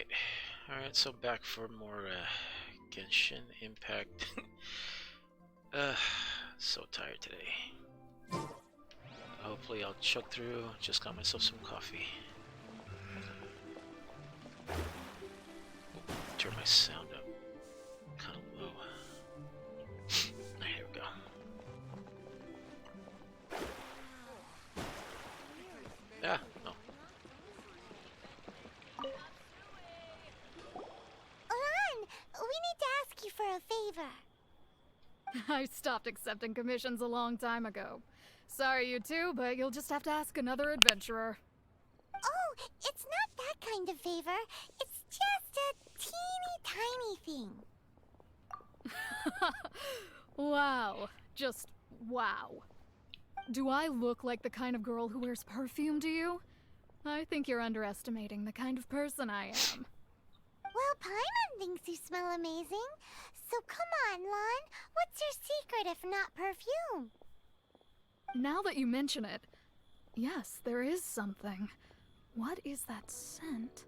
Alright. Alright, so back for more Genshin Impact. So tired today. Hopefully I'll chug through. Just got myself some coffee. Turn my sound up kind of low. Alright, here we go. Yeah, no. Lan, we need to ask you for a favor. I stopped accepting commissions a long time ago. Sorry, you two, but you'll just have to ask another adventurer. Oh, it's not that kind of favor. It's just a teeny tiny thing. Wow. Just wow. Do I look like the kind of girl who wears perfume to you? I think you're underestimating the kind of person I am. Well, Paimon thinks you smell amazing. So come on, Lan. What's your secret if not perfume? Now that you mention it, yes, there is something. What is that scent?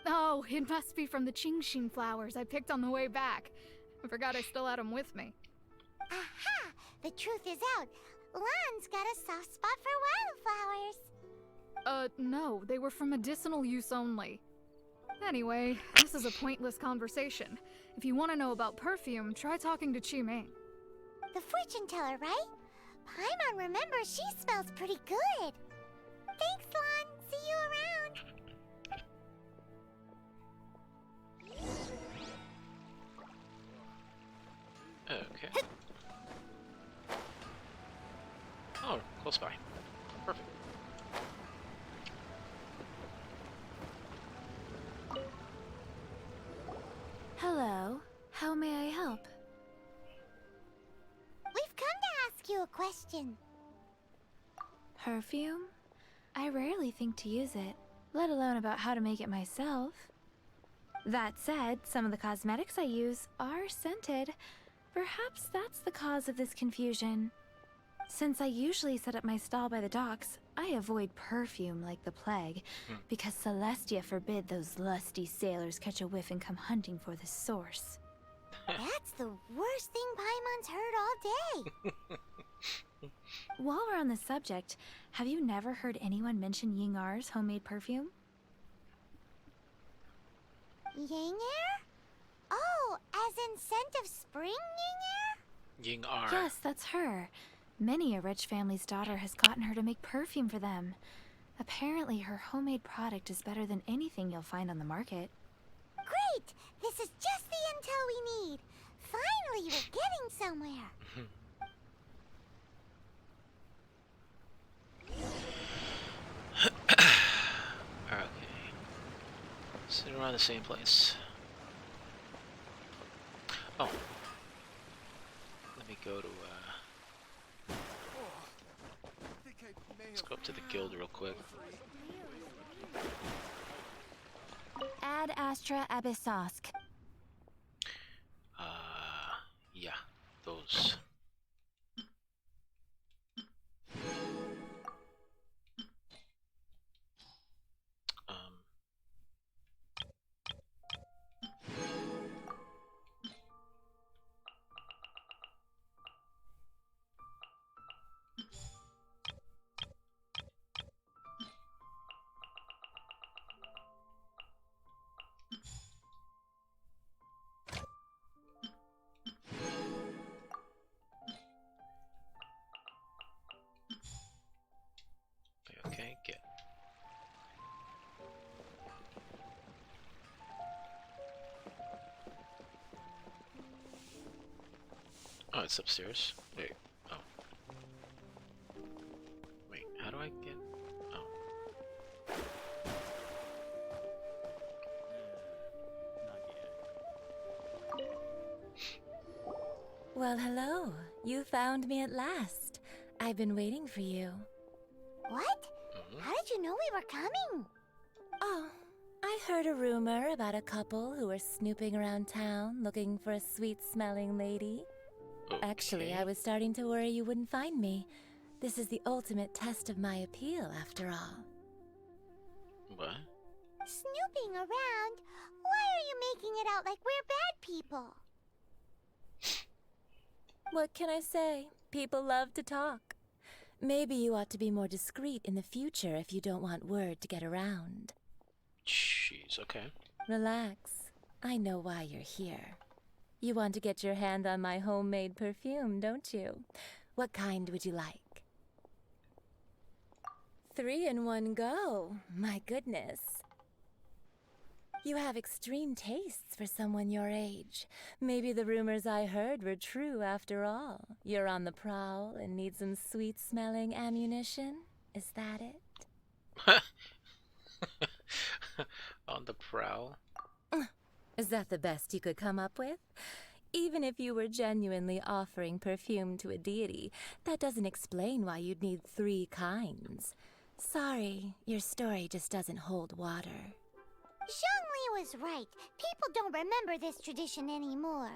Oh, it must be from the Genshin flowers I picked on the way back. I forgot I still had them with me. Aha! The truth is out. Lan's got a soft spot for wildflowers. No, they were for medicinal use only. Anyway, this is a pointless conversation. If you want to know about perfume, try talking to Qiming. The fortune teller, right? Paimon remembers she smells pretty good. Thanks, Lan. See you around. Okay. Oh, close by. Perfect. Hello. How may I help? We've come to ask you a question. Perfume? I rarely think to use it, let alone about how to make it myself. That said, some of the cosmetics I use are scented. Perhaps that's the cause of this confusion. Since I usually set up my stall by the docks, I avoid perfume like the plague, because Celestia forbid those lusty sailors catch a whiff and come hunting for the source. That's the worst thing Paimon's heard all day. While we're on the subject, have you never heard anyone mention Yingar's homemade perfume? Ying-er? Oh, as in scent of spring, Ying-er? Ying-ar. Yes, that's her. Many a rich family's daughter has gotten her to make perfume for them. Apparently, her homemade product is better than anything you'll find on the market. Great! This is just the intel we need. Finally, we're getting somewhere. Okay. Sitting around the same place. Oh. Let me go to, let's go up to the guild real quick. Ad Astra Abyssosk. Yeah, those. Okay, get. Oh, it's upstairs. Wait. Oh. Wait, how do I get? Oh. Well, hello. You found me at last. I've been waiting for you. What? How did you know we were coming? Oh, I heard a rumor about a couple who were snooping around town looking for a sweet-smelling lady. Actually, I was starting to worry you wouldn't find me. This is the ultimate test of my appeal, after all. What? snooping around, why are you making it out like we're bad people? What can I say? People love to talk. Maybe you ought to be more discreet in the future if you don't want word to get around. Jeez, okay. Relax. I know why you're here. You want to get your hand on my homemade perfume, don't you? What kind would you like? 3 in one go. My goodness. You have extreme tastes for someone your age. Maybe the rumors I heard were true after all. You're on the prowl and need some sweet-smelling ammunition? Is that it? On the prowl? Is that the best you could come up with? Even if you were genuinely offering perfume to a deity, that doesn't explain why you'd need 3 kinds. Sorry, your story just doesn't hold water. Zhongli was right. People don't remember this tradition anymore.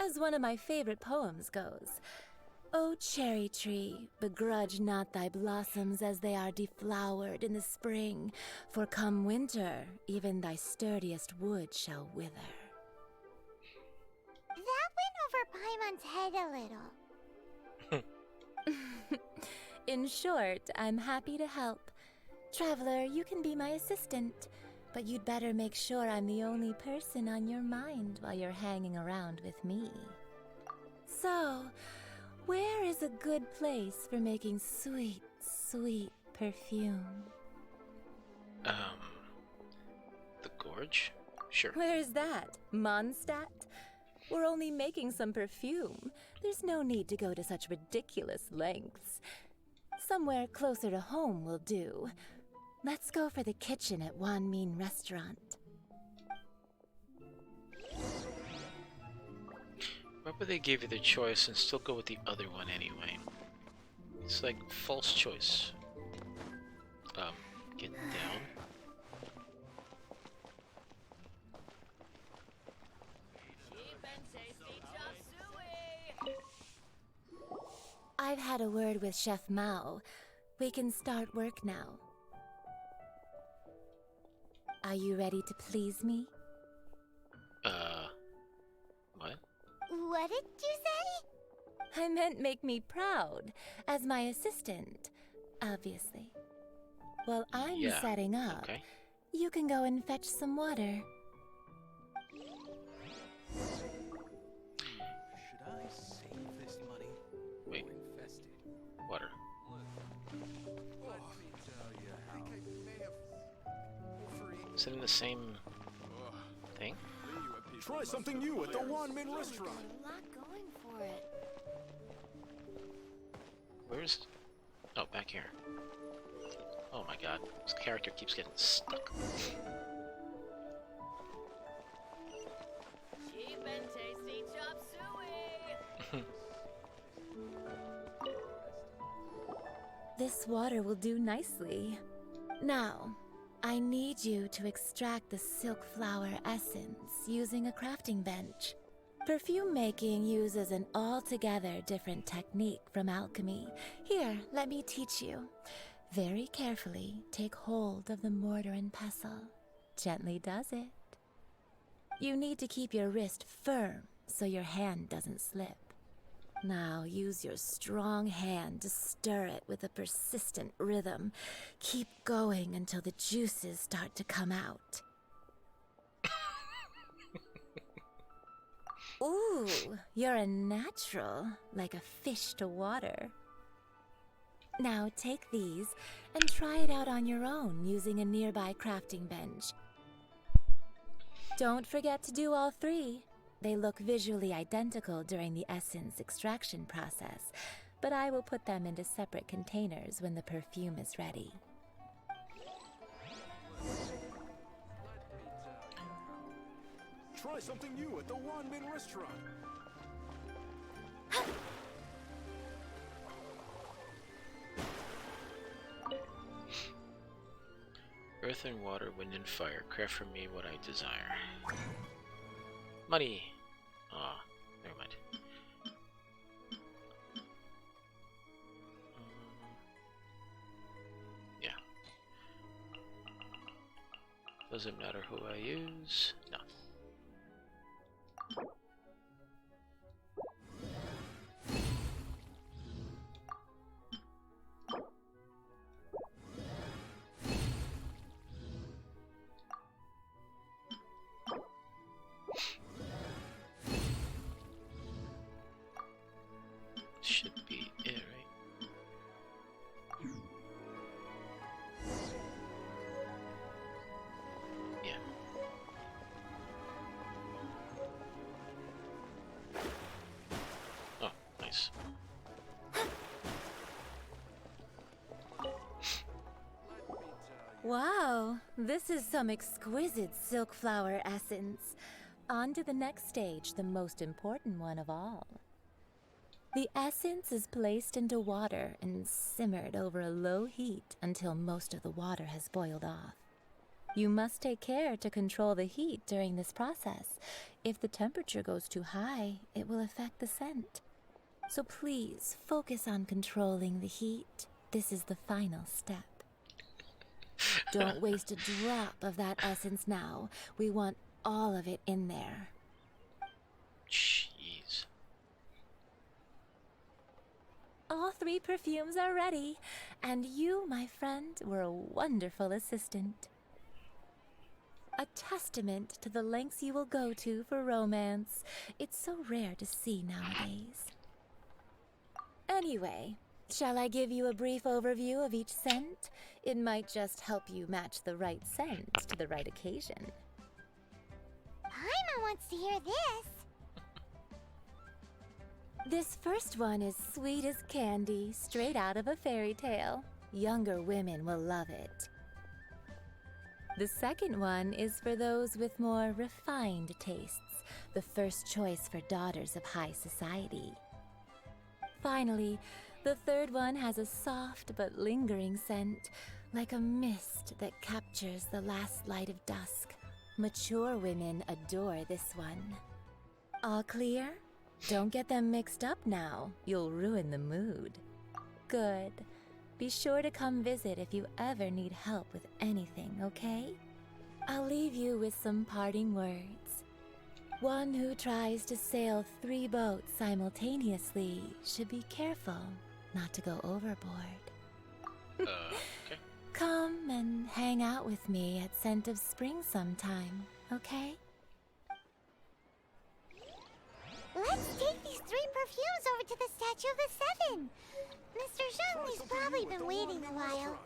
As one of my favorite poems goes, O cherry tree, begrudge not thy blossoms as they are deflowered in the spring, for come winter, even thy sturdiest wood shall wither. That went over Paimon's head a little. In short, I'm happy to help. Traveler, you can be my assistant, but you'd better make sure I'm the only person on your mind while you're hanging around with me. So, where is a good place for making sweet, sweet perfume? The gorge? Sure. Where's that? Mondstadt? We're only making some perfume. There's no need to go to such ridiculous lengths. Somewhere closer to home will do. Let's go for the kitchen at Wan Min Restaurant. Why would they give you the choice and still go with the other one anyway? It's like false choice. Get down. I've had a word with Chef Mao. We can start work now. Are you ready to please me? What? What did you say? I meant make me proud, as my assistant, obviously. While I'm Yeah, setting up, okay. you can go and fetch some water. Should I save this money? Wait. Or invest it? Water. Is it in the same thing? Try something new at the Wan Min restaurant. A lot going for it. Where's... Oh, back here. Oh my god, this character keeps getting stuck. Cheap and tasty chop suey. This water will do nicely. Now, I need you to extract the silk flower essence using a crafting bench. Perfume making uses an altogether different technique from alchemy. Here, let me teach you. Very carefully, take hold of the mortar and pestle. Gently does it. You need to keep your wrist firm so your hand doesn't slip. Now use your strong hand to stir it with a persistent rhythm. Keep going until the juices start to come out. Ooh, you're a natural, like a fish to water. Now take these and try it out on your own using a nearby crafting bench. Don't forget to do all 3. They look visually identical during the essence extraction process, but I will put them into separate containers when the perfume is ready. Try something new at the Wan Min restaurant. Earth and water, wind and fire, craft for me what I desire. Money! Ah, never mind. Yeah. Doesn't matter who I use. No. Should be it, right? Yeah. Oh, nice. Wow, this is some exquisite silk flower essence. On to the next stage, the most important one of all. The essence is placed into water and simmered over a low heat until most of the water has boiled off. You must take care to control the heat during this process. If the temperature goes too high, it will affect the scent. So please focus on controlling the heat. This is the final step. Don't waste a drop of that essence now. We want all of it in there. Jeez. All 3 perfumes are ready, and you, my friend, were a wonderful assistant. A testament to the lengths you will go to for romance. It's so rare to see nowadays. Anyway, shall I give you a brief overview of each scent? It might just help you match the right scent to the right occasion. Paimon wants to hear this. This first one is sweet as candy, straight out of a fairy tale. Younger women will love it. The second one is for those with more refined tastes, the first choice for daughters of high society. Finally, the third one has a soft but lingering scent, like a mist that captures the last light of dusk. Mature women adore this one. All clear? Don't get them mixed up now. You'll ruin the mood. Good. Be sure to come visit if you ever need help with anything, okay? I'll leave you with some parting words. One who tries to sail 3 boats simultaneously should be careful not to go overboard. Okay. Come and hang out with me at Scent of Spring sometime, okay? Let's take these 3 perfumes over to the Statue of the Seven. Mr. Zhengli's probably been waiting a while.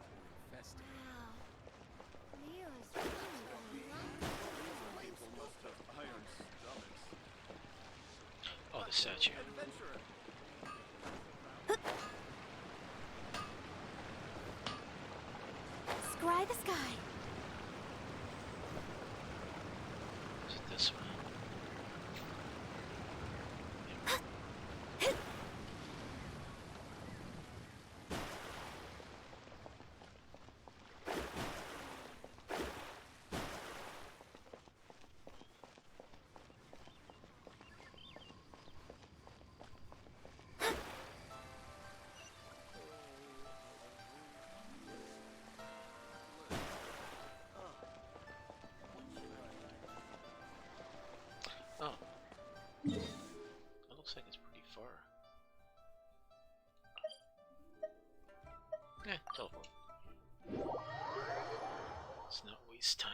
Oh, the statue. Scry the sky. Is it this one? Oh. That looks like it's pretty far. Teleport. Let's not waste time.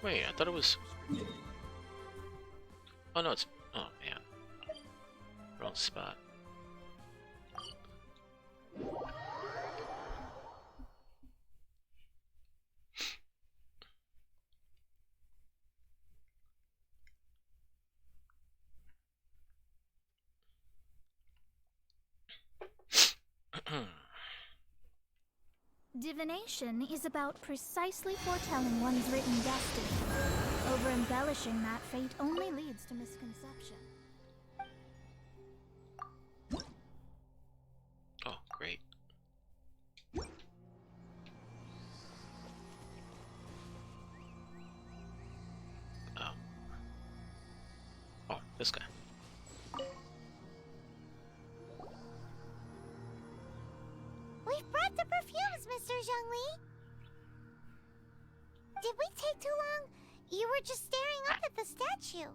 Wait, I thought it was... Oh no, it's... Oh man. Wrong spot. Divination is about precisely foretelling one's written destiny. Over-embellishing that fate only leads to misconception. Oh, great. Oh, this guy. We've brought the perfumes, Mr. Zhongli. Did we take too long? You were just staring up at the statue.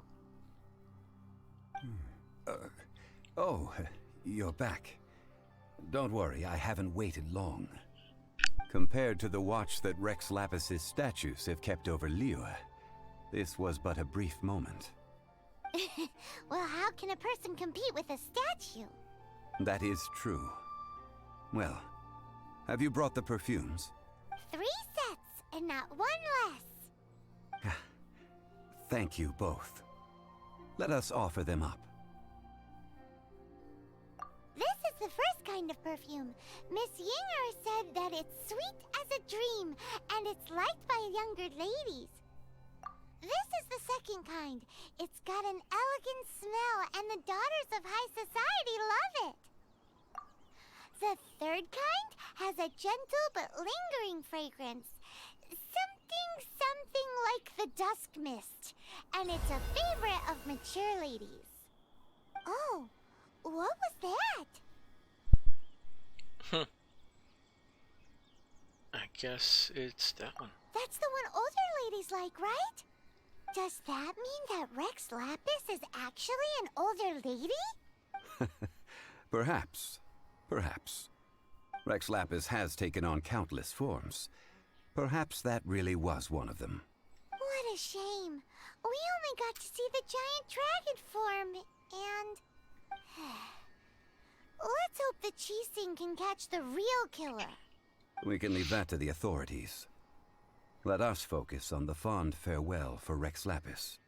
Oh, you're back. Don't worry, I haven't waited long. Compared to the watch that Rex Lapis's statues have kept over Liyue, this was but a brief moment. Well, how can a person compete with a statue? That is true. Well, have you brought the perfumes? 3 sets, and not one less. Thank you both. Let us offer them up. This is the first kind of perfume. Miss Yinger said that it's sweet as a dream, and it's liked by younger ladies. This is the second kind. It's got an elegant smell, and the daughters of high society love it. The third kind has a gentle but lingering fragrance. Something like the dusk mist, and it's a favorite of mature ladies. Oh, what was that? I guess it's that one. That's the one older ladies like, right? Does that mean that Rex Lapis is actually an older lady? Perhaps. Perhaps. Rex Lapis has taken on countless forms. Perhaps that really was one of them. What a shame. We only got to see the giant dragon form, and... Let's hope the Chising can catch the real killer. We can leave that to the authorities. Let us focus on the fond farewell for Rex Lapis.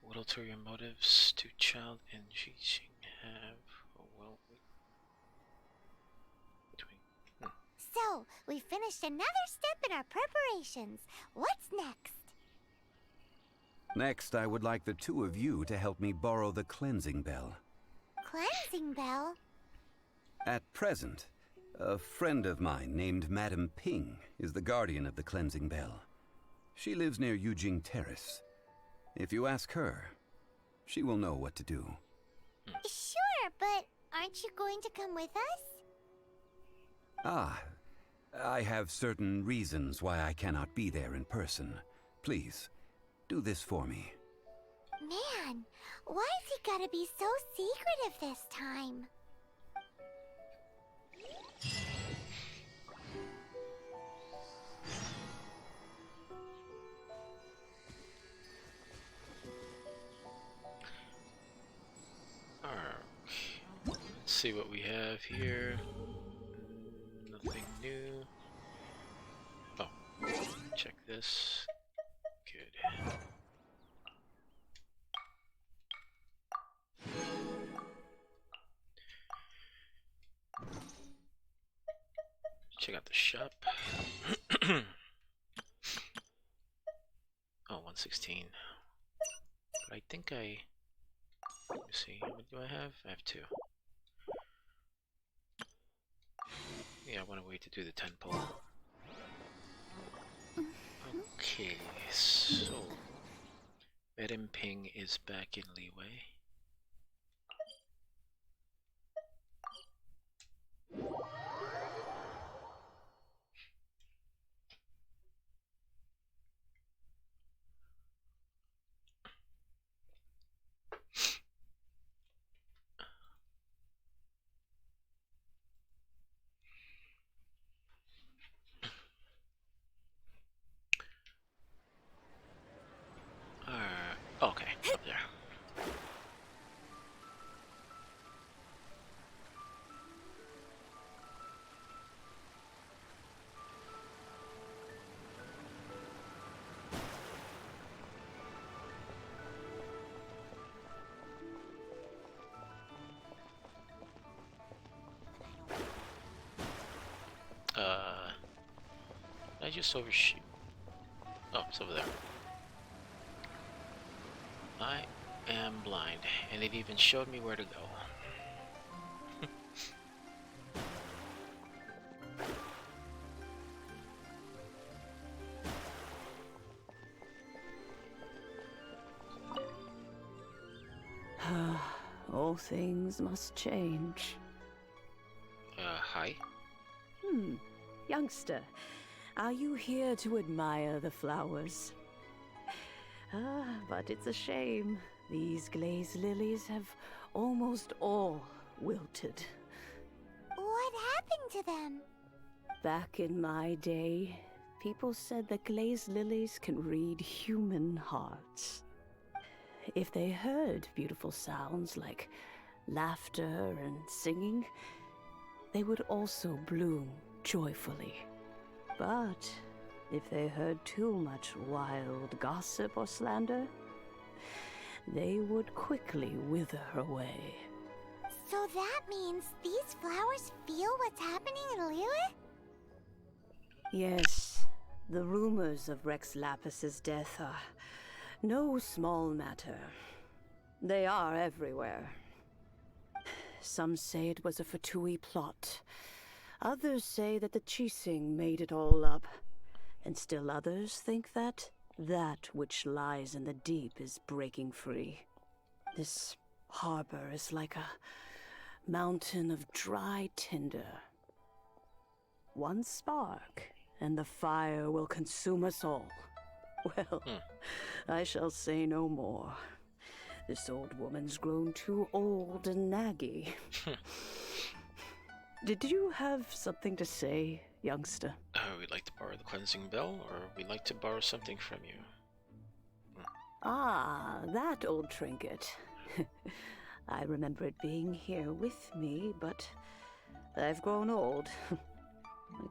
What ulterior motives do Child and Jixing have? Oh, well, So, we finished another step in our preparations. What's next? Next, I would like the two of you to help me borrow the cleansing bell. Cleansing bell? At present, a friend of mine named Madame Ping is the guardian of the cleansing bell. She lives near Yujing Terrace. If you ask her, she will know what to do. Sure, but aren't you going to come with us? Ah, I have certain reasons why I cannot be there in person. Please, do this for me. Man, why's he gotta be so secretive this time? alright. Let's see what we have here. Nothing new. Oh, check this. Good. Check out the shop. Oh, 116. But I think let me see, how many do I have? I have 2. Yeah, I want to wait to do the 10 pull. Okay, so Madame Ping is back in Leeway. Okay, up there. just overshoot? Oh, it's over there. I am blind, and it even showed me where to go. All things must change. Hi? Youngster, are you here to admire the flowers? But it's a shame. These glazed lilies have almost all wilted. What happened to them? Back in my day, people said that glazed lilies can read human hearts. If they heard beautiful sounds like laughter and singing, they would also bloom joyfully. But if they heard too much wild gossip or slander, they would quickly wither away. So that means these flowers feel what's happening in Liyue? Yes, the rumors of Rex Lapis's death are no small matter. They are everywhere. Some say it was a Fatui plot. Others say that the Chising made it all up. And still others think that which lies in the deep is breaking free. This harbor is like a mountain of dry tinder. One spark, and the fire will consume us all. Well, I shall say no more. This old woman's grown too old and naggy. Did you have something to say, youngster? We'd like to borrow the cleansing bell, or we'd like to borrow something from you. Ah, that old trinket. I remember it being here with me, but I've grown old. I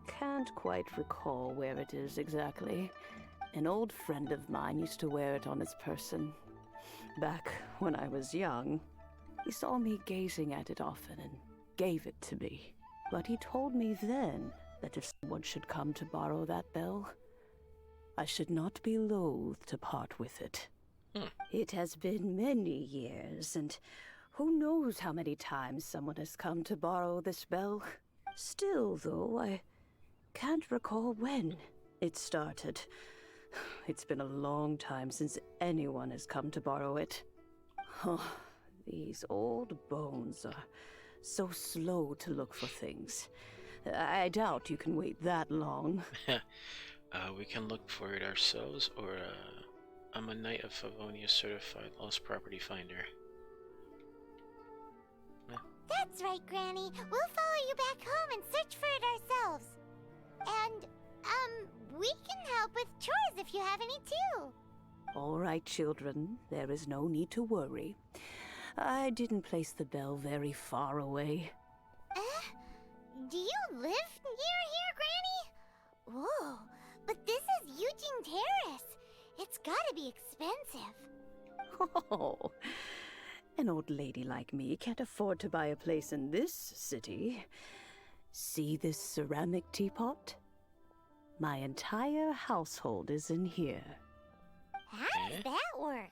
can't quite recall where it is exactly. An old friend of mine used to wear it on his person. Back when I was young, he saw me gazing at it often and gave it to me. But he told me then that if someone should come to borrow that bell, I should not be loath to part with it. It has been many years, and who knows how many times someone has come to borrow this bell. Still, though, I can't recall when it started. It's been a long time since anyone has come to borrow it. Oh, these old bones are so slow to look for things. I doubt you can wait that long. We can look for it ourselves, or I'm a Knight of Favonia certified lost property finder. That's right, Granny. We'll follow you back home and search for it ourselves. And, we can help with chores if you have any too. All right, children. There is no need to worry. I didn't place the bell very far away. Do you live near here, Granny? Whoa, but this is Eugene Terrace. It's gotta be expensive. Oh, an old lady like me can't afford to buy a place in this city. See this ceramic teapot? My entire household is in here. How does that work?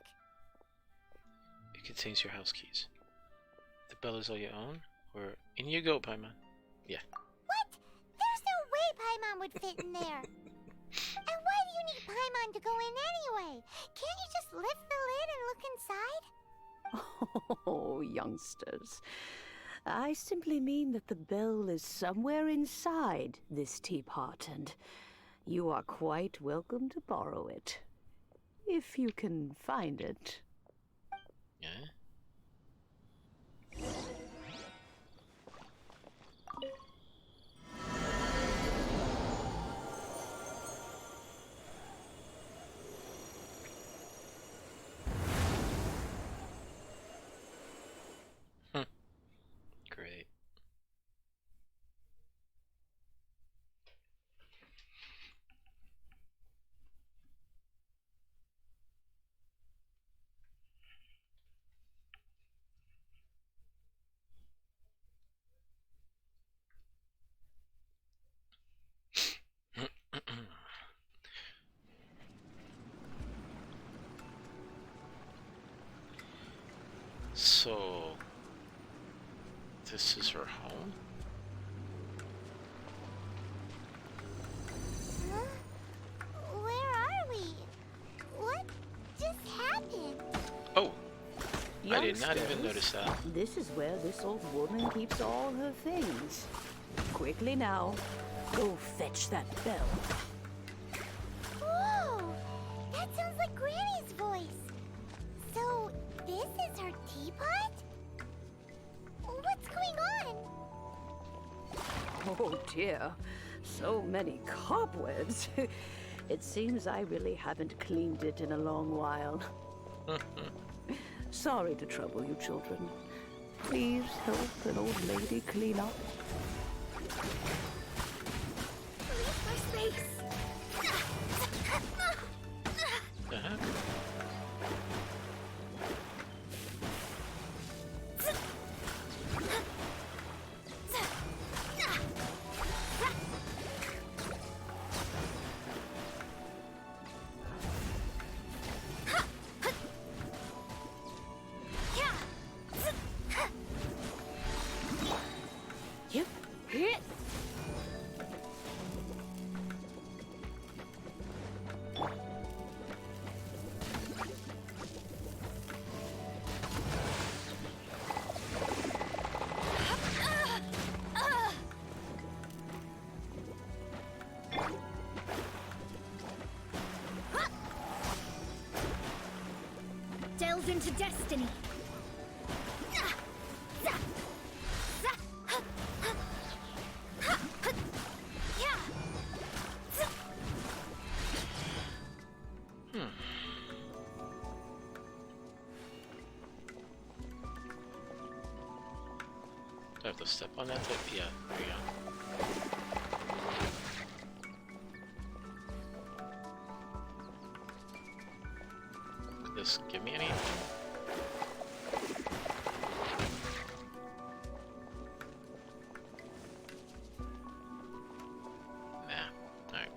It contains your house keys. The bell is all your own, or in you go, Paimon. Yeah. What? There's no way Paimon would fit in there. And why do you need Paimon to go in anyway? Can't you just lift the lid and look inside? Oh, youngsters. I simply mean that the bell is somewhere inside this teapot, and you are quite welcome to borrow it. If you can find it. Yeah? Great. So, this is her home? Huh? Where are we? What just happened? Oh, I did not even Youngsters, notice that. This is where this old woman keeps all her things. Quickly now, go fetch that bell. Whoa! That sounds like Granny's voice. So, this is her teapot? What's going on? Oh dear, so many cobwebs. It seems I really haven't cleaned it in a long while. Sorry to trouble you, children. Please help an old lady clean up. Leave my space. The heck? Yep. Delve into destiny. Do I have to step on that tip? Yeah, there you go. Could this give me anything? Nah. Alright.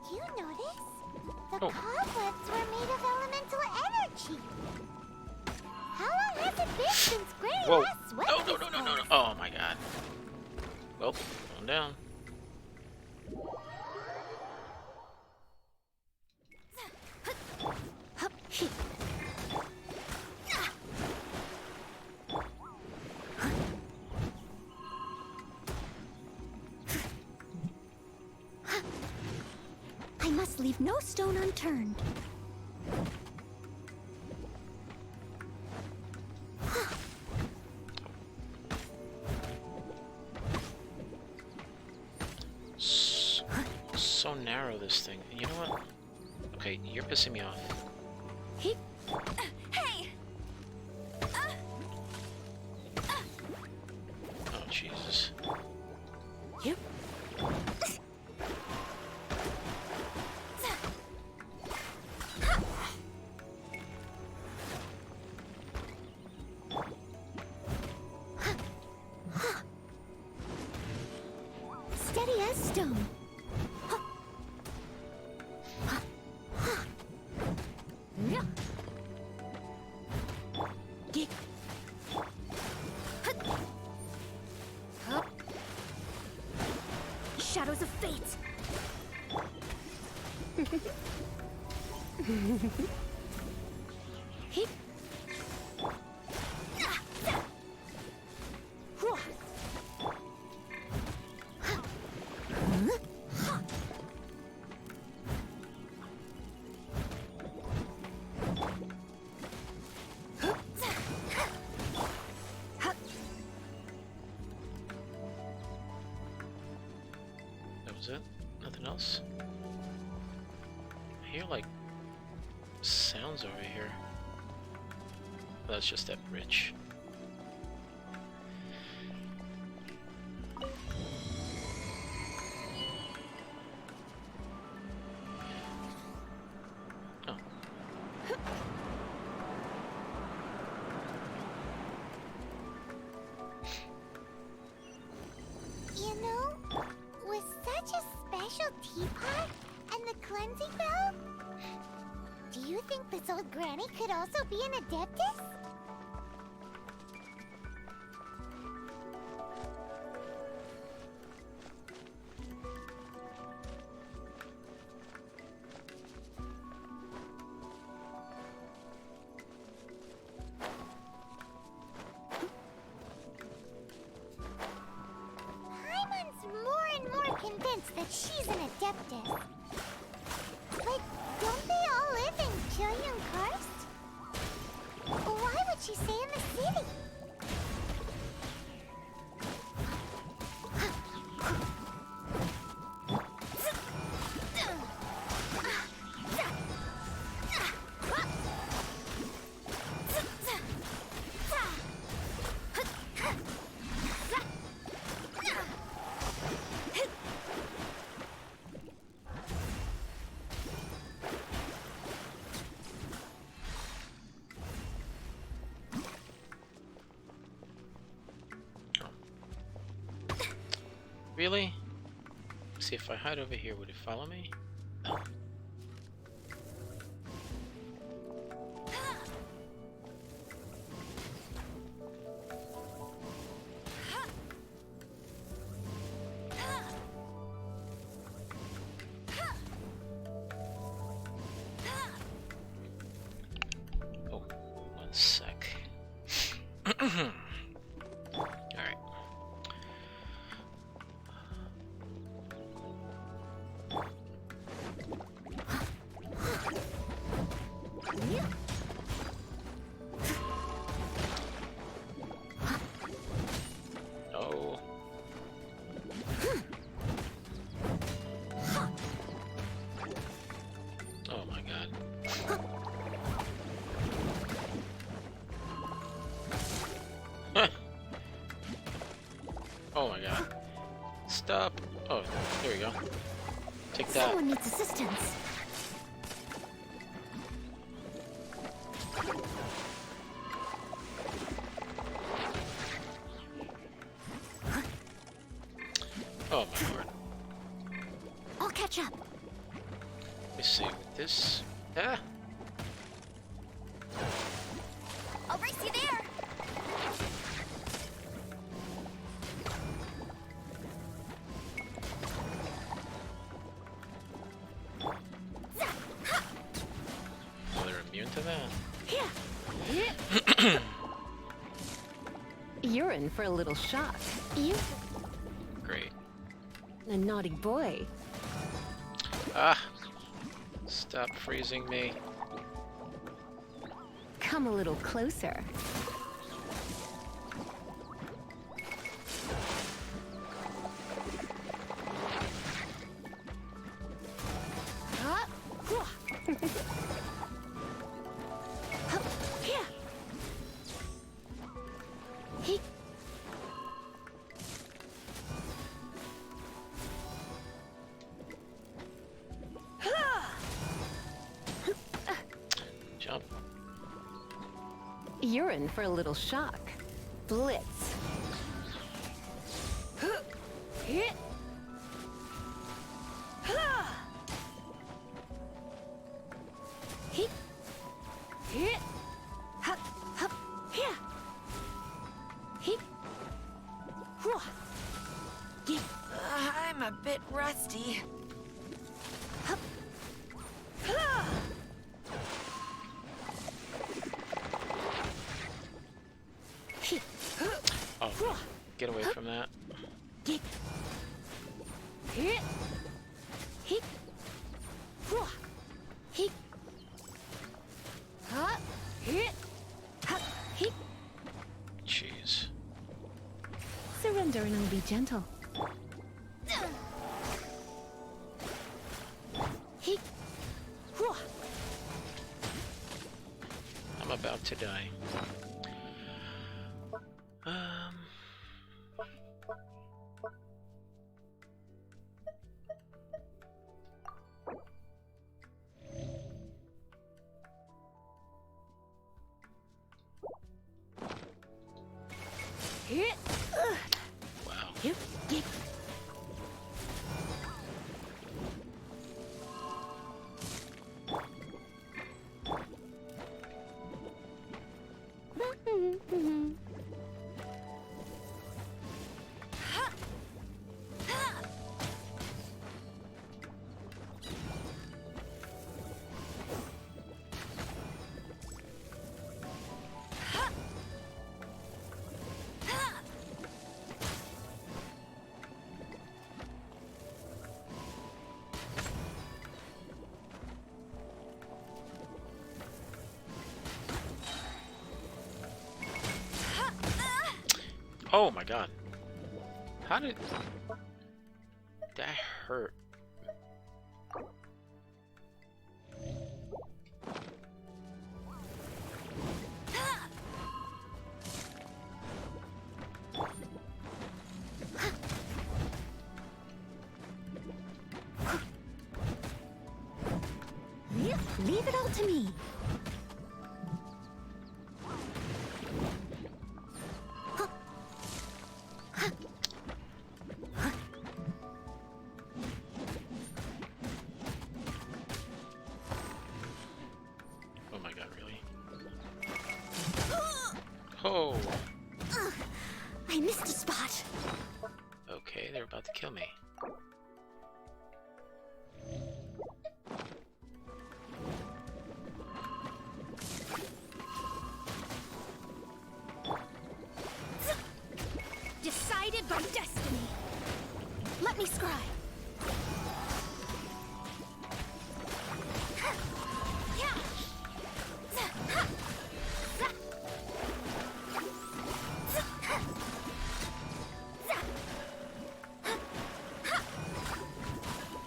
Did you notice? The Oh. cobwebs were made of elemental energy. How long has it been since Granny Whoa. last swept No, no, this no, no, no, no. place? Oh my god. Well, going down. I must leave no stone unturned. So narrow, this thing. You know what? Okay, you're pissing me off. Hey! Oh, Jesus. Yep. Steady as stone. Shadows of fate. That was it? Nothing else? I hear, like, sounds over here. Well, that's just that bridge. Oh, old granny could also be an adeptus? Paimon's more and more convinced that she's an adeptus. But don't they all live in Chilean Karst? Why would she stay in the city? Really? See, if I hide over here, would it follow me? No. Oh, 1 sec. Alright. No. Oh my god. Oh my god. Stop. Oh, there we go. Take that. Someone needs assistance. Oh my lord. I'll catch up. Let me see with this. Ah! I'll race you there. Oh, they're immune to that? You're in for a little shock. You Great. a naughty boy. Ah! Stop freezing me. Come a little closer. Jump. You're in for a little shock. Blitz. I'm a bit rusty. Oh, get away from that. Jeez. Surrender and I'll be gentle. I'm about to die. Wow. Mm-hmm. Oh my god. How did that hurt? Leave it all to me. Oh my god, really? Oh! I missed a spot. Okay, they're about to kill me. Decided by destiny. Let me scry.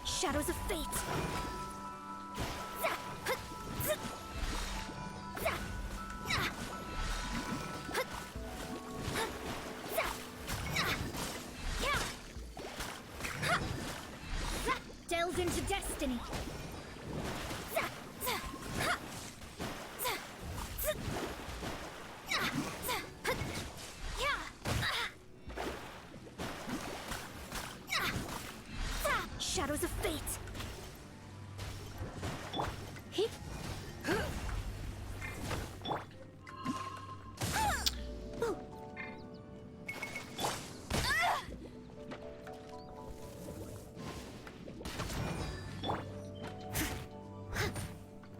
Shadows of fate. Delve into destiny. Shadows of fate.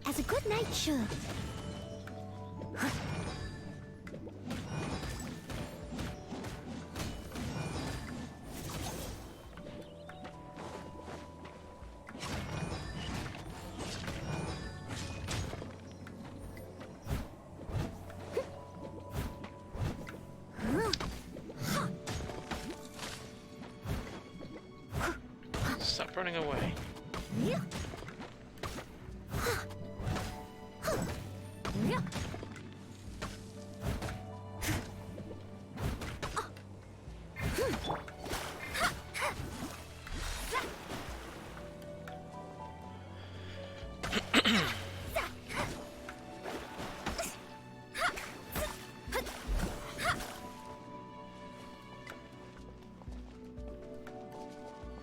As a good knight should. Stop running away.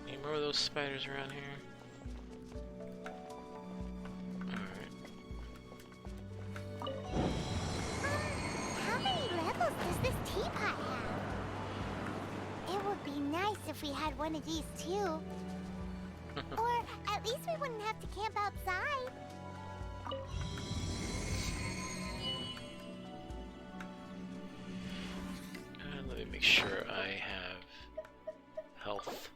Any more of those spiders around here? Alright. How many levels does this teapot have? It would be nice if we had one of these too. Or at least we wouldn't have to camp outside. And let me make sure I have health.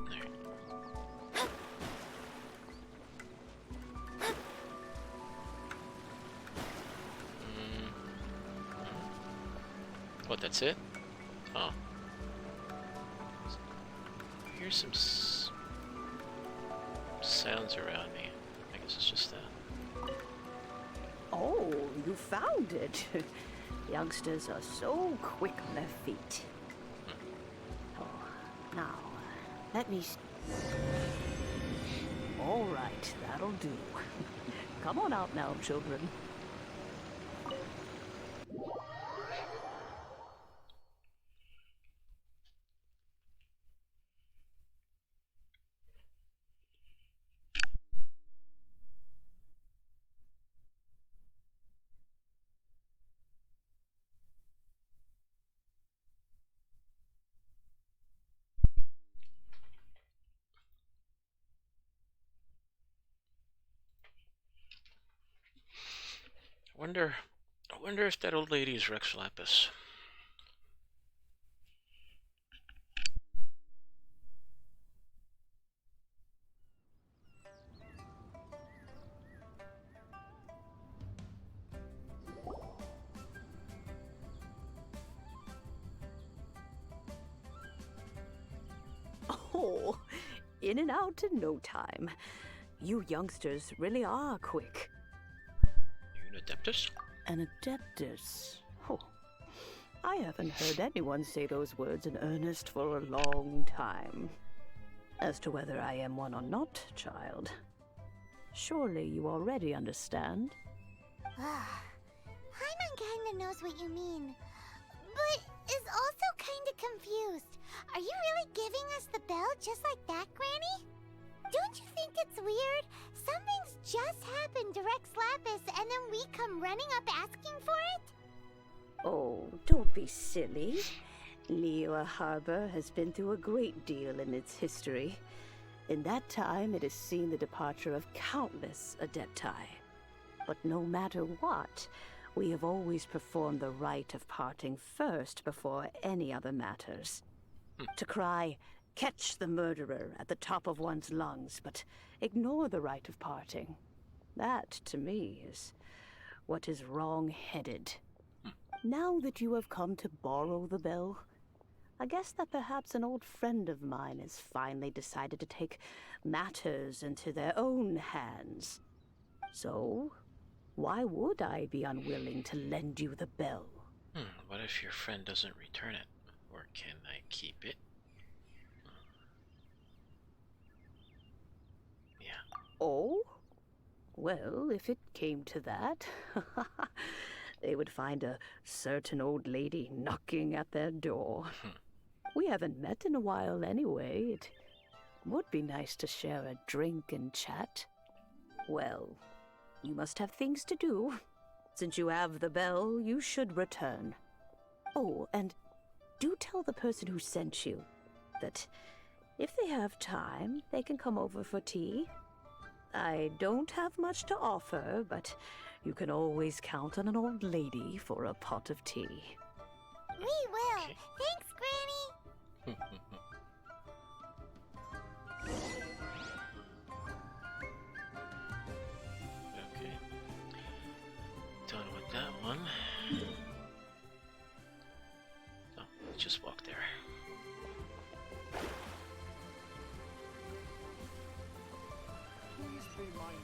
There. What, that's it? Oh. Here's some sounds around me. I guess it's just that. Oh, you found it. Youngsters are so quick on their feet. Oh, now, let me... All right, that'll do. Come on out now, children. I wonder if that old lady is Rex Lapis. Oh, in and out in no time. You youngsters really are quick. You an Adeptus? An Adeptus? Oh, I haven't heard anyone say those words in earnest for a long time. As to whether I am one or not, child, surely you already understand. Paimon kinda knows what you mean, but is also kinda confused. Are you really giving us the bell just like that, Granny? Don't you think it's weird? Something's just happened to Rex Lapis and then we come running up asking for it? Oh, don't be silly. Liyue Harbor has been through a great deal in its history. In that time, it has seen the departure of countless Adepti. But no matter what, we have always performed the rite of parting first before any other matters. To cry, "Catch the murderer," at the top of one's lungs, but ignore the rite of parting. That, to me, is what is wrong-headed. Now that you have come to borrow the bell, I guess that perhaps an old friend of mine has finally decided to take matters into their own hands. So, why would I be unwilling to lend you the bell? What if your friend doesn't return it? Or can I keep it? Yeah. Oh? Well, if it came to that, they would find a certain old lady knocking at their door. We haven't met in a while anyway. It would be nice to share a drink and chat. Well, you must have things to do. Since you have the bell, you should return. Oh, and do tell the person who sent you that if they have time, they can come over for tea. I don't have much to offer, but you can always count on an old lady for a pot of tea. We will. Okay. Thanks, Granny. Okay. Done with that one. Oh, let's just walk there. Please be mine.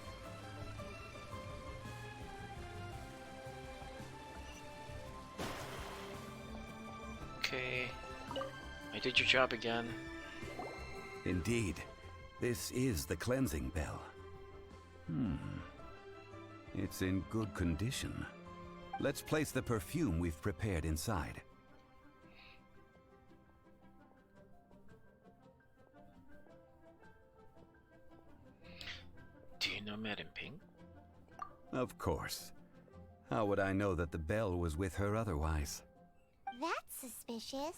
Okay. I did your job again. Indeed. This is the cleansing bell. It's in good condition. Let's place the perfume we've prepared inside. Do you know Madame Ping? Of course. How would I know that the bell was with her otherwise? That's suspicious.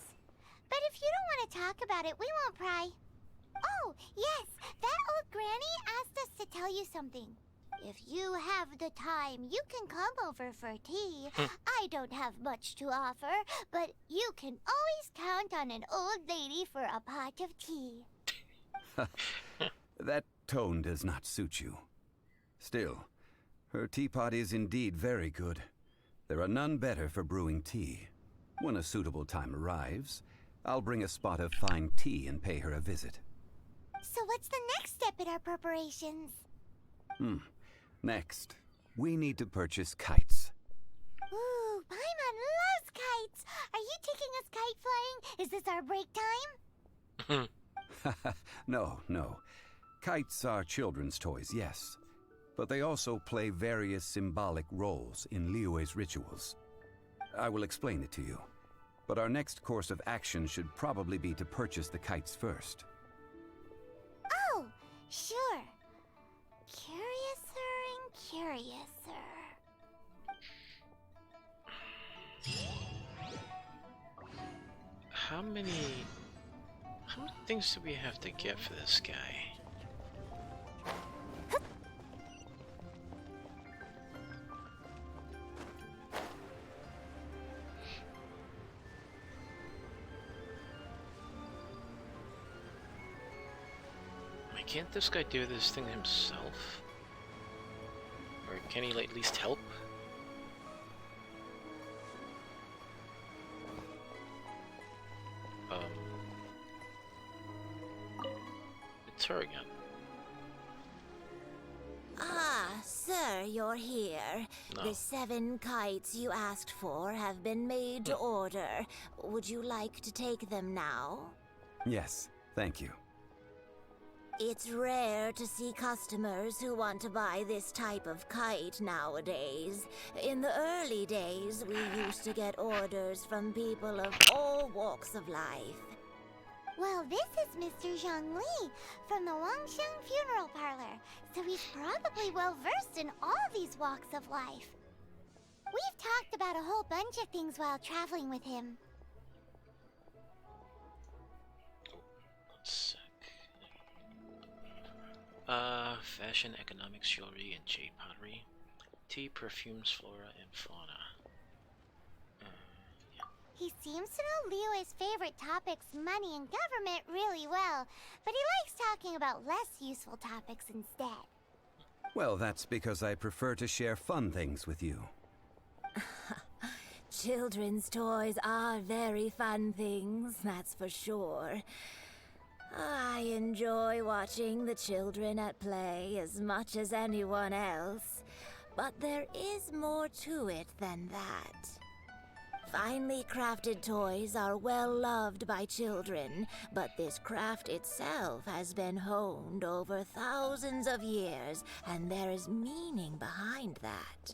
But if you don't want to talk about it, we won't pry. Oh, yes, that old granny asked us to tell you something. If you have the time, you can come over for tea. I don't have much to offer, but you can always count on an old lady for a pot of tea. That tone does not suit you. Still, her teapot is indeed very good. There are none better for brewing tea. When a suitable time arrives, I'll bring a spot of fine tea and pay her a visit. So what's the next step in our preparations? Next, we need to purchase kites. Ooh, Paimon loves kites! Are you taking us kite flying? Is this our break time? No. Kites are children's toys, yes. But they also play various symbolic roles in Liyue's rituals. I will explain it to you. But our next course of action should probably be to purchase the kites first. Oh, sure. Curiouser and curiouser. How many things do we have to get for this guy? Can't this guy do this thing himself? Or can he like, at least help? It's her again. Ah, sir, you're here. No. The 7 kites you asked for have been made to order. Would you like to take them now? Yes, thank you. It's rare to see customers who want to buy this type of kite nowadays. In the early days, we used to get orders from people of all walks of life. Well, this is Mr. Zhang Li from the Wangsheng Funeral Parlor, so he's probably well-versed in all these walks of life. We've talked about a whole bunch of things while traveling with him. One sec. Fashion, economics, jewelry, and jade pottery. Tea, perfumes, flora, and fauna. He seems to know Liyue's favorite topics, money and government, really well, but he likes talking about less useful topics instead. Well, that's because I prefer to share fun things with you. Children's toys are very fun things, that's for sure. I enjoy watching the children at play as much as anyone else, but there is more to it than that. Finely crafted toys are well loved by children, but this craft itself has been honed over thousands of years, and there is meaning behind that.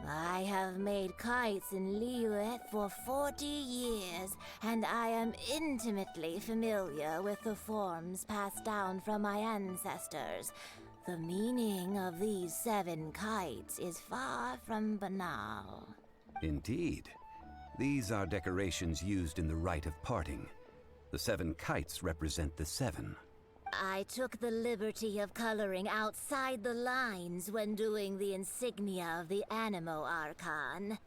I have made kites in Liyue for 40 years, and I am intimately familiar with the forms passed down from my ancestors. The meaning of these 7 kites is far from banal. Indeed. These are decorations used in the rite of parting. The 7 kites represent the 7. I took the liberty of coloring outside the lines when doing the insignia of the Animo Archon.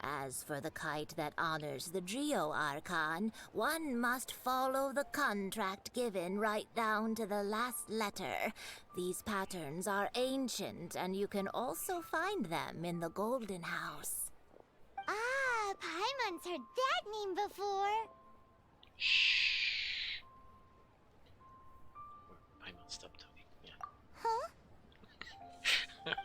As for the kite that honors the Geo Archon, one must follow the contract given right down to the last letter. These patterns are ancient, and you can also find them in the Golden House. Ah, Paimon's heard that name before. Shh. Paimon, stop talking. Yeah. Huh?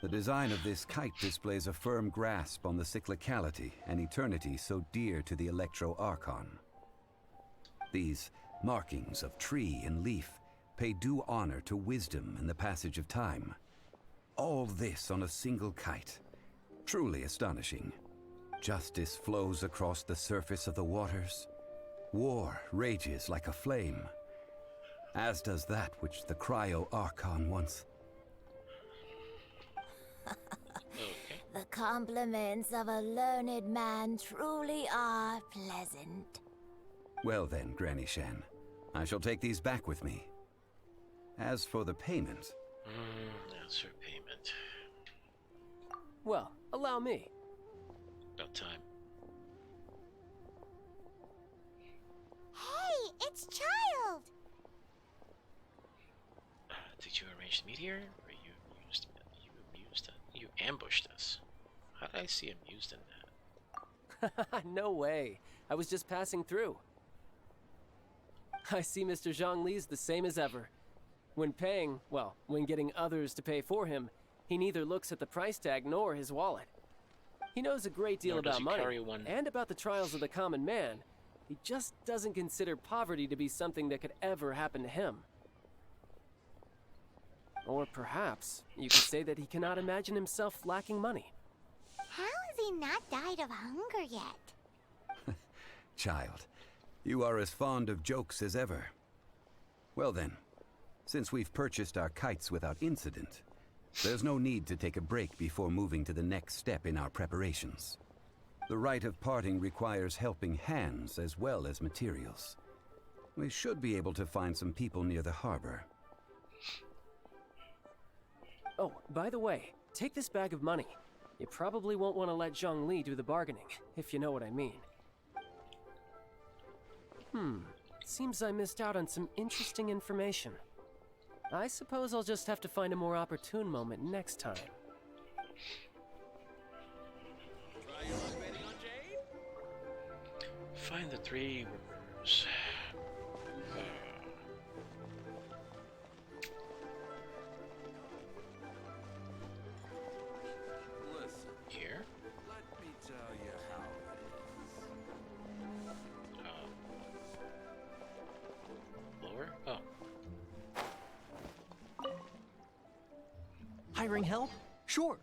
The design of this kite displays a firm grasp on the cyclicality and eternity so dear to the Electro Archon. These markings of tree and leaf pay due honor to wisdom and the passage of time. All this on a single kite. Truly astonishing. Justice flows across the surface of the waters. War rages like a flame, as does that which the Cryo Archon once. Okay. The compliments of a learned man truly are pleasant. Well then, Granny Shan, I shall take these back with me. As for the payment... That's her payment. Well, allow me. About time. Hey, it's Child! Did you arrange to meet here? Or you ambushed us? How did I see amused in that? No way. I was just passing through. I see Mr. Zhang Li's the same as ever. When paying, well, when getting others to pay for him, he neither looks at the price tag nor his wallet. He knows a great deal Nor does about he money carry one. and about the trials of the common man. He just doesn't consider poverty to be something that could ever happen to him. Or perhaps you could say that he cannot imagine himself lacking money. How has he not died of hunger yet? Child, you are as fond of jokes as ever. Well then, since we've purchased our kites without incident, there's no need to take a break before moving to the next step in our preparations. The rite of parting requires helping hands as well as materials. We should be able to find some people near the harbor. Oh, by the way, take this bag of money. You probably won't want to let Zhang Li do the bargaining, if you know what I mean. Seems I missed out on some interesting information. I suppose I'll just have to find a more opportune moment next time. Find the 3 rivers. Listen, Here? let me tell you how it is. Lower? Oh. Hiring help? Sure.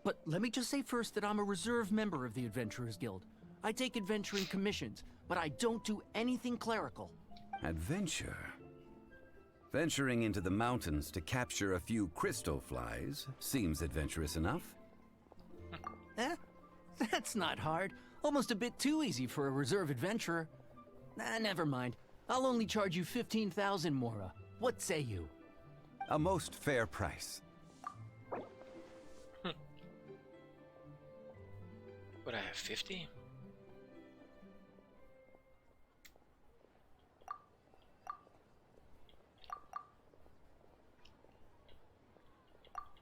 But let me just say first that I'm a reserve member of the Adventurers Guild. I take adventuring commissions, but I don't do anything clerical. Adventure? Venturing into the mountains to capture a few crystal flies seems adventurous enough. That's not hard. Almost a bit too easy for a reserve adventurer. Never mind. I'll only charge you 15,000 Mora. What say you? A most fair price. Would I have 50?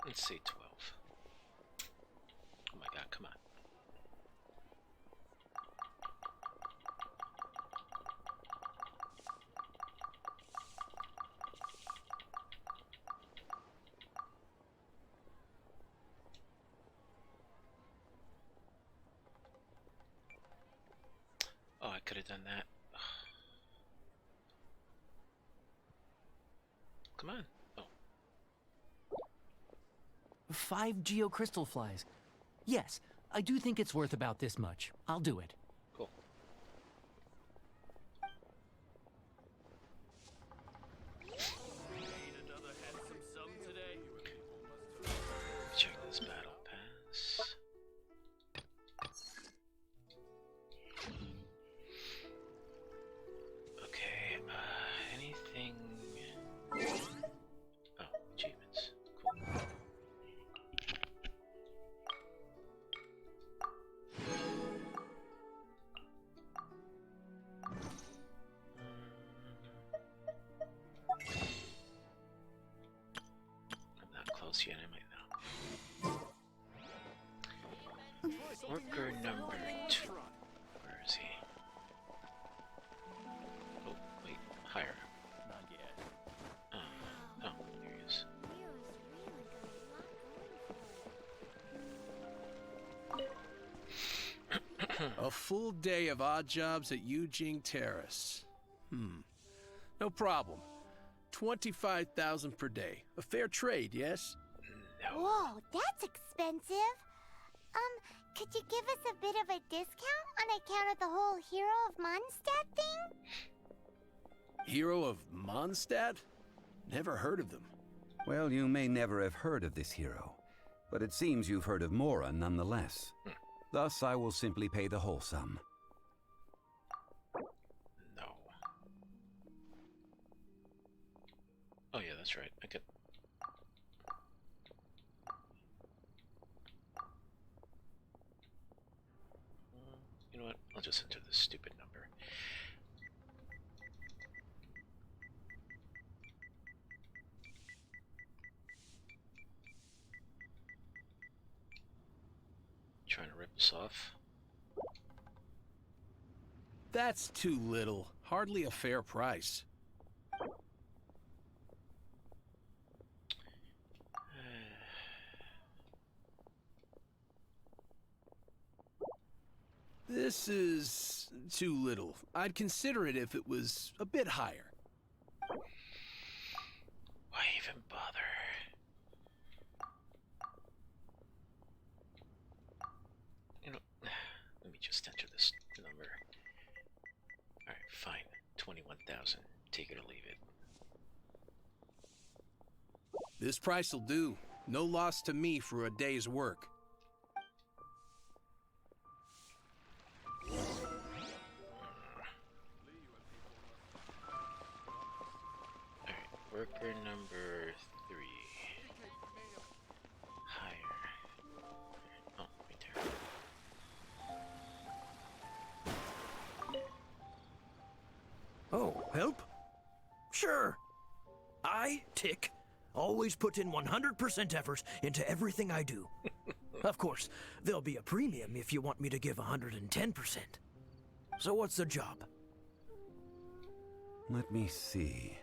Let's say 12. Oh my god, come on. Oh, I could have done that. Come on. Oh. 5 geocrystal flies. Yes, I do think it's worth about this much. I'll do it. Cool. Check this battle pass. Okay, anything... Oh, achievements. Cool. I'm not close yet, am I now? Worker number 2. Where is he? Oh, wait, higher. Not yet. Oh, there he is. A full day of odd jobs at Yujing Terrace. No problem. 25,000 per day. A fair trade, yes? No. Whoa, that's expensive. Could you give us a bit of a discount on account of the whole Hero of Mondstadt thing? Hero of Mondstadt? Never heard of them. Well, you may never have heard of this hero, but it seems you've heard of Mora nonetheless. Thus, I will simply pay the whole sum. No. Oh yeah, that's right. I could... You know what? I'll just enter this stupid number. Trying to rip us off. That's too little. Hardly a fair price. This is too little. I'd consider it if it was a bit higher. Why even bother? You know, let me just enter this number. Alright, fine. 21,000. Take it or leave it. This price'll do. No loss to me for a day's work. Alright, worker number 3. Higher. Oh, right there. Oh, help? Sure. I tick Always put in 100% effort into everything I do. Of course, there'll be a premium if you want me to give 110%. So what's the job? Let me see.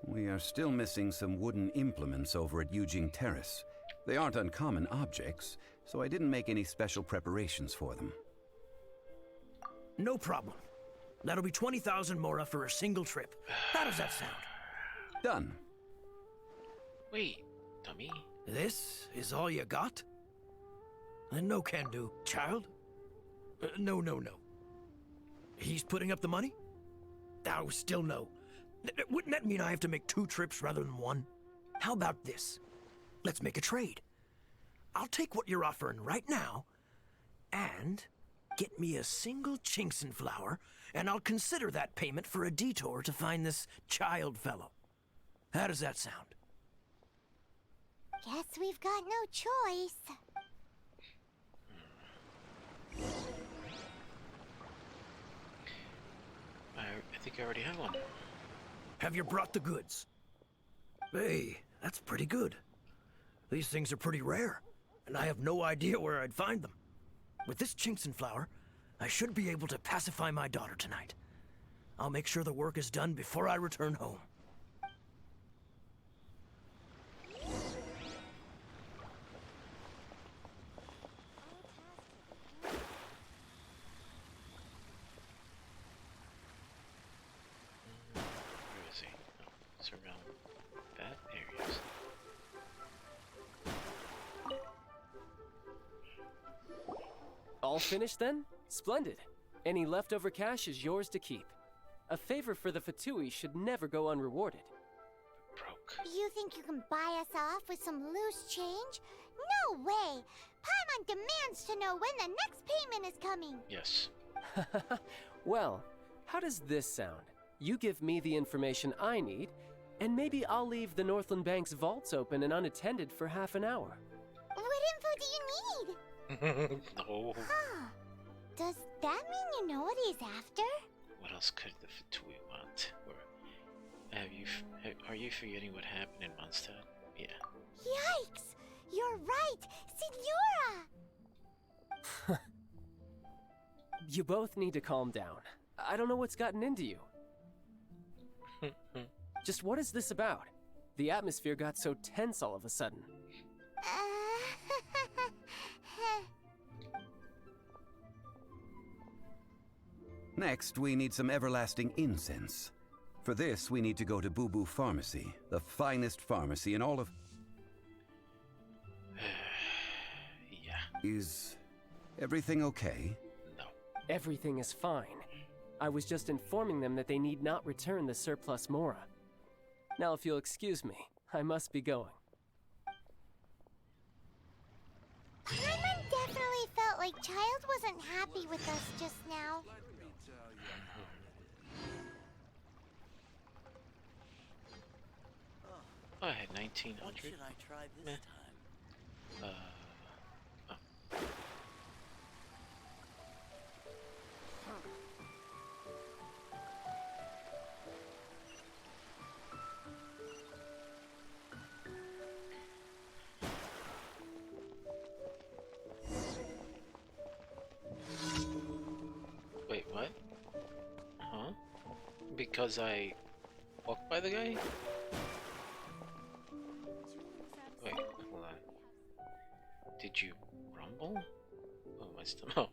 We are still missing some wooden implements over at Yujing Terrace. They aren't uncommon objects, so I didn't make any special preparations for them. No problem. That'll be 20,000 mora for a single trip. How does that sound? Done. Wait, dummy. This is all you got? No can do, child. No. He's putting up the money? Oh, still no. Wouldn't that mean I have to make 2 trips rather than 1? How about this? Let's make a trade. I'll take what you're offering right now, and get me a single Chinxin flower, and I'll consider that payment for a detour to find this child fellow. How does that sound? Guess we've got no choice. I think I already have one. Have you brought the goods? Hey, that's pretty good. These things are pretty rare, and I have no idea where I'd find them. With this Chinxin flower, I should be able to pacify my daughter tonight. I'll make sure the work is done before I return home. Where is he? Oh, it's around that. There he is. All finished then? Splendid. Any leftover cash is yours to keep. A favor for the Fatui should never go unrewarded. Broke. You think you can buy us off with some loose change? No way! Paimon demands to know when the next payment is coming. Yes. Well, how does this sound? You give me the information I need, and maybe I'll leave the Northland Bank's vaults open and unattended for half an hour. What info do you need? No. Huh. Does that mean you know what he's after? What else could the Fatui want? Or are you forgetting what happened in Mondstadt? Yeah. Yikes! You're right! Signora! You both need to calm down. I don't know what's gotten into you. Just what is this about? The atmosphere got so tense all of a sudden. Next, we need some everlasting incense. For this, we need to go to Boo Boo Pharmacy, the finest pharmacy in all of... Yeah. Is everything okay? No. Everything is fine. I was just informing them that they need not return the surplus mora. Now, if you'll excuse me, I must be going. Paimon definitely felt like Child wasn't happy with us just now. Oh, I had 1900. What should I try this time? Oh. Wait, what? Huh? Because I walked by the guy? Wait, hold on. Did you rumble? Oh, my stomach. Oh,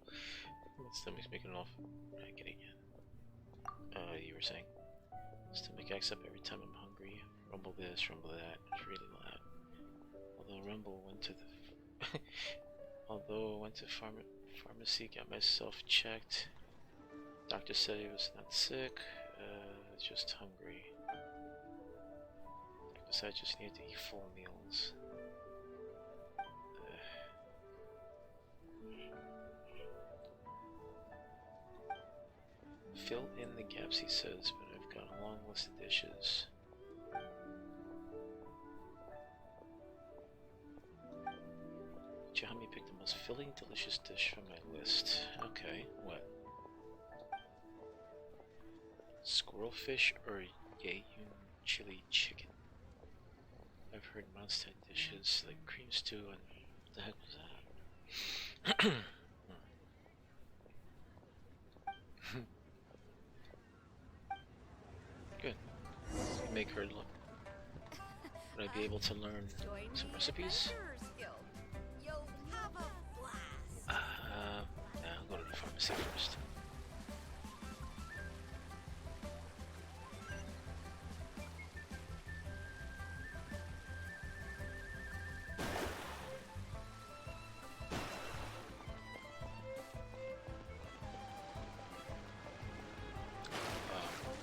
my stomach's making it off. I get it again. You were saying? Stomach acts up every time I'm hungry. Rumble this, rumble that. It's really loud. Although rumble went to the... Although I went to pharmacy, got myself checked. Doctor said he was not sick, just hungry. Doctor said I just needed to eat full meals. Fill in the gaps, he says, but I've got a long list of dishes. Could you help me pick the most filling, delicious dish from my list? Okay, what? Squirrel fish or Yayun chili chicken? I've heard Mondstadt dishes like cream stew and what the heck was that? Good. Make her look. Would I be able to learn some recipes? Yeah, I'll go to the pharmacy first.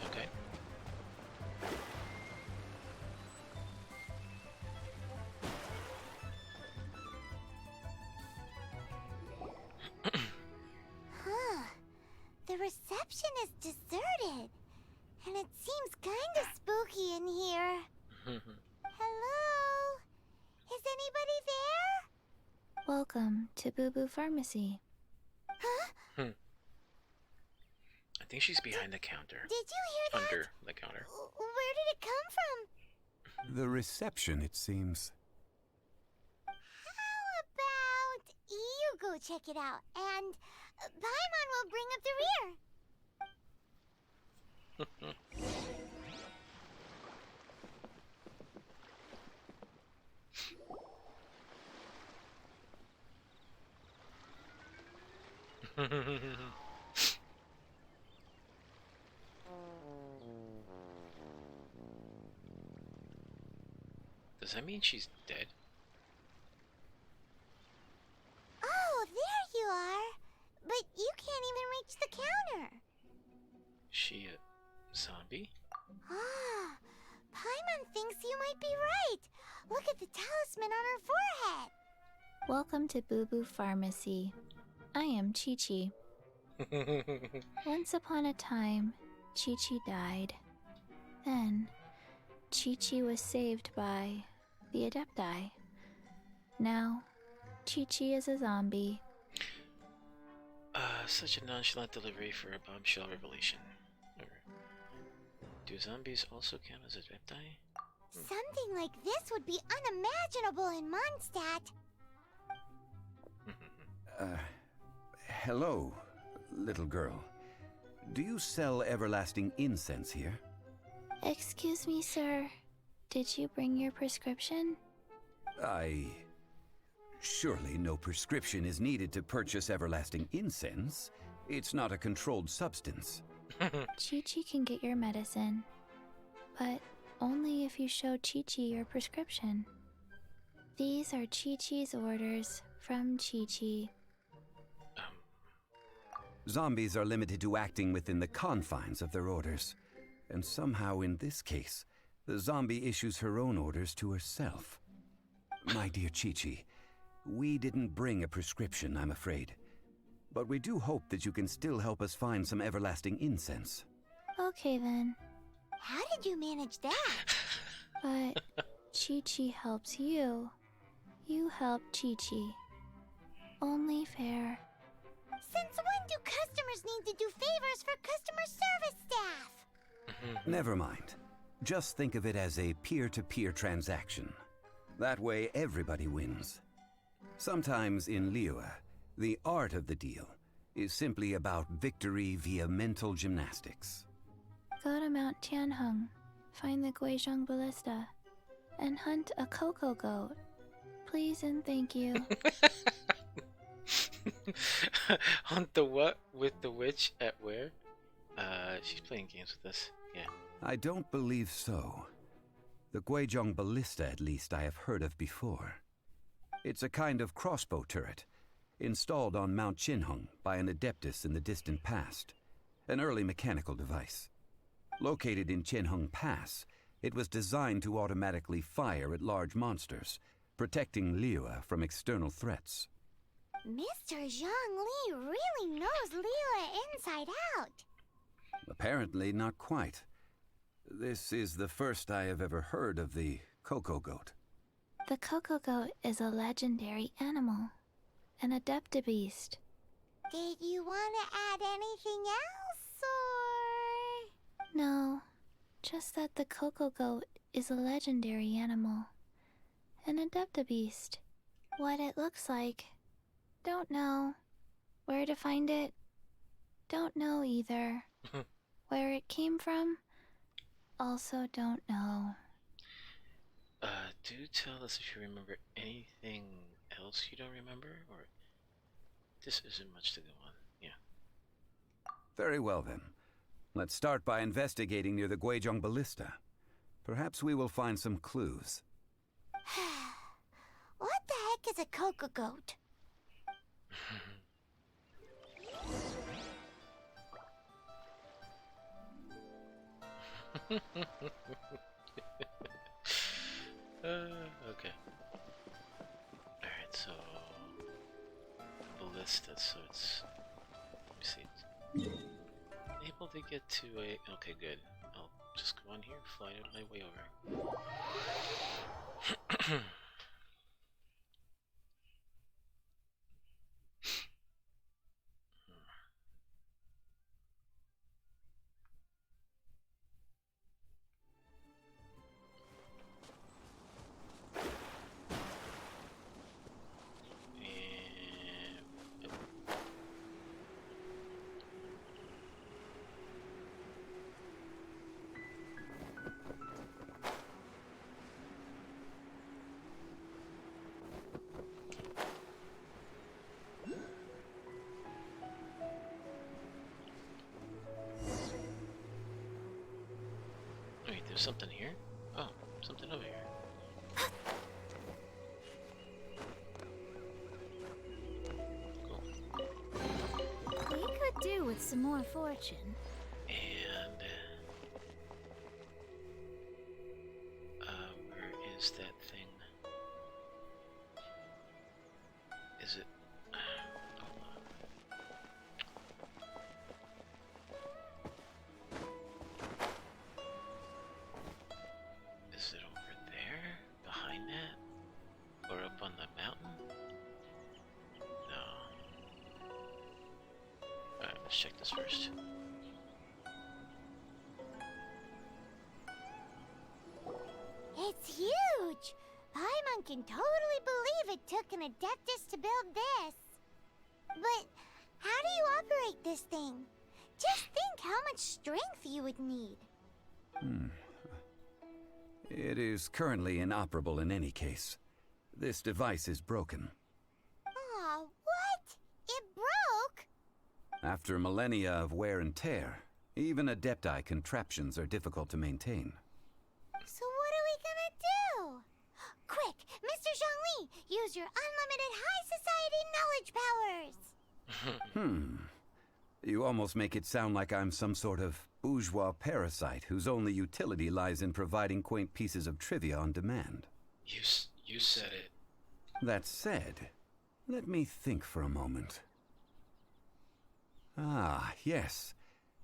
Okay. Huh. The reception is deserted. And it seems kinda spooky in here. Hello? Is anybody there? Welcome to Boo Boo Pharmacy. Huh? I think she's behind the counter. Did you hear that? Under the counter. Where did it come from? The reception, it seems. How about you go check it out, and Paimon will bring up the rear. Does that mean she's dead? Oh, there you are. But you can't even reach the counter. She a zombie? Ah, Paimon thinks you might be right. Look at the talisman on her forehead. Welcome to Boo Boo Pharmacy. I am Chi-Chi. Once upon a time, Chi-Chi died. Then, Chi-Chi was saved by the Adepti. Now, Chi-Chi is a zombie. Such a nonchalant delivery for a bombshell revelation. Do zombies also count as adepti? Something like this would be unimaginable in Mondstadt. Hello, little girl. Do you sell everlasting incense here? Excuse me, sir. Did you bring your prescription? Surely no prescription is needed to purchase everlasting incense. It's not a controlled substance. Chi-Chi can get your medicine, but only if you show Chi-Chi your prescription. These are Chi-Chi's orders from Chi-Chi. Zombies are limited to acting within the confines of their orders. And somehow in this case, the zombie issues her own orders to herself. My dear Chi-Chi, we didn't bring a prescription, I'm afraid. But we do hope that you can still help us find some everlasting incense. Okay then. How did you manage that? But Chi-Chi helps you. You help Chi-Chi. Only fair. Since when do customers need to do favors for customer service staff? Never mind. Just think of it as a peer-to-peer transaction. That way everybody wins. Sometimes in Liyue, the art of the deal is simply about victory via mental gymnastics. Go to Mount Tianheng, find the Guizhong Ballista, and hunt a cocoa goat. Please and thank you. Hunt the what with the witch at where? She's playing games with us. Yeah. I don't believe so. The Guizhong Ballista, at least, I have heard of before. It's a kind of crossbow turret, installed on Mount Qinheng by an adeptus in the distant past. An early mechanical device. Located in Qinheng Pass, it was designed to automatically fire at large monsters, protecting Liyue from external threats. Mr. Zhang Li really knows Liyue inside out. Apparently not quite. This is the first I have ever heard of the cocoa goat. The cocoa goat is a legendary animal, an adeptabeast. Did you want to add anything else, or...? No, just that the cocoa goat is a legendary animal. An Adepta beast. What it looks like. Don't know. Where to find it? Don't know either. Where it came from? Also don't know. Do tell us if you remember anything else you don't remember, or this isn't much to go on. Yeah. Very well then. Let's start by investigating near the Guizhong Ballista. Perhaps we will find some clues. What the heck is a cocoa goat? Okay. Alright, so ballista, so it's, let me see, it's able to get to a, okay, good. I'll just go on here, fly my way over. Wait, there's something here? Oh, something over here. Cool. We could do with some more fortune. And where is that thing? Is it? Hold on. Is it over there? Behind that? Or up on the mountain? No. Alright, let's check this first. It's huge! Paimon can totally believe it took an Adeptus to build this. But how do you operate this thing? Just think how much strength you would need. It is currently inoperable in any case. This device is broken. Aw, what? It broke? After millennia of wear and tear, even Adepti contraptions are difficult to maintain. So what are we gonna do? Quick, Mr. Zhongli, use your unlimited high society knowledge powers! You almost make it sound like I'm some sort of bourgeois parasite whose only utility lies in providing quaint pieces of trivia on demand. You said it. That said, let me think for a moment. Ah, yes.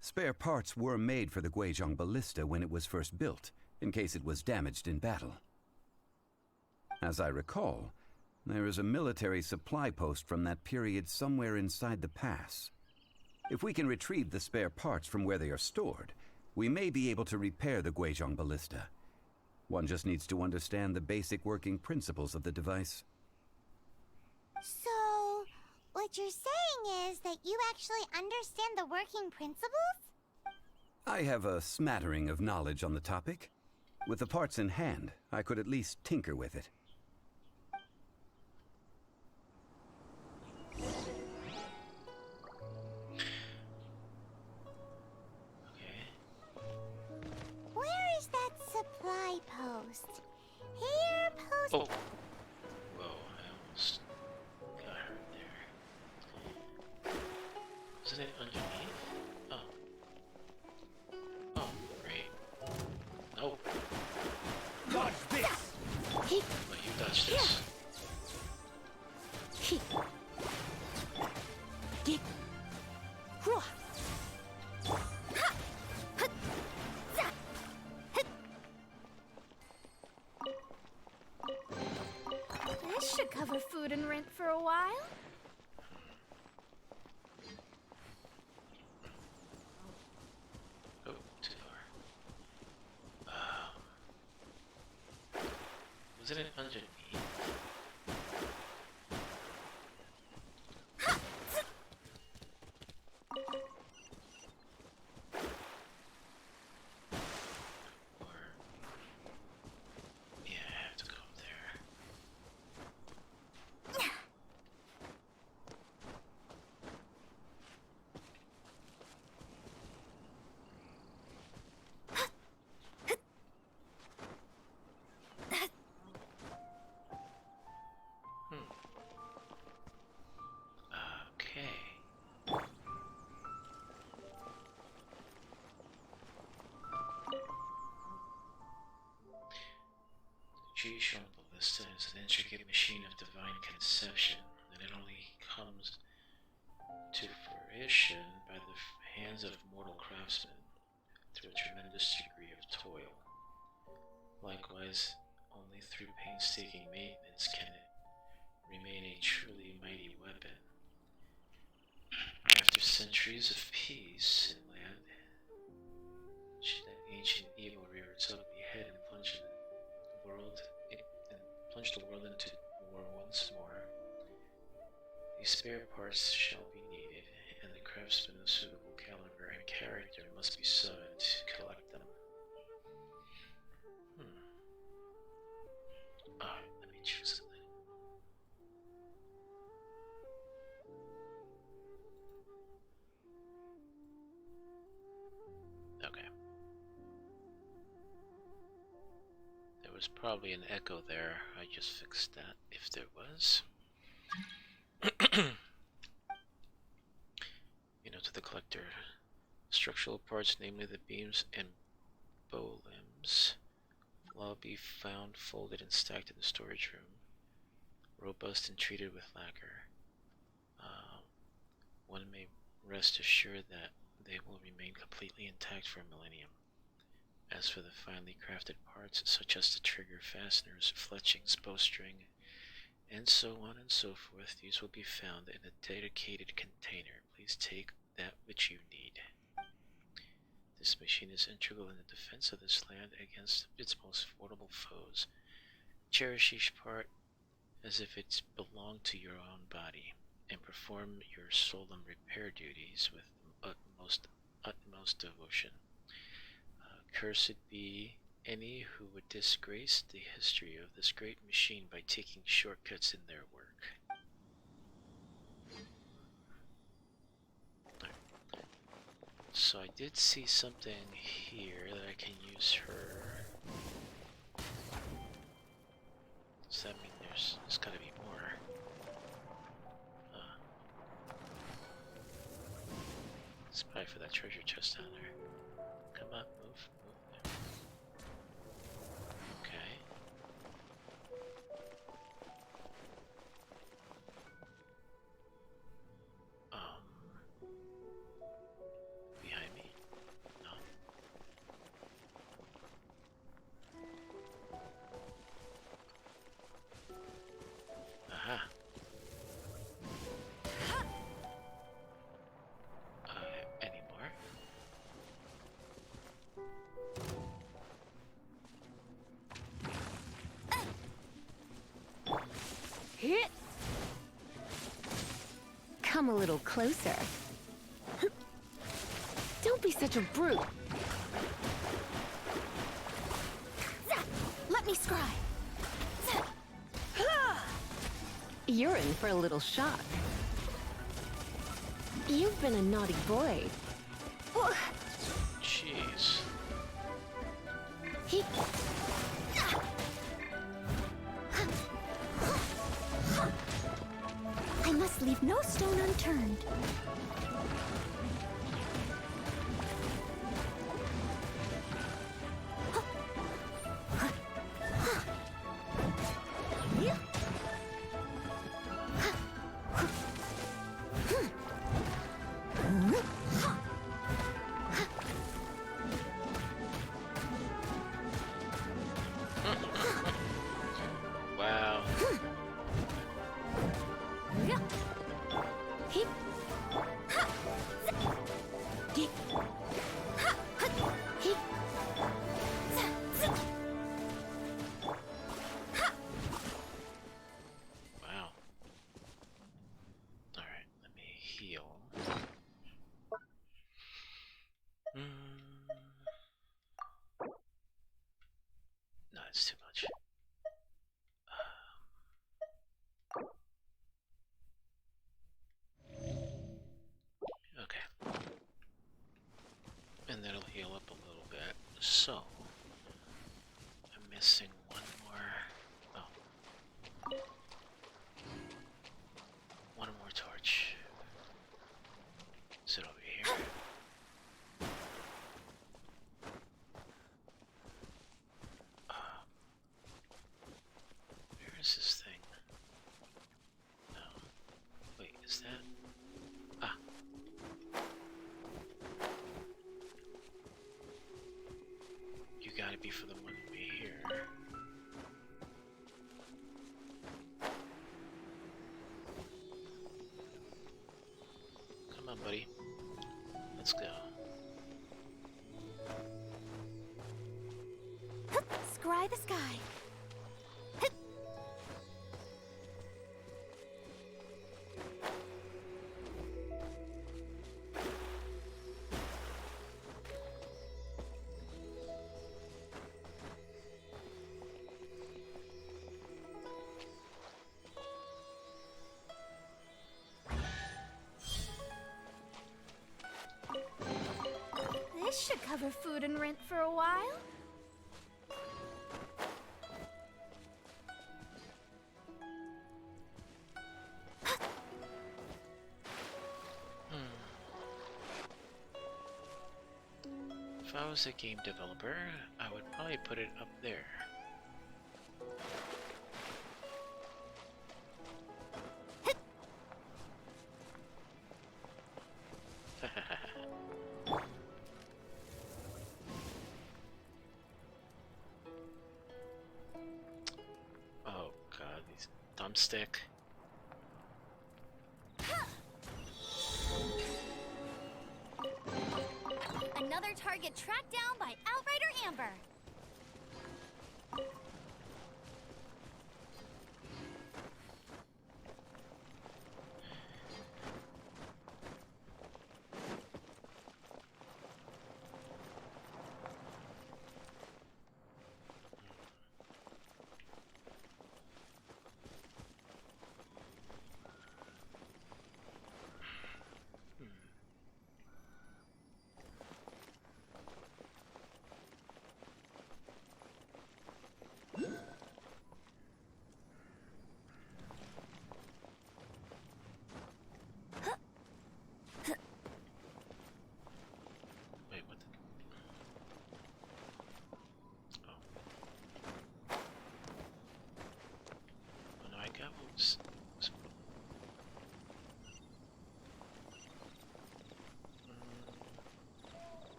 Spare parts were made for the Guizhong Ballista when it was first built, in case it was damaged in battle. As I recall, there is a military supply post from that period somewhere inside the pass. If we can retrieve the spare parts from where they are stored, we may be able to repair the Guizhong Ballista. One just needs to understand the basic working principles of the device. So, what you're saying is that you actually understand the working principles? I have a smattering of knowledge on the topic. With the parts in hand, I could at least tinker with it. Where is that supply post? Here, post. Oh. Whoa, I almost got hurt there. Wasn't it underneath? Oh. Oh, great. Nope. Dodge this! But you dodged this. This should cover food and rent for a while. Oh, too far. Wasn't it underneath? Or... yeah, I have to go up there. Okay. G shown on the list is an intricate machine of divine conception, and it only comes to fruition by the hands of mortal craftsmen through a tremendous degree of toil. Likewise, only through painstaking maintenance can it remain a truly mighty weapon. After centuries of peace in land, that ancient evil reared its ugly head and plunged the world into war once more. These spare parts shall be needed, and the craftsmen of suitable caliber and character must be summoned to collect them. Alright, let me choose something. Okay. There was probably an echo there. I just fixed that, if there was. You know, to the collector, structural parts, namely the beams and bow limbs, will all be found folded and stacked in the storage room, robust and treated with lacquer. One may rest assured that they will remain completely intact for a millennium. As for the finely crafted parts, such as the trigger fasteners, fletchings, bowstring, and so on and so forth, these will be found in a dedicated container. Please take that which you need. This machine is integral in the defense of this land against its most formidable foes. Cherish each part as if it belonged to your own body, and perform your solemn repair duties with utmost devotion. Cursed be any who would disgrace the history of this great machine by taking shortcuts in their work. So I did see something here that I can use her. Does that mean there's gotta be more? It's probably for that treasure chest down there. Come on, move. Okay. Behind me? No. Aha. Any more? Hit. Come a little closer. Don't be such a brute. Let me scry. You're in for a little shock. You've been a naughty boy. Jeez. I must leave no stone unturned. Wow. it's too much. Okay. And that'll heal up a little bit. So, I'm missing one more. Oh. One more torch. Is it over here? Where is this thing? No. Wait, is that? Ah. You gotta be for the one to be here. Come on, buddy. Let's go. Scry the sky. This should cover food and rent for a while. If I was a game developer, I would probably put it up there. Oh god, these thumbstick. Another target tracked down by Outrider Amber. Wait, what the? Oh. Oh no, I got what was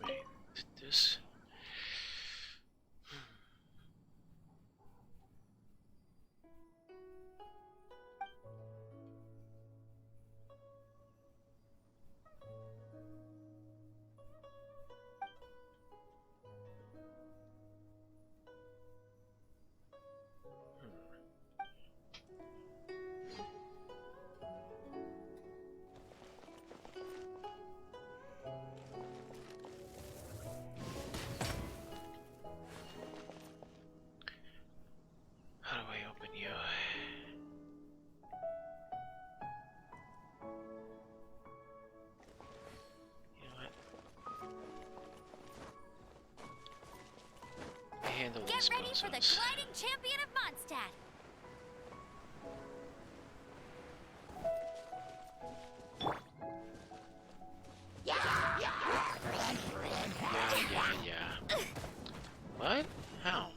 Wait, this? How do I open you? You know what? I handle Get this ready for the process. gliding champion of Mondstadt. Yeah. What? How?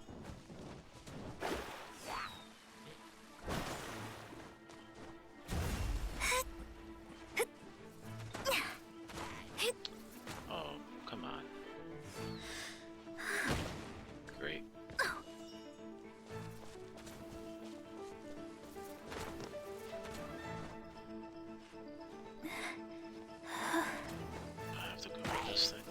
Oh, come on. Great. I have to go with this thing.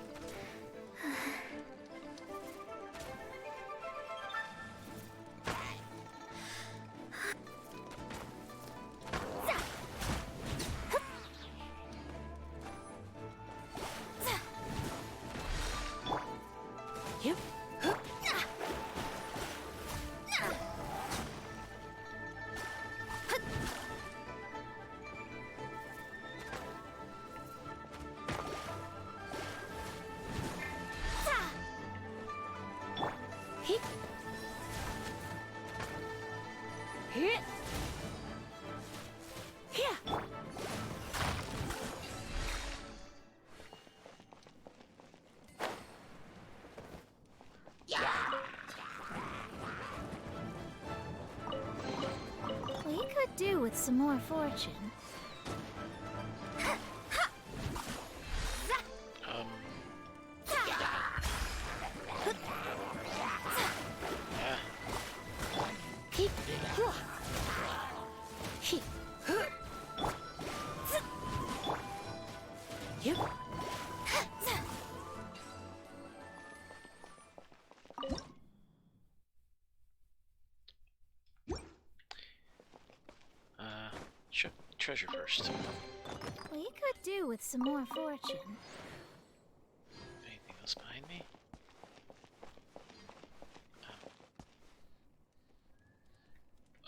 Yep. We could do with some more fortune. Treasure first. We could do with some more fortune. Anything else behind me?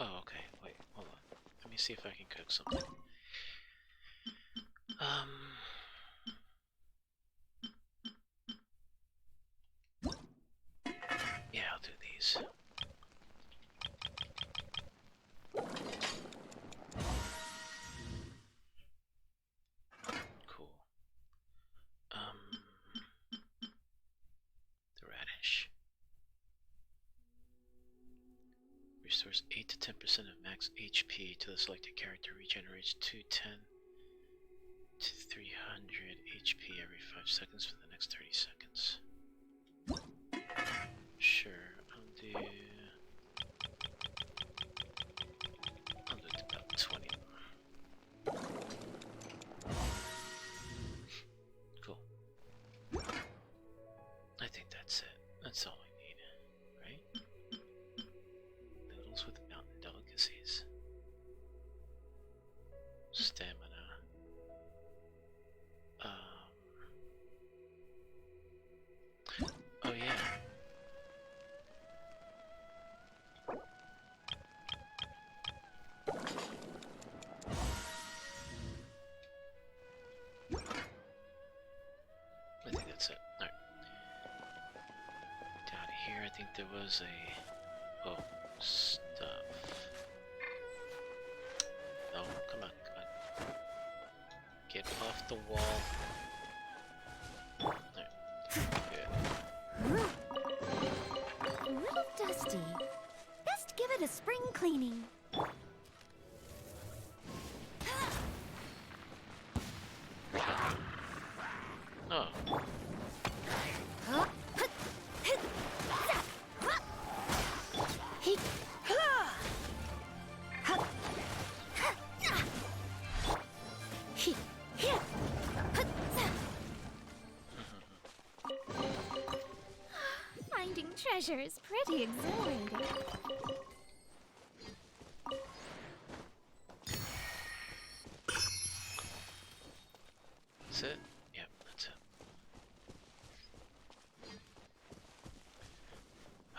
Oh, okay. Wait, hold on. Let me see if I can cook something. Yeah, I'll do these. Cool. The radish. Restores 8 to 10% of max HP to the selected character. Regenerates 210 to 300 HP every 5 seconds for the next 30 seconds. Sure, I'll do about 20. Cool. I think that's it. That's all we need, right? Noodles with mountain delicacies. Stamina. Oh yeah. I think that's it. Alright. Down here, I think there was a... Oh, stuff. No, come on, come on. Get off the wall. A little dusty. Best give it a spring cleaning. Oh. Finding treasure is pretty exhilarating. That's it? Yep, that's it.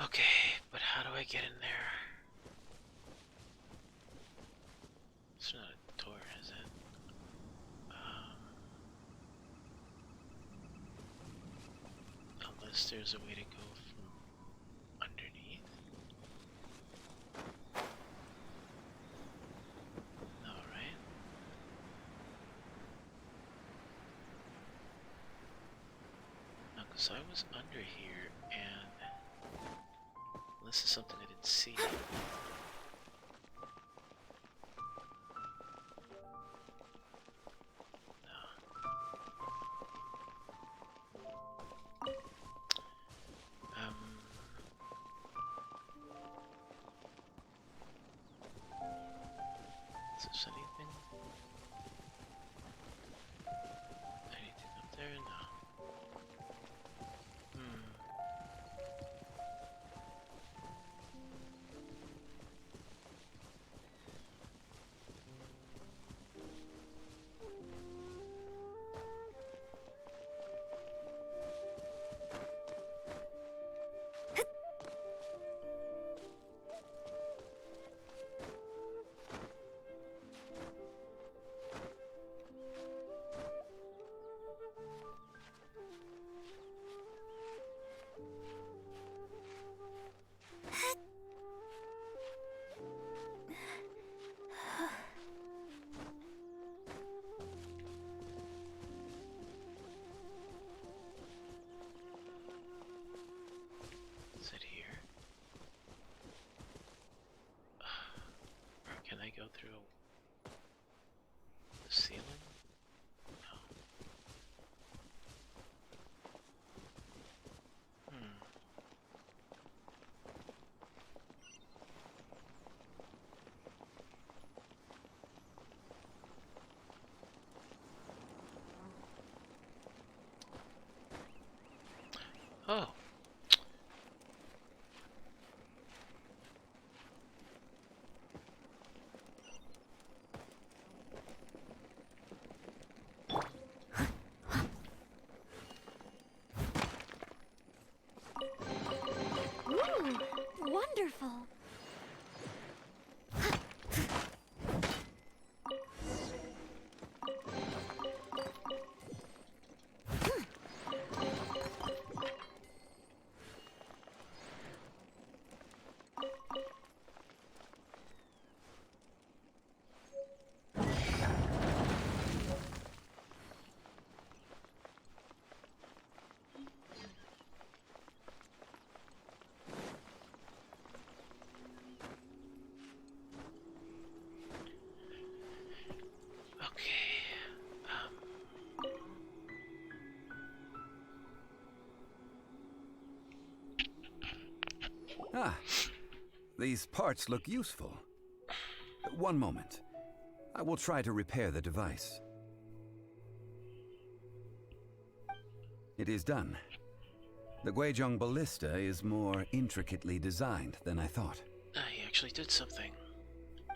Okay, but how do I get in there? It's not a door, is it? Unless there's a way to go from underneath. Alright. No, because I was under here and... Unless it's something I didn't see. Is this anything? Anything up there? No. Is it here? Or can I go through the ceiling? No. Oh. Ooh, wonderful. Ah, these parts look useful. One moment. I will try to repair the device. It is done. The Guizhong ballista is more intricately designed than I thought. I actually did something.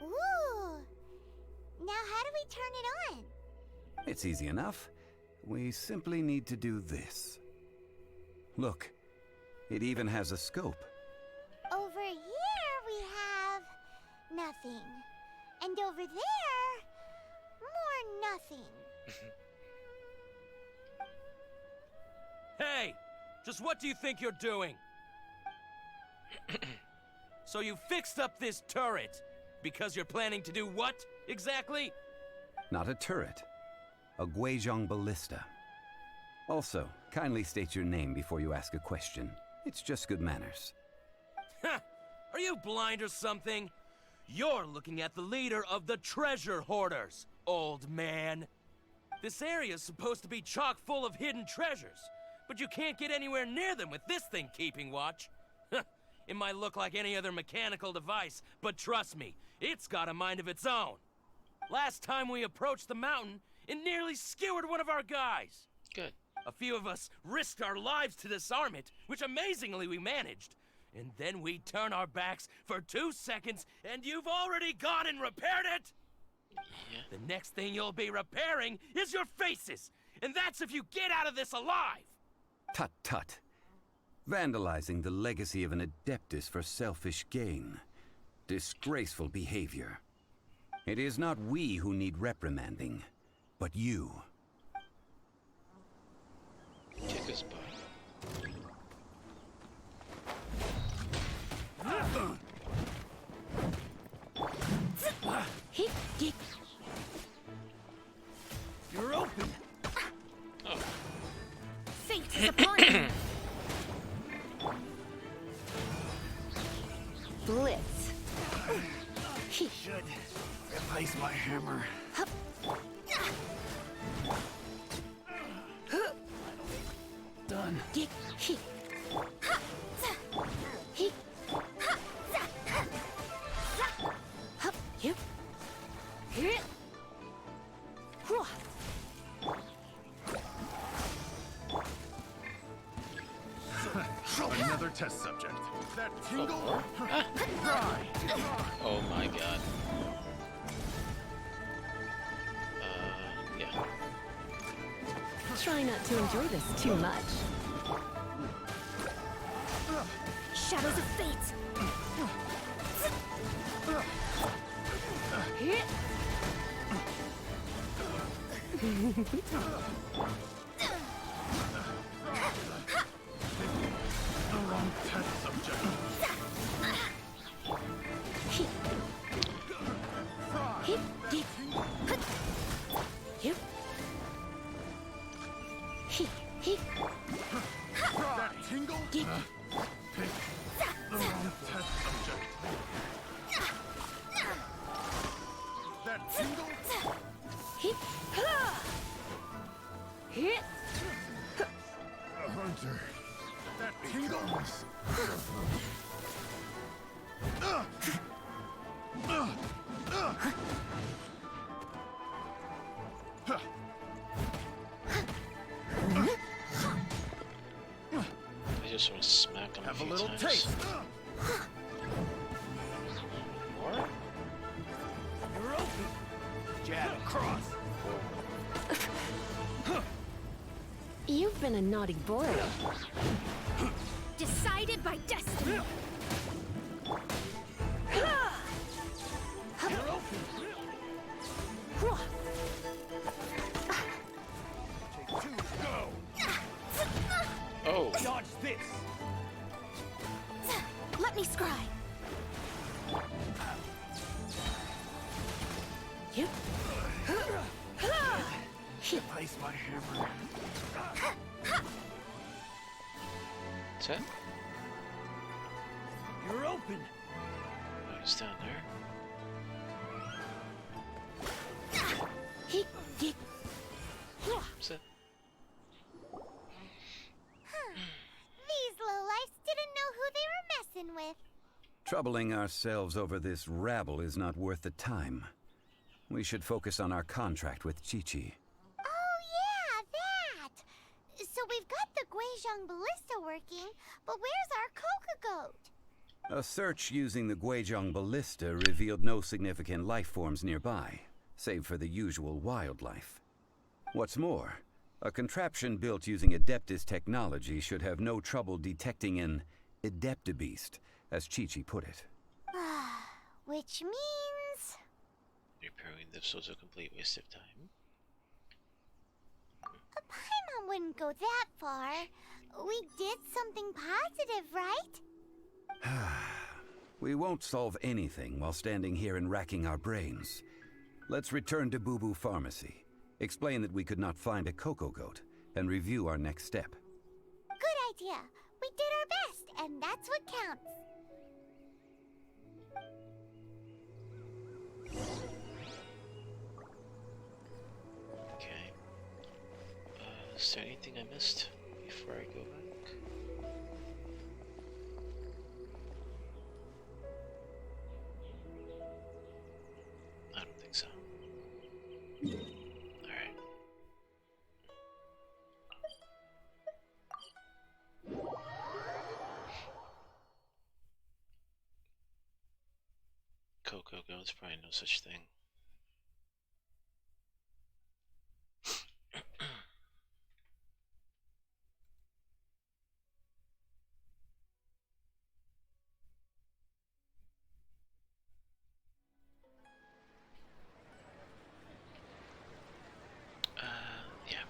Ooh. Now how do we turn it on? It's easy enough. We simply need to do this. Look, it even has a scope. Over here we have nothing. And over there, more nothing. Hey! Just what do you think you're doing? So you fixed up this turret because you're planning to do what, exactly? Not a turret. A Guizhong ballista. Also, kindly state your name before you ask a question. It's just good manners. Ha! Are you blind or something? You're looking at the leader of the treasure hoarders, old man. This area's supposed to be chock full of hidden treasures, but you can't get anywhere near them with this thing keeping watch. It might look like any other mechanical device, but trust me, it's got a mind of its own. Last time we approached the mountain, it nearly skewered one of our guys. Good. A few of us risked our lives to disarm it, which amazingly we managed. And then we turn our backs for 2 seconds, and you've already gone and repaired it! Yeah. The next thing you'll be repairing is your faces! And that's if you get out of this alive! Tut tut. Vandalizing the legacy of an Adeptus for selfish gain. Disgraceful behavior. It is not we who need reprimanding, but you. Kick his butt. You're open. Oh. Fate is upon you. Blitz. Should replace my hammer. Done. Another test subject. That tingle? Dry. Oh my god. Yeah. Try not to enjoy this too much. Shadows of fate. The wrong test subject. That tingle? the wrong test subject. That tingle? A hunter. That tingles. I just want to smack him Have a few little times. taste. More? You're open. Jab across. You've been a naughty boy. Decided by destiny. You're open. Take two, go. Oh. Dodge this. Let me scry. Yep. Place my hammer. Is that? You're open. Oh, he's down there. Is that? These lowlifes didn't know who they were messing with. Troubling ourselves over this rabble is not worth the time. We should focus on our contract with Chi-Chi. Oh yeah, that! So we've got the Guizhong ballista working, but where's our Coca goat? A search using the Guizhong ballista revealed no significant life forms nearby, save for the usual wildlife. What's more, a contraption built using Adeptus technology should have no trouble detecting an Adeptabeast, as Chi-Chi put it. Which means... Repairing this was a complete waste of time. Paimon wouldn't go that far. We did something positive, right? We won't solve anything while standing here and racking our brains. Let's return to Boo Boo Pharmacy, explain that we could not find a Coco Goat, and review our next step. Good idea. We did our best, and that's what counts. Okay. Is there anything I missed before I go back? I don't think so. Alright. Coco goes, probably no such thing. Yeah.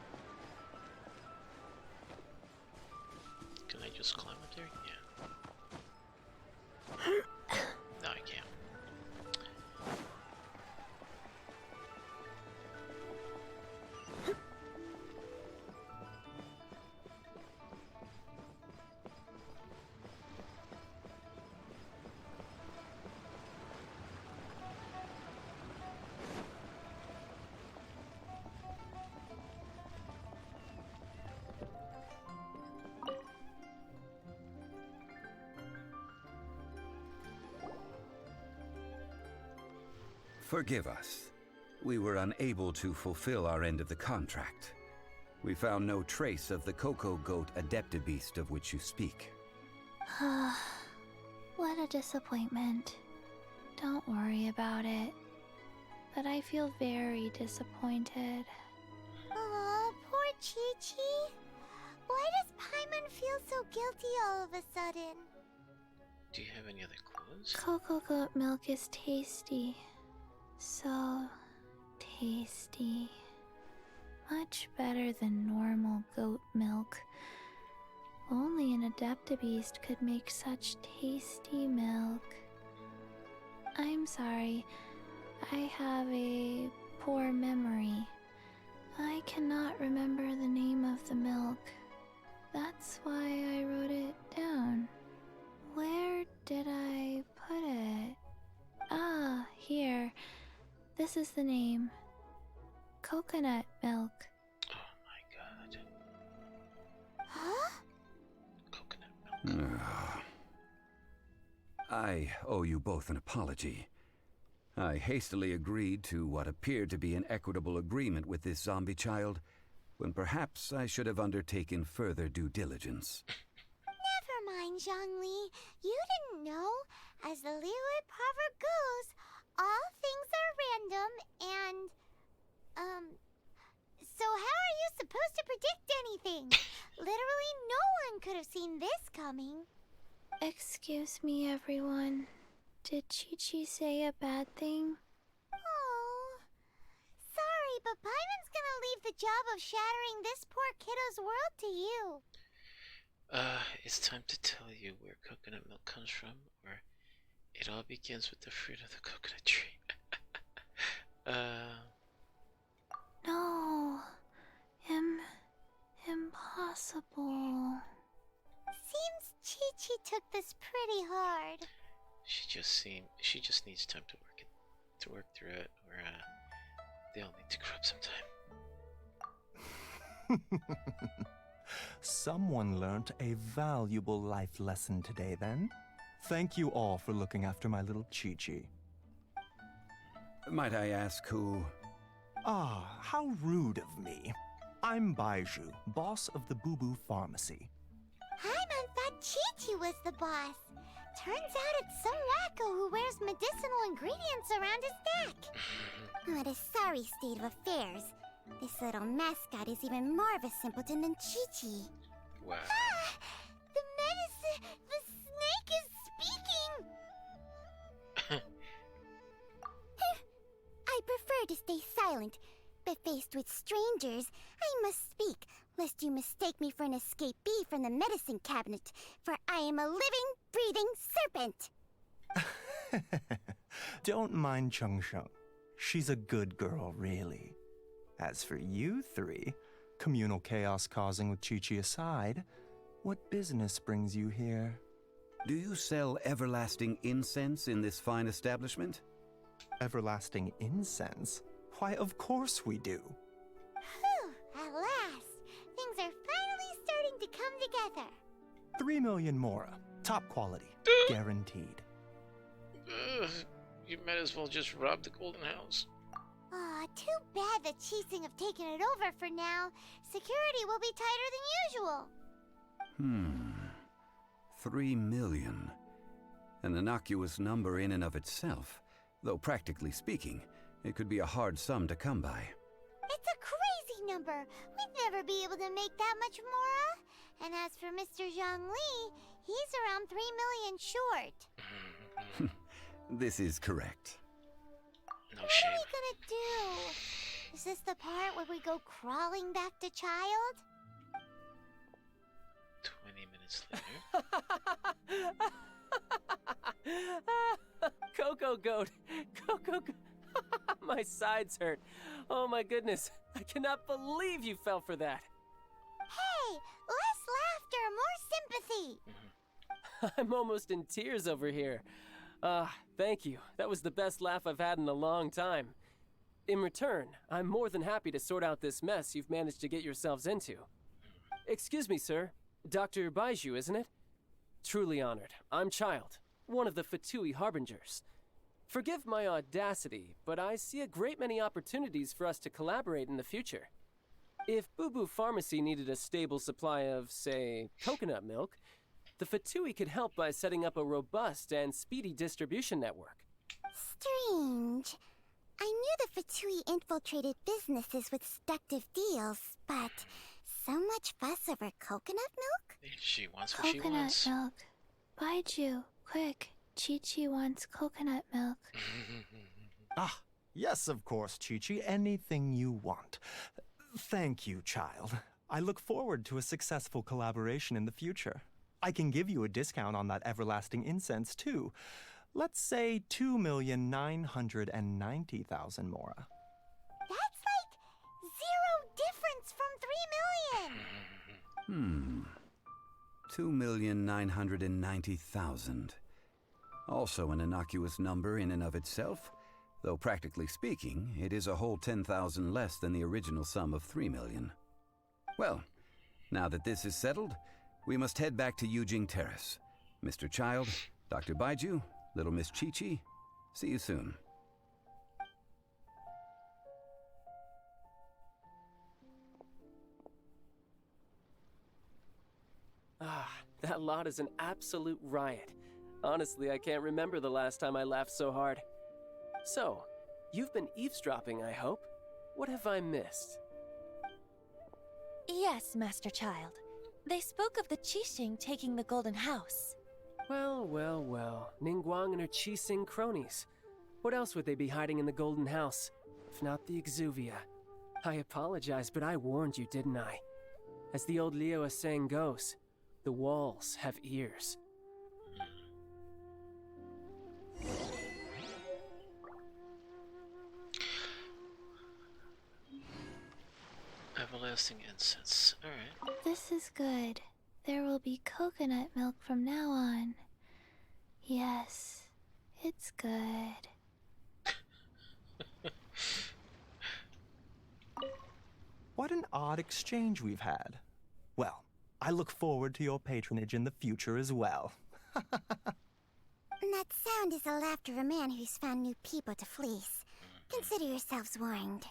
Can I just climb up there? Yeah. No, I can't. Forgive us. We were unable to fulfill our end of the contract. We found no trace of the Coco Goat Adeptabeast of which you speak. What a disappointment. Don't worry about it. But I feel very disappointed. Aw, poor Chi-Chi. Why does Paimon feel so guilty all of a sudden? Do you have any other clues? Cocoa goat milk is tasty. So tasty. Much better than normal goat milk. Only an Adeptabeast could make such tasty milk. I'm sorry. I have a poor memory. I cannot remember the name of the milk. That's why I wrote it down. Where This is the name. Coconut milk. Oh my god. Huh? Coconut milk. I owe you both an apology. I hastily agreed to what appeared to be an equitable agreement with this zombie child, when perhaps I should have undertaken further due diligence. Never mind, Zhongli. You didn't know. As the Liyue proverb goes, all things are random and, so how are you supposed to predict anything? Literally no one could have seen this coming. Excuse me, everyone. Did Chi-Chi say a bad thing? Oh, sorry, but Paimon's gonna leave the job of shattering this poor kiddo's world to you. It's time to tell you where coconut milk comes from, or it all begins with the fruit of the coconut tree. No. Impossible. Seems Chi-Chi took this pretty hard. She just needs time to work through it, or they'll need to grow up sometime. Someone learnt a valuable life lesson today, then. Thank you all for looking after my little Chi-Chi. Might I ask who? Ah, how rude of me. I'm Baiju, boss of the Boo Boo Pharmacy. Paimon thought Chi-Chi was the boss. Turns out it's some wacko who wears medicinal ingredients around his neck. What a sorry state of affairs. This little mascot is even more of a simpleton than Chi-Chi. Wow. Ah! The snake is speaking! I prefer to stay silent, but faced with strangers, I must speak, lest you mistake me for an escapee from the medicine cabinet, for I am a living, breathing serpent! Don't mind Chung Sheng. She's a good girl, really. As for you three, communal chaos causing with Chi-Chi aside, what business brings you here? Do you sell everlasting incense in this fine establishment? Everlasting incense? Why, of course we do. Whew, at last! Things are finally starting to come together. 3 million mora. Top quality. Guaranteed. You might as well just rob the golden house. Aw, too bad the Chising have taken it over for now. Security will be tighter than usual. 3 million. An innocuous number in and of itself, though practically speaking, it could be a hard sum to come by. It's a crazy number. We'd never be able to make that much mora. And as for Mr. Zhongli, he's around 3 million short. This is correct. No what shame. are we gonna do? Is this the part where we go crawling back to child? 20 minutes later. Coco Goat! Coco Goat! My sides hurt. Oh my goodness. I cannot believe you fell for that. Hey, less laughter, more sympathy. I'm almost in tears over here. Thank you. That was the best laugh I've had in a long time. In return, I'm more than happy to sort out this mess you've managed to get yourselves into. Excuse me, sir. Dr. Baiju, isn't it? Truly honored. I'm Child, one of the Fatui Harbingers. Forgive my audacity, but I see a great many opportunities for us to collaborate in the future. If Boo Boo Pharmacy needed a stable supply of, say, coconut milk, the Fatui could help by setting up a robust and speedy distribution network. Strange. I knew the Fatui infiltrated businesses with seductive deals, but so much fuss over coconut milk? She wants what she wants. Coconut milk. Baiju, quick. Chi-Chi wants coconut milk. Ah, yes, of course, Chi-Chi. Anything you want. Thank you, child. I look forward to a successful collaboration in the future. I can give you a discount on that everlasting incense, too. Let's say 2,990,000 mora. That's like 0 difference from 3 million. 2,990,000. Also an innocuous number in and of itself, though practically speaking, it is a whole 10,000 less than the original sum of 3 million. Well, now that this is settled, we must head back to Yujing Terrace. Mr. Child, Dr. Baiju, little Miss Chi-Chi, see you soon. Ah, that lot is an absolute riot. Honestly, I can't remember the last time I laughed so hard. So, you've been eavesdropping, I hope? What have I missed? Yes, Master Child. They spoke of the Qixing taking the Golden House. Well, well, well. Ningguang and her Qixing cronies. What else would they be hiding in the Golden House? If not the Exuvia. I apologize, but I warned you, didn't I? As the old Liyue saying goes, the walls have ears. Everlasting incense. Alright. This is good. There will be coconut milk from now on. Yes, it's good. What an odd exchange we've had. Well, I look forward to your patronage in the future as well. That sound is the laughter of a man who's found new people to fleece. Consider yourselves warned.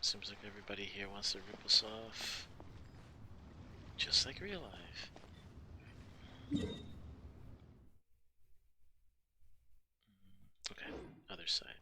Seems like everybody here wants to rip us off. Just like real life. Okay, other side.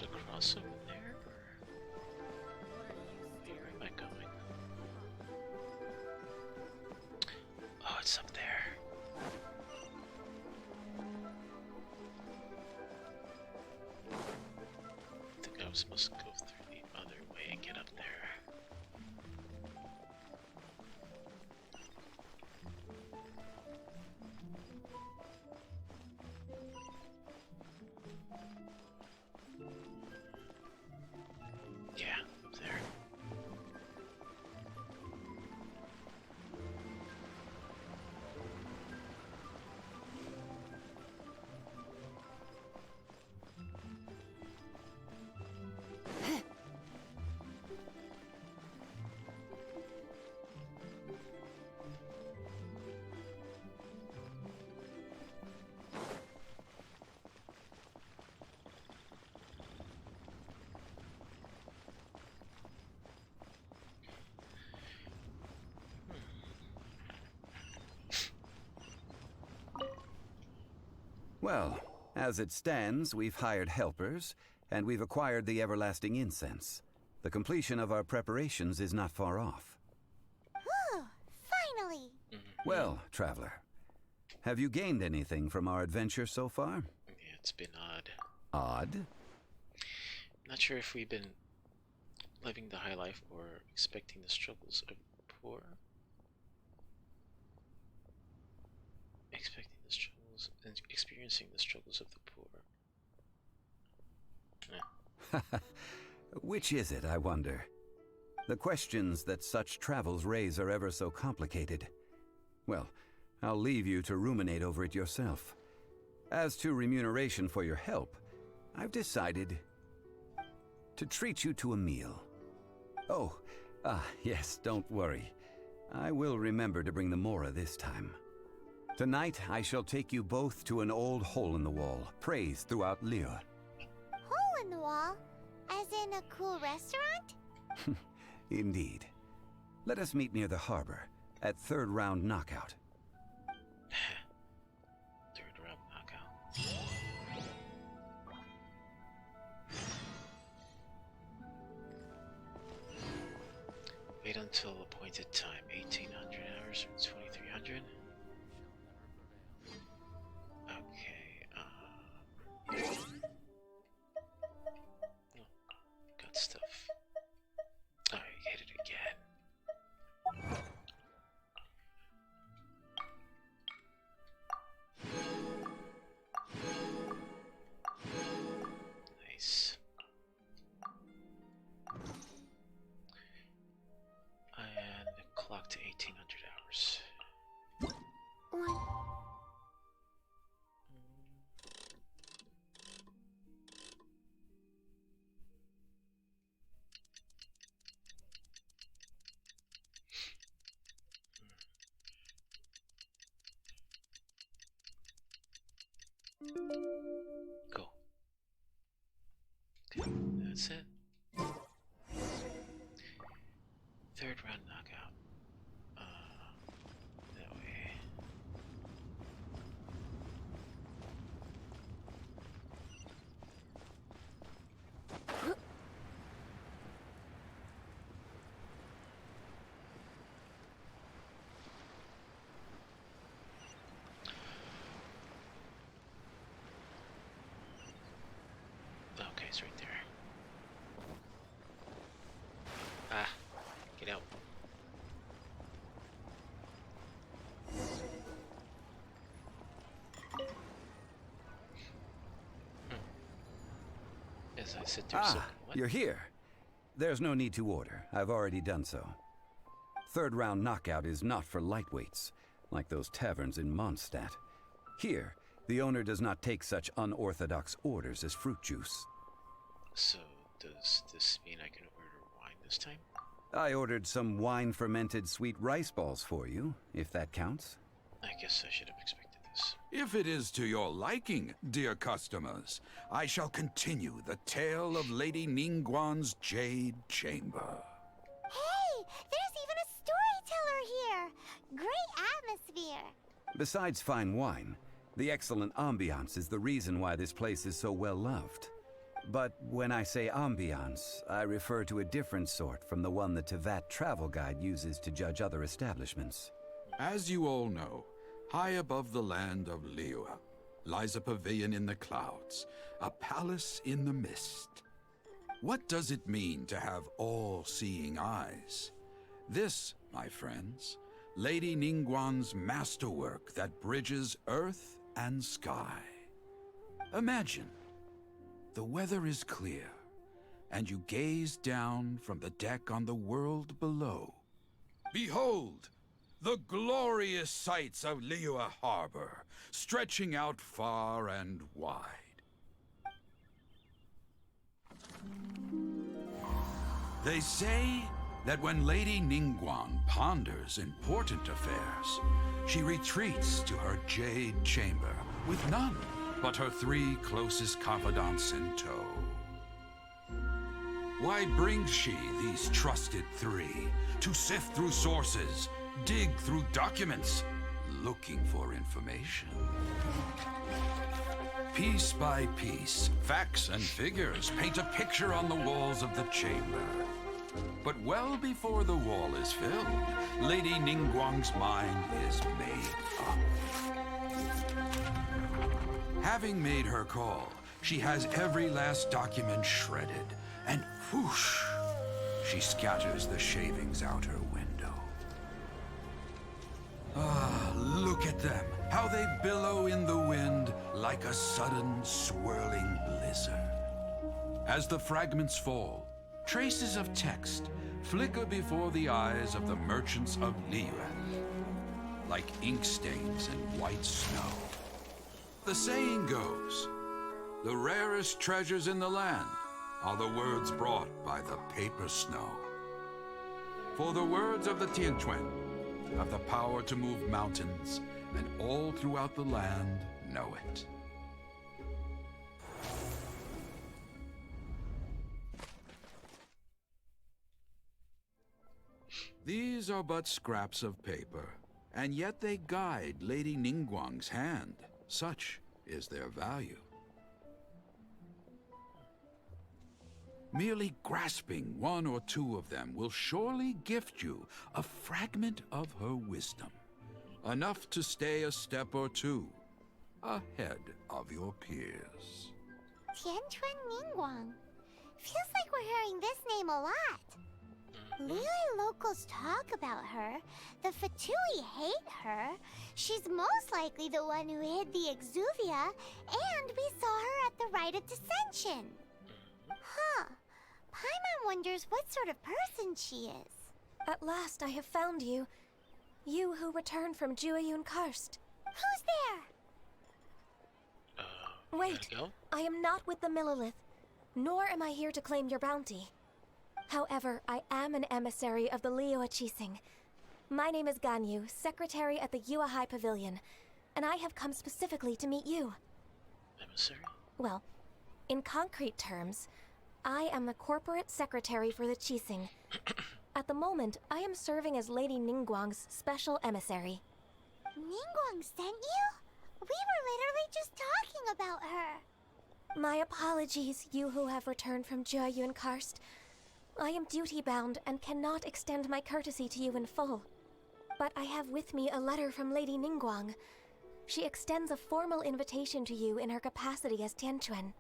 Across over there, or where am I going? Oh, it's up there. I think I was supposed to go through the other way and get up there. Well, as it stands, we've hired helpers, and we've acquired the everlasting incense. The completion of our preparations is not far off. Whew, finally! Well, traveler, have you gained anything from our adventure so far? Yeah, it's been odd. Odd? Not sure if we've been living the high life or expecting the struggles of the poor. Expecting the struggles and experiencing the struggles of the poor. Which is it, I wonder? The questions that such travels raise are ever so complicated. Well, I'll leave you to ruminate over it yourself. As to remuneration for your help, I've decided to treat you to a meal. Oh, yes, don't worry. I will remember to bring the Mora this time. Tonight, I shall take you both to an old hole-in-the-wall, praised throughout Liyue. Hole in the wall? As in a cool restaurant? Indeed. Let us meet near the harbor, at third round knockout. Third round knockout. time, 1800 hours or 2300. Okay, oh, got stuff. Oh, I hit it again. Nice. And clock to 1800 hours. Go. Okay, that's it. Third round knockout. That way. Okay, it's right there. Ah, get out. As I sit through some... What? You're here. There's no need to order. I've already done so. Third round knockout is not for lightweights, like those taverns in Mondstadt. Here, the owner does not take such unorthodox orders as fruit juice. So, does this mean I can order wine this time? I ordered some wine-fermented sweet rice balls for you, if that counts. I guess I should have expected this. If it is to your liking, dear customers, I shall continue the tale of Lady Ningguang's Jade Chamber. Hey, there's even a storyteller here. Great atmosphere. Besides fine wine, the excellent ambiance is the reason why this place is so well loved. But when I say ambiance, I refer to a different sort from the one the Tevat travel guide uses to judge other establishments. As you all know, high above the land of Liyue lies a pavilion in the clouds, a palace in the mist. What does it mean to have all-seeing eyes? This, my friends, Lady Ningguang's masterwork that bridges earth and sky. Imagine, the weather is clear, and you gaze down from the deck on the world below. Behold, the glorious sights of Liyue Harbor, stretching out far and wide. They say that when Lady Ningguang ponders important affairs, she retreats to her jade chamber with none but her 3 closest confidants in tow. Why brings she these trusted 3 to sift through sources, dig through documents, looking for information? Piece by piece, facts and figures paint a picture on the walls of the chamber. But well before the wall is filled, Lady Ningguang's mind is made up. Having made her call, she has every last document shredded, and whoosh, she scatters the shavings out her window. Ah, look at them, how they billow in the wind like a sudden swirling blizzard. As the fragments fall, traces of text flicker before the eyes of the merchants of Liyue, like ink stains in white snow. The saying goes, the rarest treasures in the land are the words brought by the paper snow. For the words of the Tianquan have the power to move mountains, and all throughout the land know it. These are but scraps of paper, and yet they guide Lady Ningguang's hand. Such is their value. Merely grasping one or two of them will surely gift you a fragment of her wisdom. Enough to stay a step or two ahead of your peers. Tianchuan Ningguang. Feels like we're hearing this name a lot. Liyue locals talk about her. The Fatui hate her. She's most likely the one who hid the Exuvia, and we saw her at the Rite of Dissension. Huh. Paimon wonders what sort of person she is. At last I have found you. You who returned from Jueyun Karst. Who's there? Wait, I am not with the Millelith, nor am I here to claim your bounty. However, I am an emissary of the Liyue Qixing. My name is Ganyu, secretary at the Yuehai Pavilion, and I have come specifically to meet you. Emissary? Well, in concrete terms, I am the corporate secretary for the Qixing. At the moment, I am serving as Lady Ningguang's special emissary. Ningguang sent you? We were literally just talking about her. My apologies, you who have returned from Jueyun Karst. I am duty-bound and cannot extend my courtesy to you in full. But I have with me a letter from Lady Ningguang. She extends a formal invitation to you in her capacity as Tianchuan.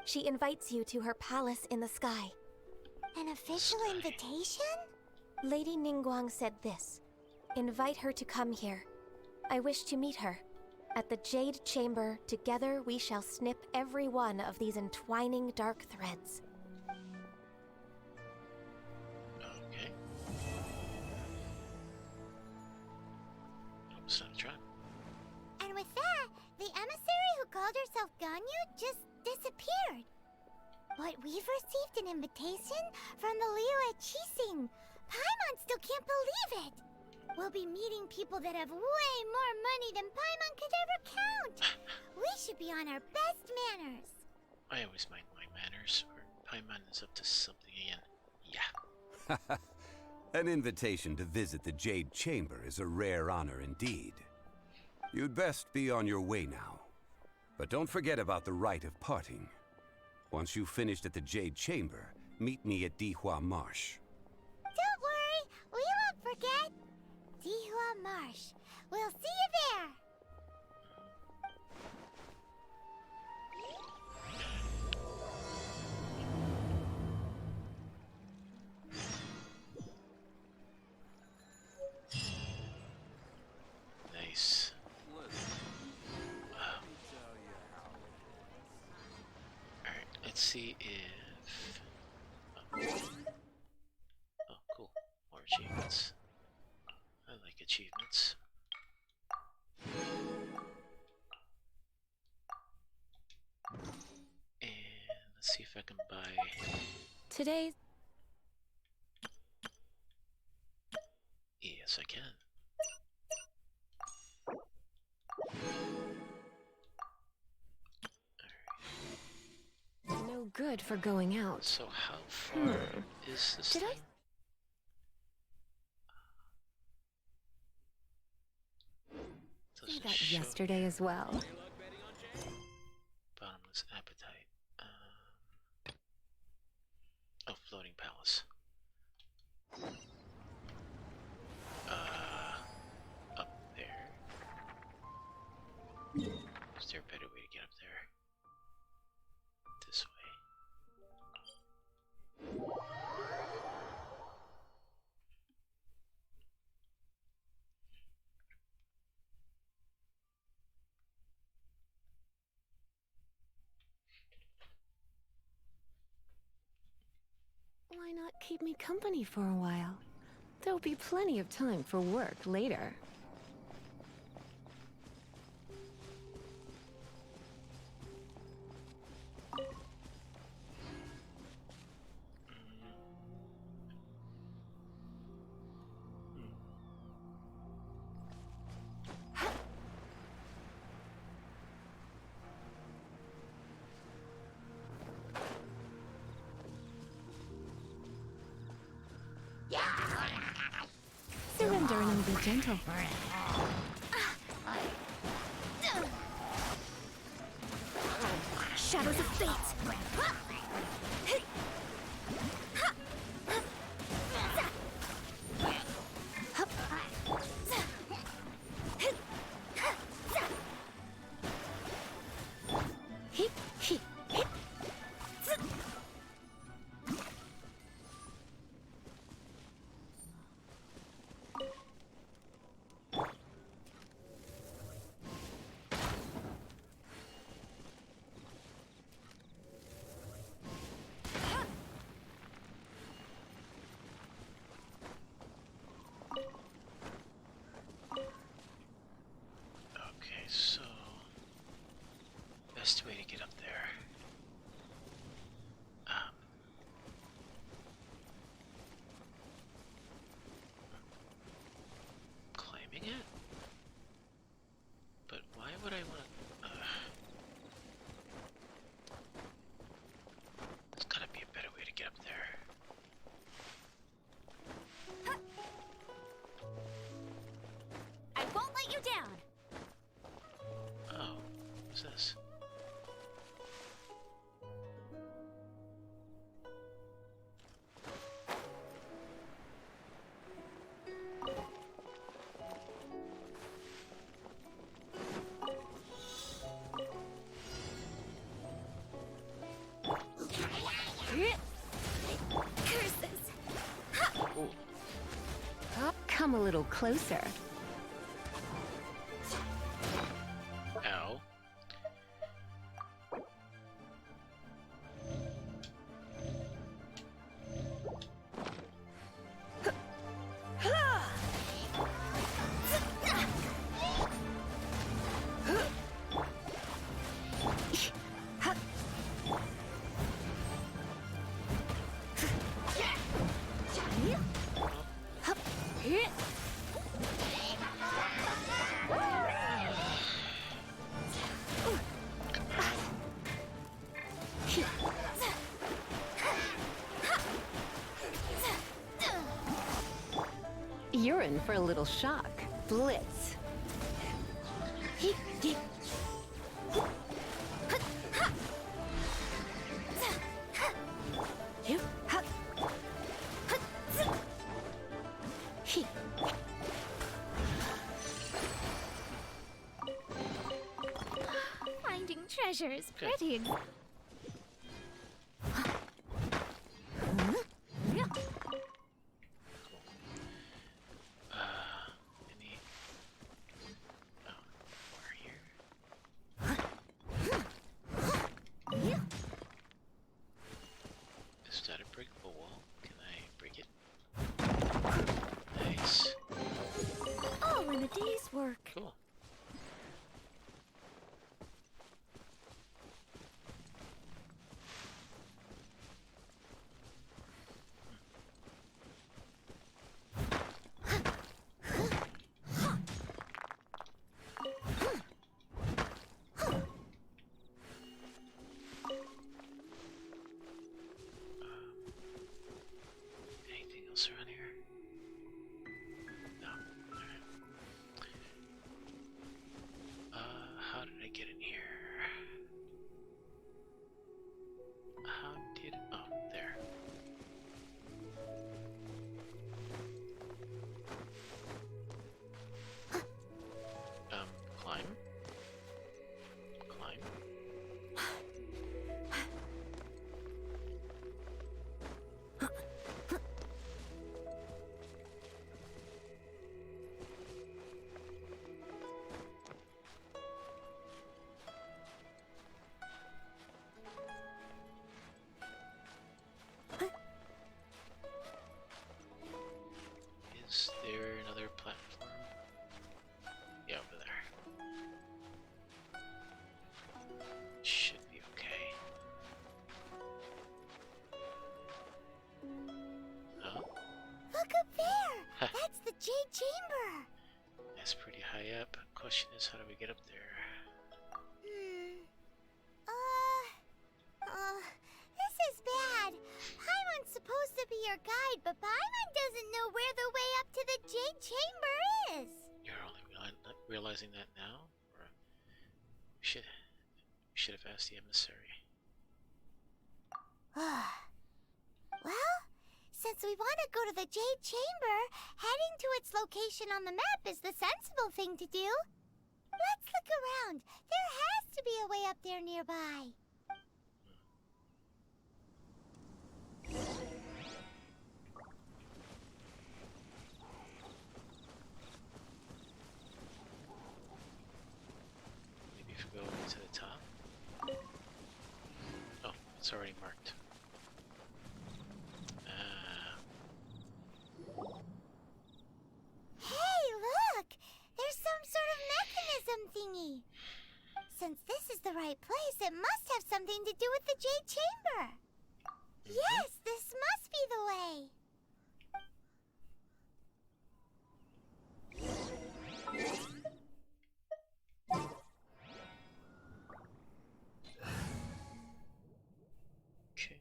She invites you to her palace in the sky. An official invitation? Lady Ningguang said this. Invite her to come here. I wish to meet her. At the Jade Chamber, together we shall snip every one of these entwining dark threads. Okay. Almost out of track. And with that, the emissary who called herself Ganyu just disappeared. But we've received an invitation from the Liyue Qixing. Paimon still can't believe it. We'll be meeting people that have way more money than Paimon could ever count. We should be on our best manners. I always mind my manners, or Paimon is up to something again. Yeah. An invitation to visit the Jade Chamber is a rare honor indeed. You'd best be on your way now. But don't forget about the rite of parting. Once you've finished at the Jade Chamber, meet me at Dihua Marsh. Don't worry, we won't forget. Dihua Marsh. We'll see you there. Nice. Alright, let's see if... Oh, cool. More achievements. I like achievements. And let's see if I can buy... Today's... Yes, I can. No good for going out. So how far is this Did thing? Say that yesterday as well. Bottomless appetite. Oh, floating palace. Up there. Is there a better way to get up there? This way. Why not keep me company for a while? There'll be plenty of time for work later. Surrender and be gentle. Shadows of Fate! you down. Oh, what's this? Curses. Come a little closer. Ow. You're in for a little shock. Blitz. Finding treasure is pretty. Any... Oh, water here. Is that a breakable wall? Can I break it? Nice. All in a day's work. Cool. Anything else around here? No. Alright. How did I get in here? How did... Oh, there. Climb? Climb? Is there another platform? Yeah, over there. Should be okay. Oh, Look up there. That's the Jade Chamber. that's pretty high up. Question is, how do we get up there? This is bad. Paimon's supposed to be your guide, but Paimon doesn't know where the way up to the Jade Chamber is. You're only realizing that now? Or we should have asked the emissary. Well, since we want to go to the Jade Chamber, heading to its location on the map is the sensible thing to do. Let's look around. There has to be a way up there nearby. Maybe if we go to the top? Oh, it's already marked. Hey, look! There's some sort of mechanism thingy. Since this is the right place, it must have something to do with the Jade Chamber. Yes, this must be the way. Okay.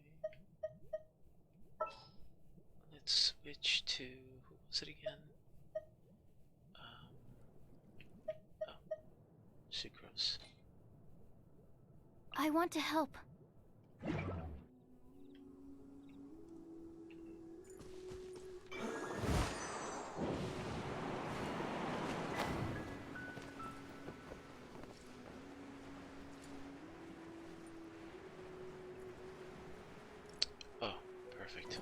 Let's switch to... what was it again? Sucrose. I want to help. Oh, perfect.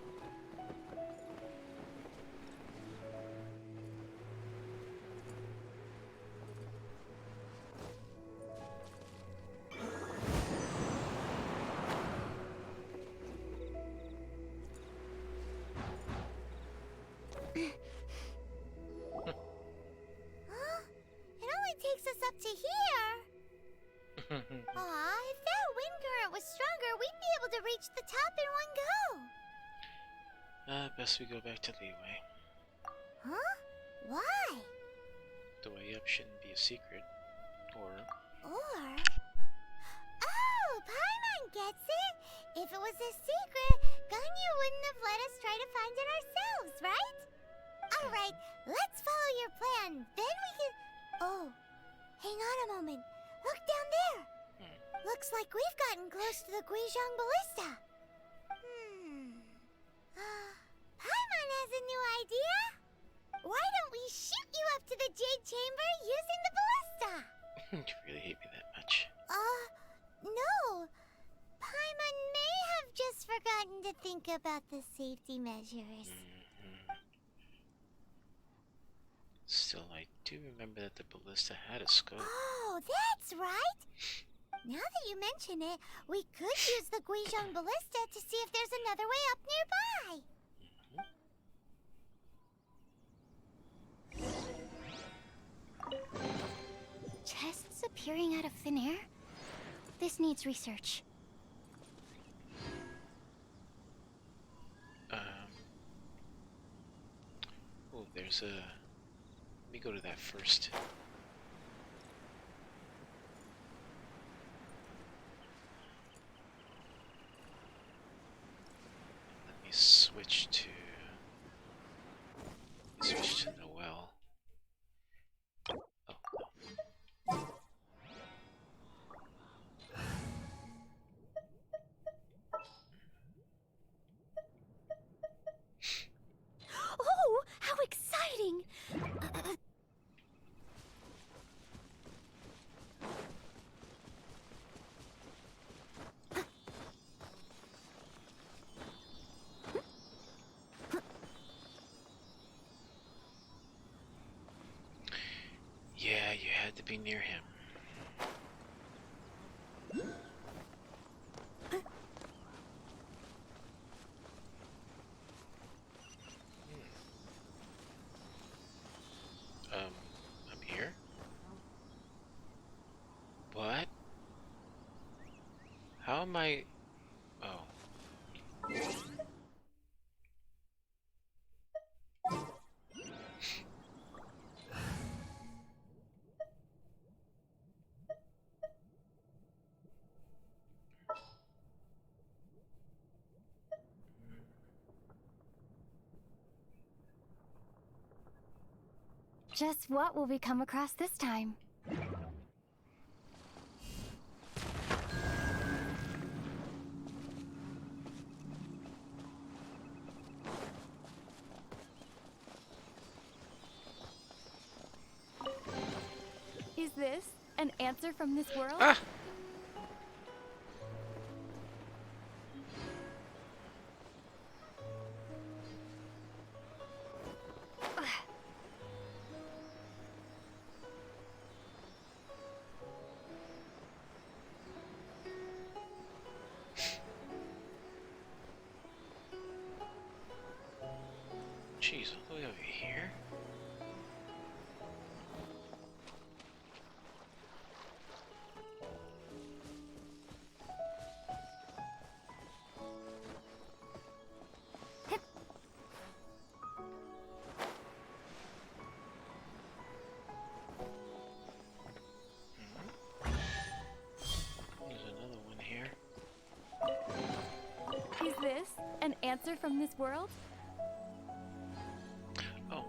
It only takes us up to here. Aw, if that wind current was stronger, we'd be able to reach the top in one go. Best we go back to Leeway. Huh? Why? The way up shouldn't be a secret. Or... Oh, Paimon gets it. If it was a secret, Ganyu wouldn't have let us try to find it ourselves, right? Alright, let's follow your plan. Then we can... Oh, hang on a moment. Look down there. Looks like we've gotten close to the Guizhong Ballista. Paimon has a new idea. Why don't we shoot you up to the Jade Chamber using the ballista? You really hate me that much. No. Paimon may have just forgotten to think about the safety measures. Still, I do remember that the ballista had a scope. Oh, that's right. Now that you mention it, we could use the Guizhong Ballista to see if there's another way up nearby. Chests appearing out of thin air? This needs research. Oh, there's a... Let me go to that first. Let me switch to the well. Oh, no. Oh, how exciting! Yeah, you had to be near him. Up here? What? How am I... Oh. Just what will we come across this time? Is this an answer from this world? Ah! Jeez, all the way over here? There's another one here. Is this an answer from this world? Oh.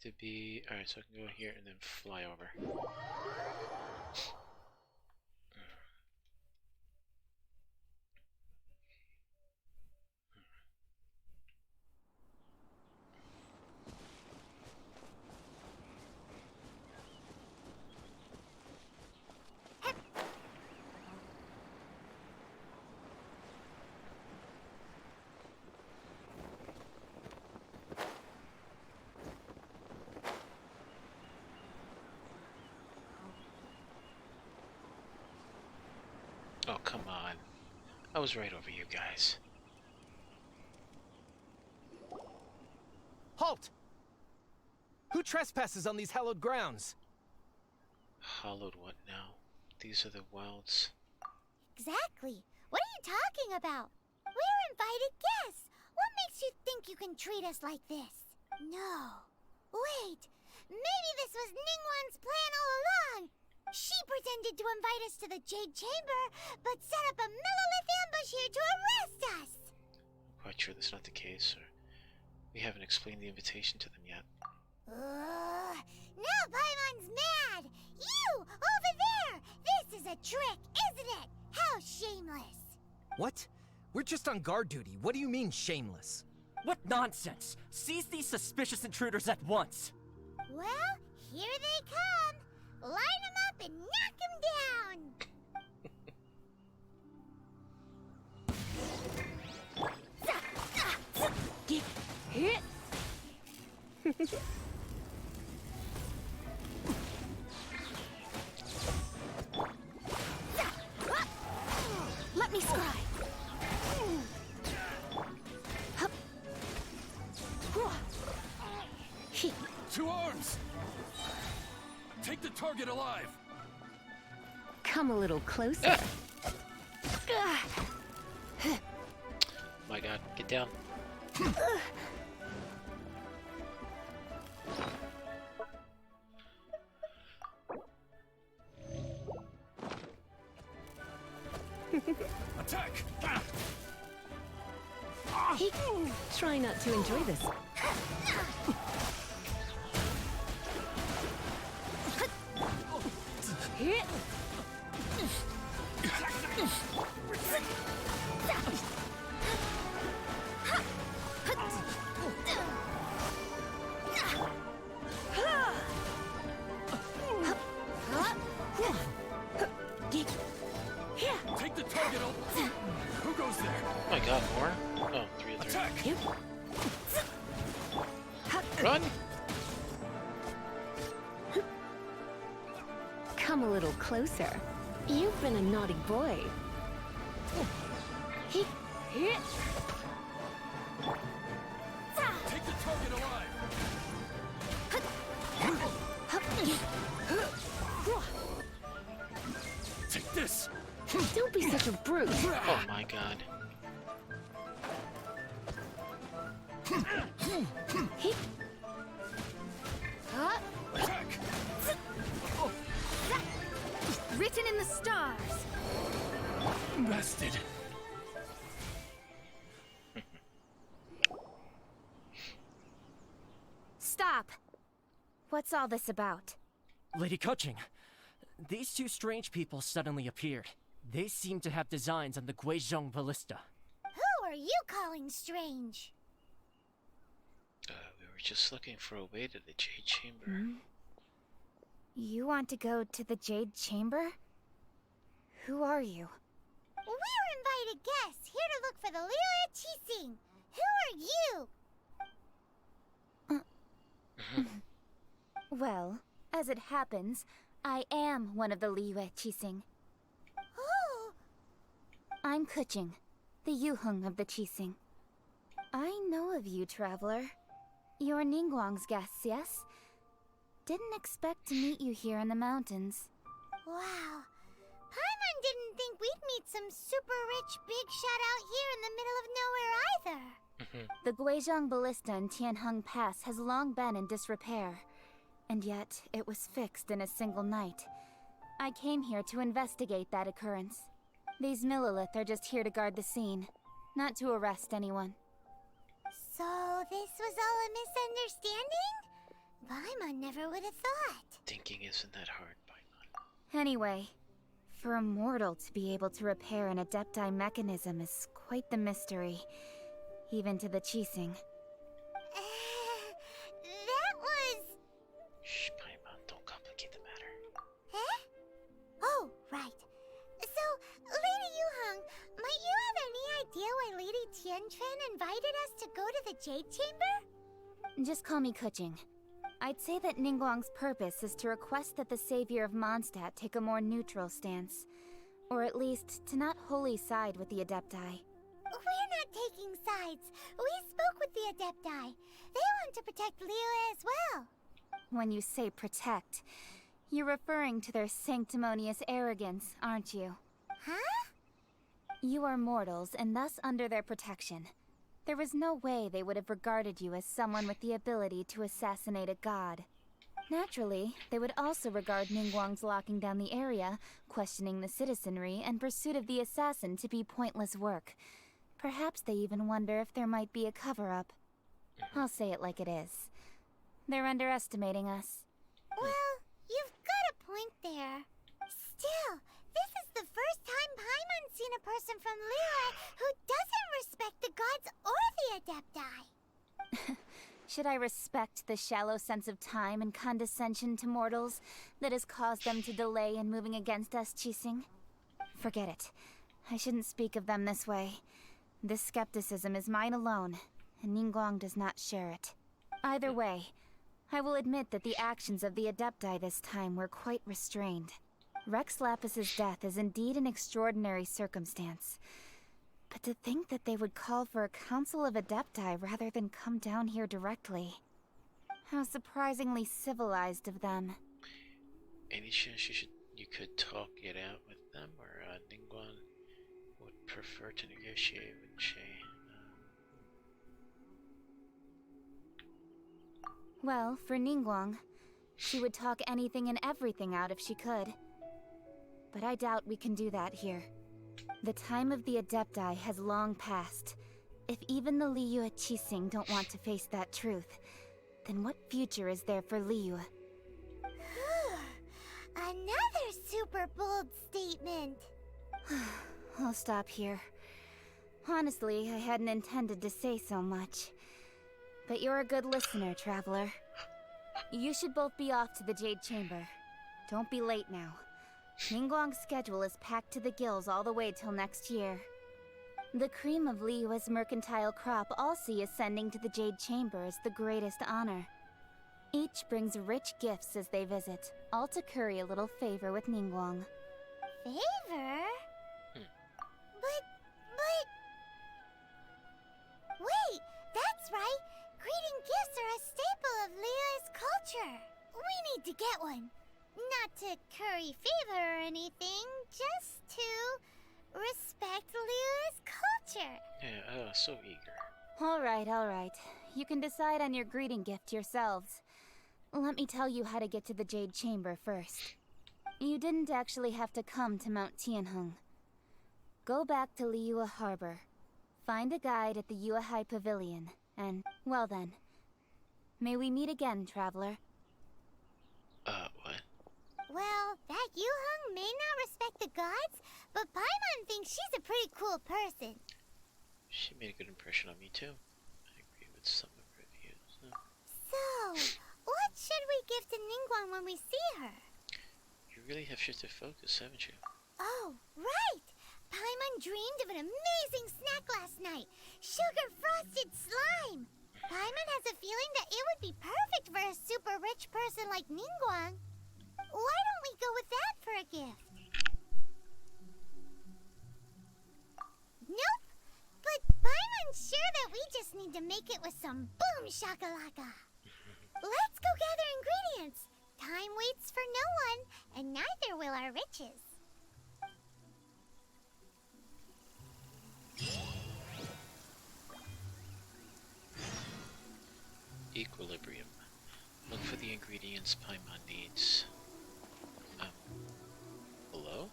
to be... Alright, so I can go here and then fly over. Oh, come on. I was right over you guys. Halt! Who trespasses on these hallowed grounds? Hallowed what now? These are the wilds. Exactly. What are you talking about? We're invited guests. What makes you think you can treat us like this? No. Wait. Maybe this was Ningguang's plan all along. She pretended to invite us to the Jade Chamber, but set up a Millilith ambush here to arrest us! I'm quite sure that's not the case, or we haven't explained the invitation to them yet. Now Paimon's mad! You! Over there! This is a trick, isn't it? How shameless! What? We're just on guard duty. What do you mean, shameless? What nonsense! Seize these suspicious intruders at once! Well, here they come! Line them up and knock them down! Let me scry. To arms! Take the target alive! Come a little closer. My god, get down. Attack! Try not to enjoy this. Take the target over! Who goes there? Oh my god, more? Oh, 3 of 3. Attack! Run! Come a little closer. You've been a naughty boy. Take the target alive! Take this! Don't be such a brute. Oh my god. Attack! Written in the stars. Bastard! Stop! What's all this about? Lady Kuching, these two strange people suddenly appeared. They seem to have designs on the Guizhong Ballista. Who are you calling strange? We were just looking for a way to the Jade Chamber. You want to go to the Jade Chamber? Who are you? We're invited guests here to look for the Liyue Qixing. Who are you? Well, as it happens, I am one of the Liyue Qixing. Oh! I'm Kuching, the Yuheng of the Qixing. I know of you, traveler. You're Ningguang's guests, yes? Didn't expect to meet you here in the mountains. Wow. Paimon didn't think we'd meet some super rich big shot out here in the middle of nowhere either. The Guizhong Ballista in Tianheng Pass has long been in disrepair, and yet it was fixed in a single night. I came here to investigate that occurrence. These Millilith are just here to guard the scene, not to arrest anyone. So this was all a misunderstanding? Paimon never would have thought. Thinking isn't that hard, Paimon. Anyway, for a mortal to be able to repair an Adepti mechanism is quite the mystery, even to the Qixing. That was... Shh, Paimon, don't complicate the matter. Huh? Oh, right. So, Lady Yuhong, might you have any idea why Lady Tianquan invited us to go to the Jade Chamber? Just call me Kuching. I'd say that Ningguang's purpose is to request that the savior of Mondstadt take a more neutral stance. Or at least, to not wholly side with the Adepti. We're not taking sides. We spoke with the Adepti. They want to protect Liyue as well. When you say protect, you're referring to their sanctimonious arrogance, aren't you? Huh? You are mortals, and thus under their protection. There was no way they would have regarded you as someone with the ability to assassinate a god. Naturally, they would also regard Ningguang's locking down the area, questioning the citizenry, and pursuit of the assassin to be pointless work. Perhaps they even wonder if there might be a cover-up. I'll say it like it is. They're underestimating us. Well, you've got a point there. Still, this is the first time Paimon's seen a person from Liyue who doesn't respect the gods or the Adepti. Should I respect the shallow sense of time and condescension to mortals that has caused them to delay in moving against us, Qixing? Forget it. I shouldn't speak of them this way. This skepticism is mine alone, and Ningguang does not share it. Either way, I will admit that the actions of the Adepti this time were quite restrained. Rex Lapis's death is indeed an extraordinary circumstance. But to think that they would call for a council of Adepti rather than come down here directly. How surprisingly civilized of them. Any chance you could talk it out with them, or Ningguang would prefer to negotiate with Shay? Well, for Ningguang, she would talk anything and everything out if she could. But I doubt we can do that here. The time of the Adepti has long passed. If even the Liyue Qixing don't want to face that truth, then what future is there for Liyue? Another super bold statement. I'll stop here. Honestly, I hadn't intended to say so much. But you're a good listener, Traveler. You should both be off to the Jade Chamber. Don't be late now. Ningguang's schedule is packed to the gills all the way till next year. The cream of Liyue's mercantile crop all see ascending to the Jade Chamber as the greatest honor. Each brings rich gifts as they visit, all to curry a little favor with Ningguang. Favor? But... Wait, that's right! Greeting gifts are a staple of Liyue's culture. We need to get one. Not to curry favor or anything, just to respect Liyue's culture. Yeah, so eager. Alright. You can decide on your greeting gift yourselves. Let me tell you how to get to the Jade Chamber first. You didn't actually have to come to Mount Tianheng. Go back to Liyue Harbor. Find a guide at the Yuehai Pavilion, and, well then. May we meet again, Traveler. What? Well, that Yuhong may not respect the gods, but Paimon thinks she's a pretty cool person. She made a good impression on me too. I agree with some of her views. So, what should we give to Ningguang when we see her? You really have shifted focus, haven't you? Oh, right! Paimon dreamed of an amazing snack last night. Sugar-frosted slime! Paimon has a feeling that it would be perfect for a super rich person like Ningguang. Why don't we go with that for a gift? Nope! But Paimon's sure that we just need to make it with some boom shakalaka. Let's go gather ingredients. Time waits for no one, and neither will our riches. Equilibrium. Look for the ingredients Paimon needs. Hello?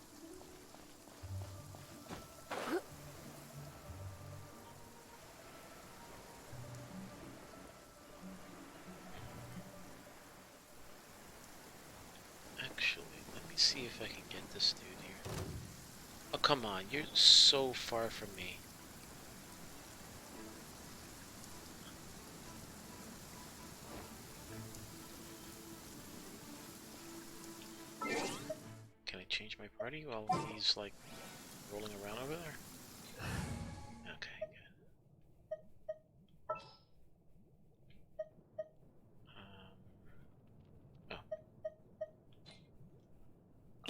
if I can get this dude here. Oh, come on, you're so far from me. Can I change my party while he's like rolling around over there? Okay,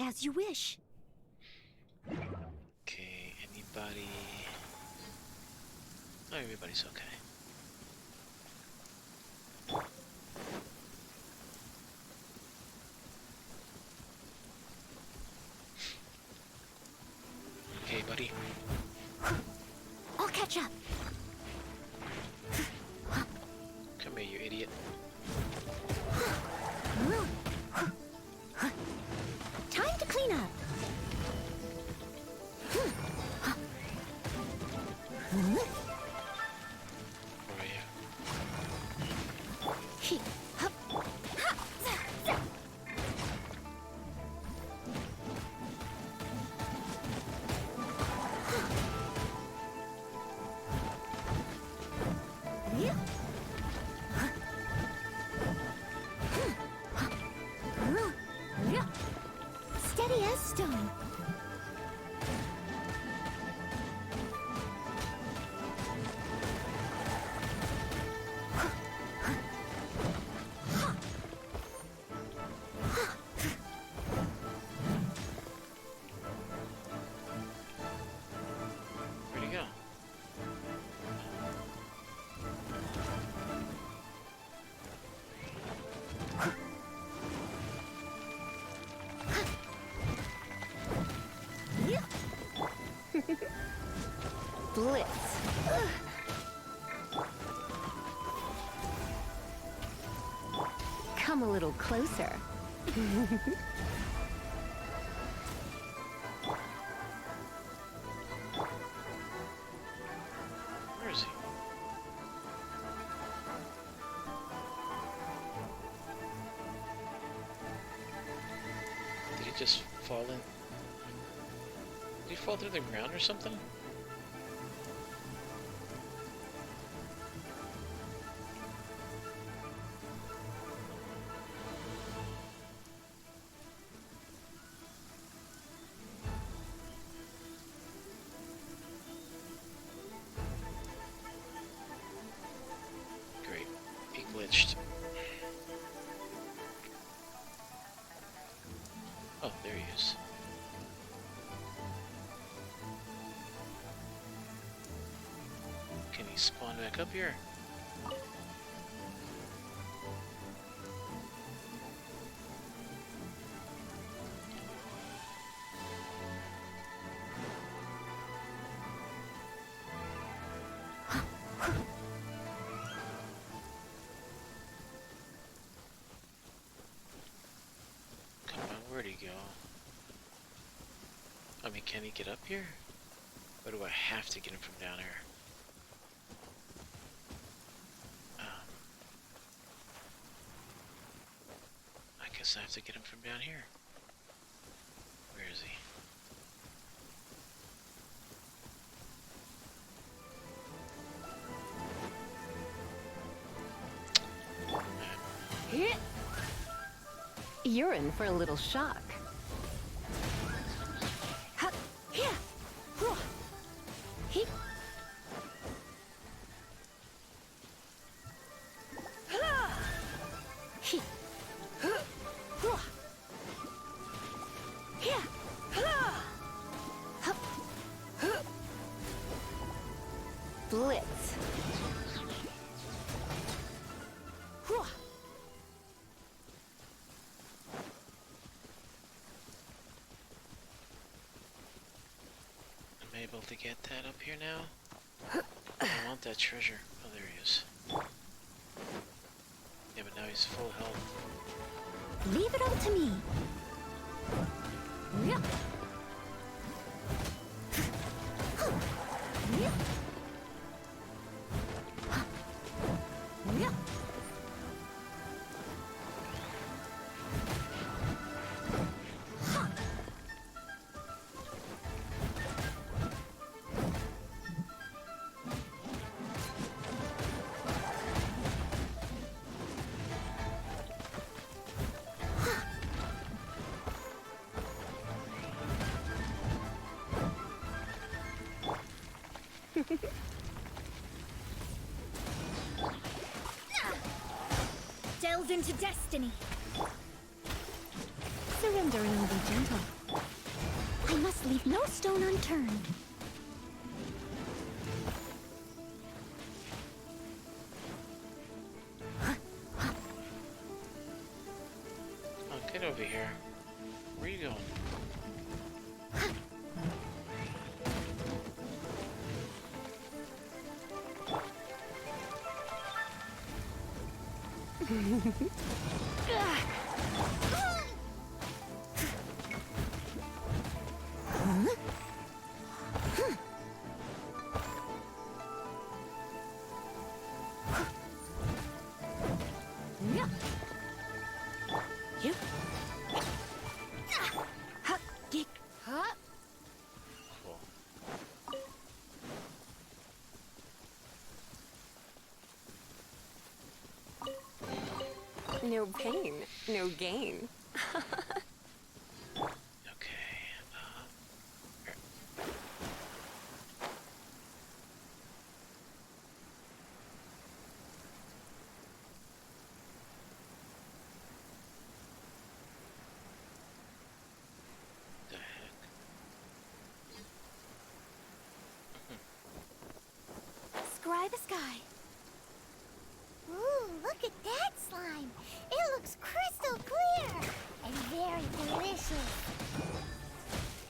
good. As you wish. Okay, anybody? Oh, everybody's okay. Okay, buddy. I'll catch up. Come here, you idiot. Time to clean up. Where are you? Steady as stone. Where'd he go? Blitz. Come a little closer. Where is he? Did he just fall in? Did he fall through the ground or something? Great. He glitched. Oh, there he is. Can he spawn back up here? Come on, where'd he go? I mean, can he get up here? Or do I have to get him from down here? I guess I have to get him from down here. Where is he? You're in for a little shock. Blitz. I'm able to get that up here now. I want that treasure. Oh, there he is. Yeah, but now he's full health. Leave it all to me. Delve into destiny. Surrender and be gentle. I must leave no stone unturned. Oh, get over here. Where are you going? No pain, no gain. Scry the sky. Ooh, look at that slime. It looks crystal clear and very delicious.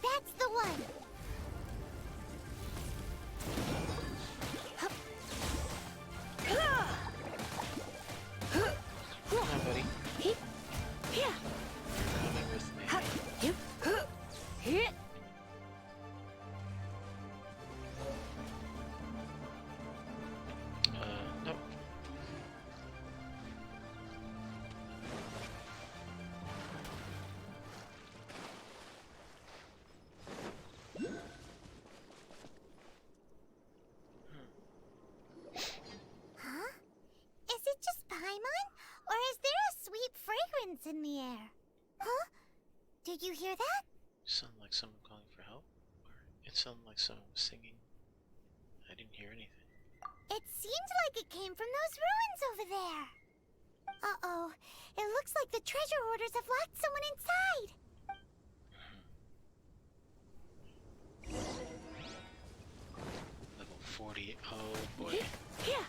That's the one. Come on, buddy. Yeah. Coming with me. Nope. Huh? Is it just Paimon? Or is there a sweet fragrance in the air? Huh? Did you hear that? Sound like someone calling for help? Or it sounded like someone was singing? I didn't hear anything. It seemed like it came from those ruins over there. Uh-oh. It looks like the treasure hoarders have locked someone inside. Level 40. Oh boy. Yeah.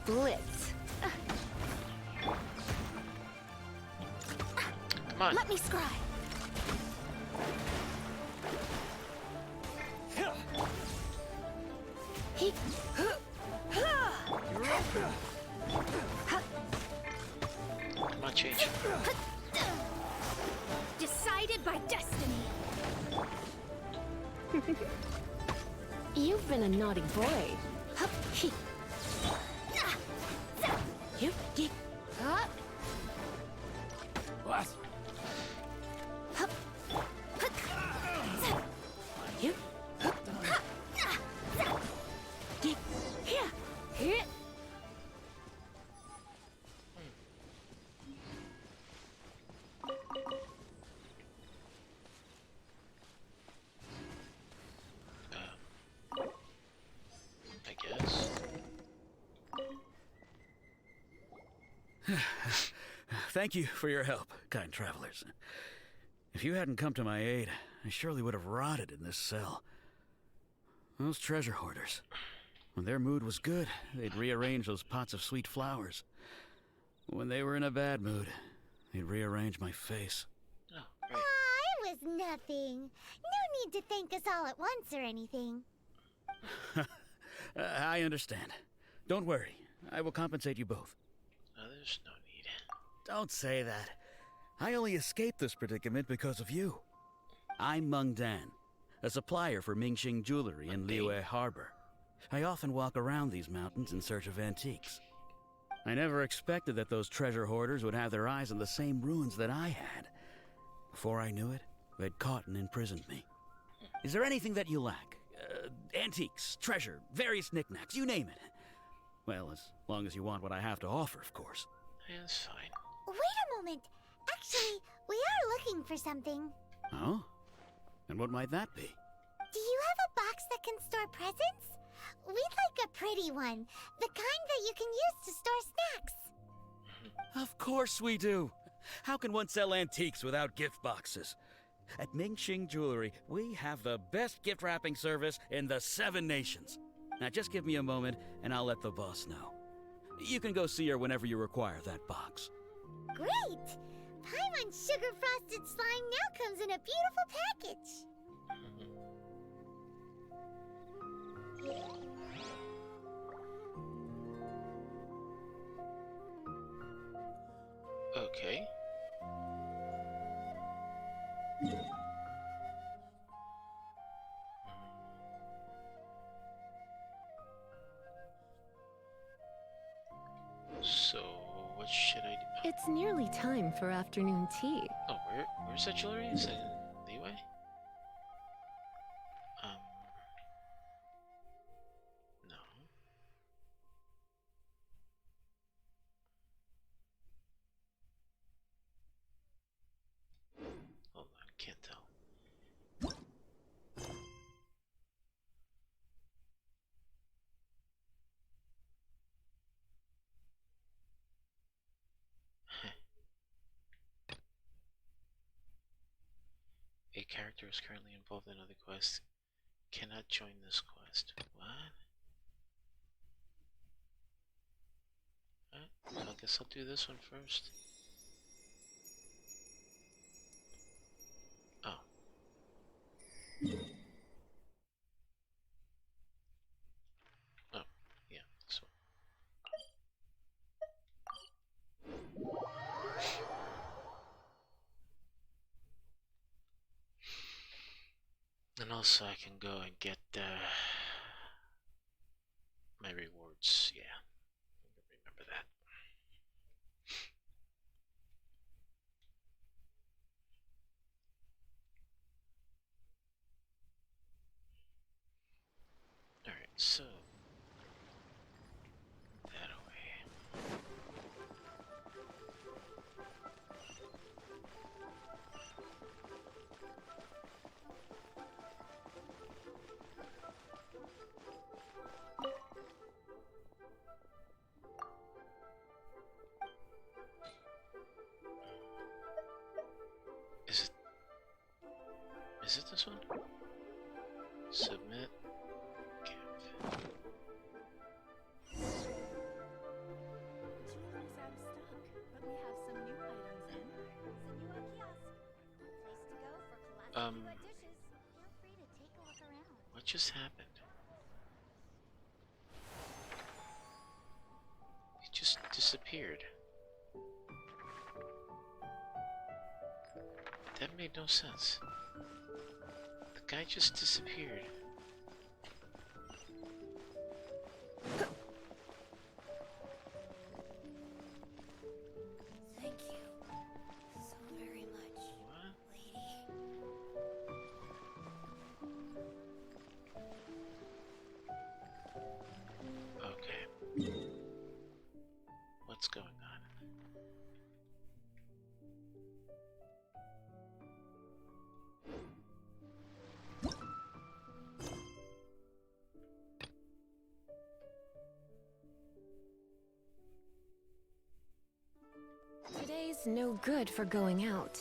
Blitz. Come on. Let me scry. Come on, change. Decided by destiny. You've been a naughty boy. What? I guess. Thank you for your help, kind travelers. If you hadn't come to my aid, I surely would have rotted in this cell. Those treasure hoarders. When their mood was good, they'd rearrange those pots of sweet flowers. When they were in a bad mood, they'd rearrange my face. It was nothing. No need to thank us all at once or anything. I understand. Don't worry. I will compensate you both. There's no need. Don't say that. I only escaped this predicament because of you. I'm Meng Dan, a supplier for Mingxing Jewelry in Liyue Harbor. I often walk around these mountains in search of antiques. I never expected that those treasure hoarders would have their eyes on the same ruins that I had. Before I knew it, they'd caught and imprisoned me. Is there anything that you lack? Antiques, treasure, various knickknacks, you name it. Well, as long as you want what I have to offer, of course. Yeah, that's fine. Wait a moment. Actually, we are looking for something. Oh? And what might that be? Do you have a box that can store presents? We'd like a pretty one. The kind that you can use to store snacks. Of course we do. How can one sell antiques without gift boxes? At Mingxing Jewelry, we have the best gift wrapping service in the 7 nations. Now just give me a moment and I'll let the boss know. You can go see her whenever you require that box. Great! Paimon Sugar Frosted Slime now comes in a beautiful package. Okay. So, what should I do? It's nearly time for afternoon tea. Oh, where's that jewelry? Is it Leeway? No. Hold on, can't tell. A character is currently involved in other quests. Cannot join this quest. What? Alright, so I guess I'll do this one first. Oh. Oh, yeah, this one. And also I can go and get my rewards, yeah. Remember that. Alright, so that away. Is it this one? Submit. Give. Jewelry's out of stock, but we have some new items in. Senua Kiosk. Place to go for classic new dishes. Feel free to take a look around. What just happened? It just disappeared. That made no sense. The guy just disappeared. Thank you so very much, lady. Okay. What's going on? Today's no good for going out.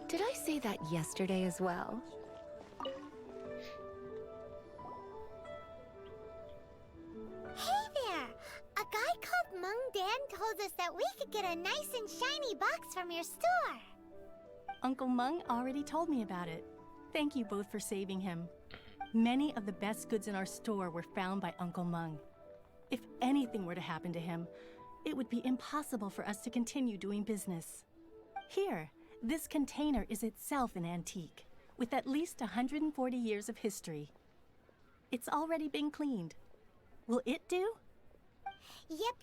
Did I say that yesterday as well? Hey there! A guy called Mung Dan told us that we could get a nice and shiny box from your store. Uncle Mung already told me about it. Thank you both for saving him. Many of the best goods in our store were found by Uncle Mung. If anything were to happen to him, it would be impossible for us to continue doing business. Here, this container is itself an antique, with at least 140 years of history. It's already been cleaned. Will it do? Yep.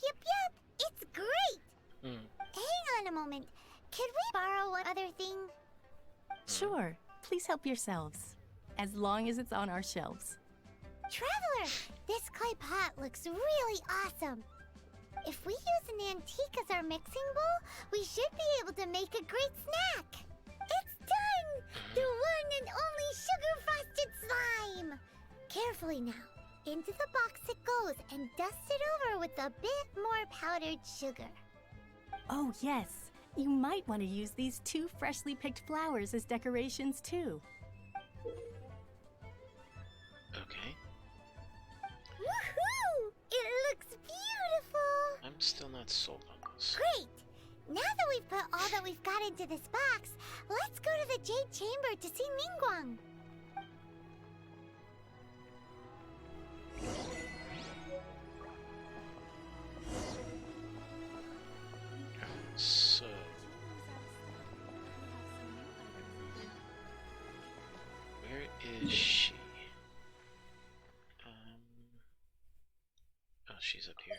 It's great! Hang on a moment. Could we borrow one other thing? Sure. Please help yourselves, as long as it's on our shelves. Traveler, this clay pot looks really awesome. If we use an antique as our mixing bowl, we should be able to make a great snack. It's done! The one and only sugar-frosted slime! Carefully now. Into the box it goes and dust it over with a bit more powdered sugar. Oh, yes. You might want to use these 2 freshly picked flowers as decorations, too. Okay. Woohoo! It looks beautiful! I'm still not sold on this. Great! Now that we've put all that we've got into this box, let's go to the Jade Chamber to see Ningguang. So... where is she? Oh, she's up here.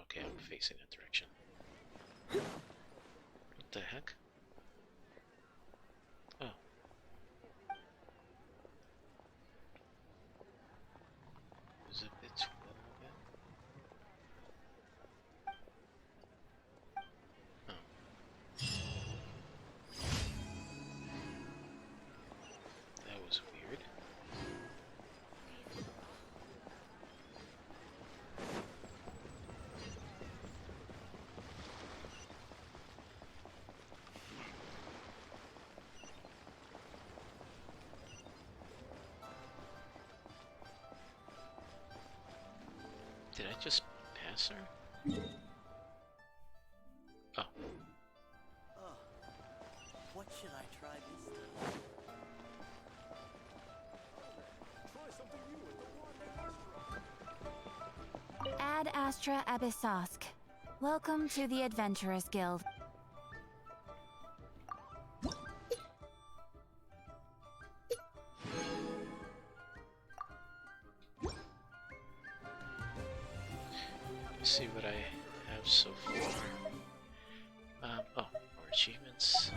Okay, I'm facing that direction. What the heck? Oh. Is it a bit too low again? Oh. That was weird. Did I just pass her? Oh. Oh, what should I try this time? Try something new at the Wandering Ad Astra Abyssosk. Welcome to the Adventurers Guild. Let's see what I have so far. Oh, more achievements.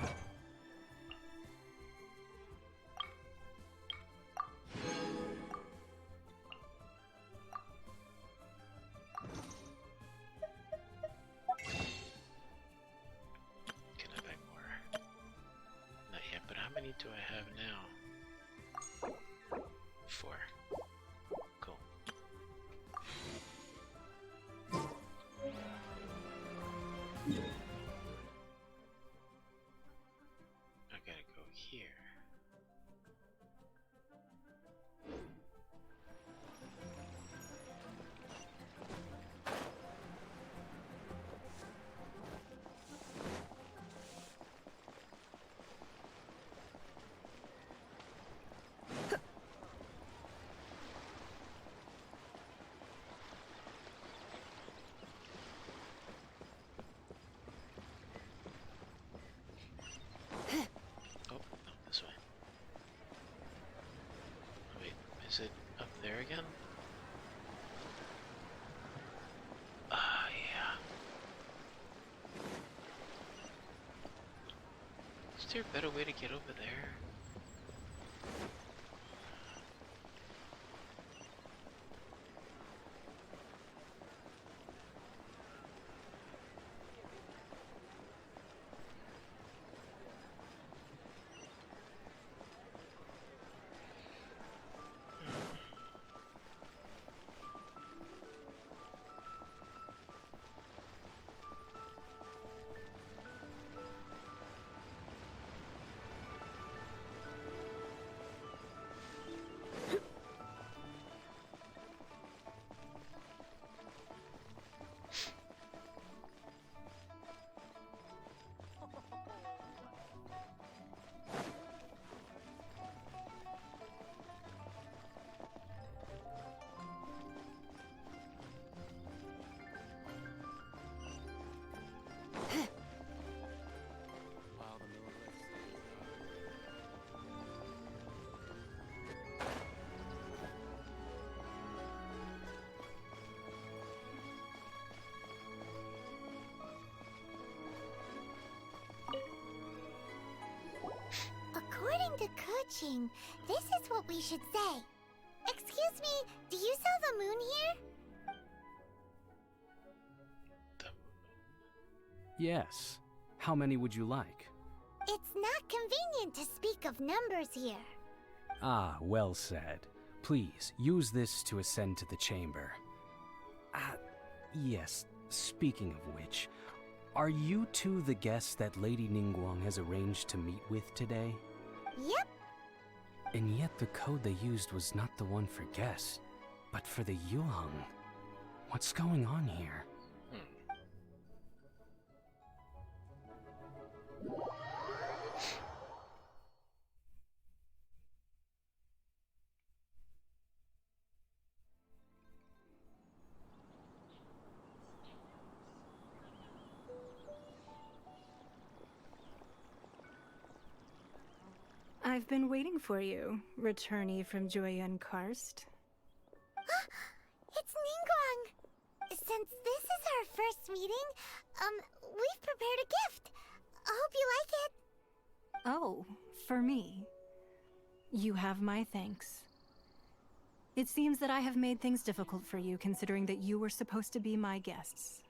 Can I buy more? Not yet, but how many do I have now? 4. Cool. I gotta go here. Oh, no, this way. Wait, is it up there again? Ah, yeah. Is there a better way to get over there? According to Kuching, this is what we should say. Excuse me, do you sell the moon here? Yes. How many would you like? It's not convenient to speak of numbers here. Ah, well said. Please, use this to ascend to the chamber. Yes, speaking of which, are you two the guests that Lady Ningguang has arranged to meet with today? Yep. And yet the code they used was not the one for guests, but for the Yuheng. What's going on here? I've been waiting for you, returnee from Joyun Karst. It's Ningguang! Since this is our first meeting, we've prepared a gift. I hope you like it. Oh, for me. You have my thanks. It seems that I have made things difficult for you, considering that you were supposed to be my guests.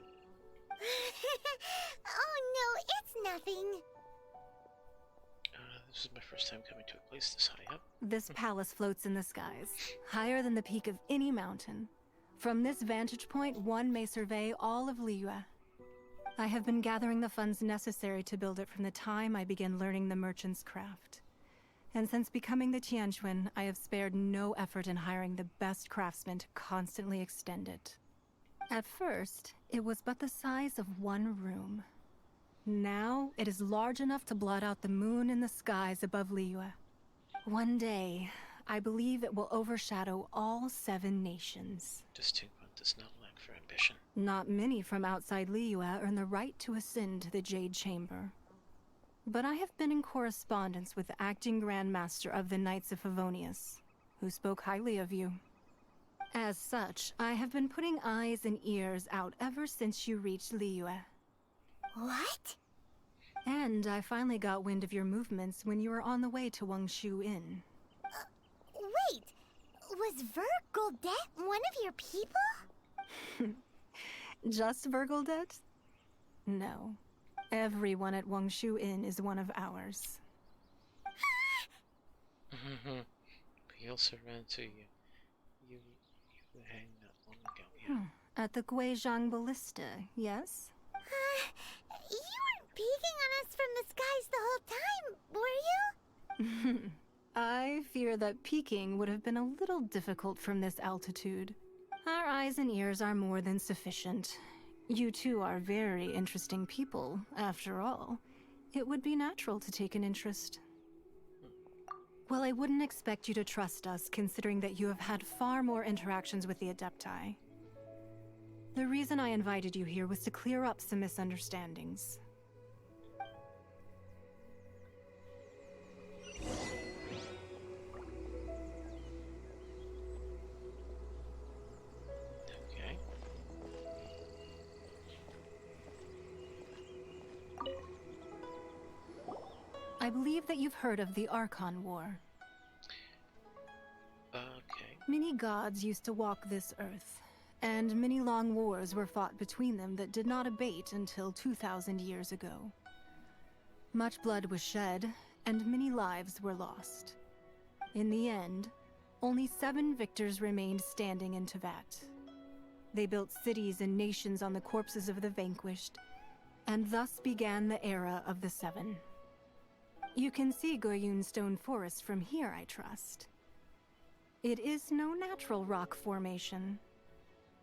Oh no, it's nothing. This is my first time coming to a place this high up. This palace floats in the skies, higher than the peak of any mountain. From this vantage point, one may survey all of Liyue. I have been gathering the funds necessary to build it from the time I began learning the merchant's craft. And since becoming the Tianquan, I have spared no effort in hiring the best craftsmen to constantly extend it. At first, it was but the size of one room. Now, it is large enough to blot out the moon in the skies above Liyue. One day, I believe it will overshadow all 7 nations. This Tianquan does not lack for ambition. Not many from outside Liyue earn the right to ascend to the Jade Chamber. But I have been in correspondence with the acting Grand Master of the Knights of Favonius, who spoke highly of you. As such, I have been putting eyes and ears out ever since you reached Liyue. What? And I finally got wind of your movements when you were on the way to Wangshu Inn. Wait! Was Vergoldet one of your people? Just Vergoldet? No. Everyone at Wangshu Inn is one of ours. We also ran to you. You hang not long ago, yeah. At the Guizhang Ballista, yes? You weren't peeking on us from the skies the whole time, were you? I fear that peeking would have been a little difficult from this altitude. Our eyes and ears are more than sufficient. You two are very interesting people, after all. It would be natural to take an interest. Well, I wouldn't expect you to trust us, considering that you have had far more interactions with the Adepti. The reason I invited you here was to clear up some misunderstandings. Okay. I believe that you've heard of the Archon War. Okay. Many gods used to walk this earth, and many long wars were fought between them that did not abate until 2,000 years ago. Much blood was shed, and many lives were lost. In the end, only 7 victors remained standing in Teyvat. They built cities and nations on the corpses of the vanquished, and thus began the era of the 7. You can see Goyun Stone Forest from here, I trust. It is no natural rock formation.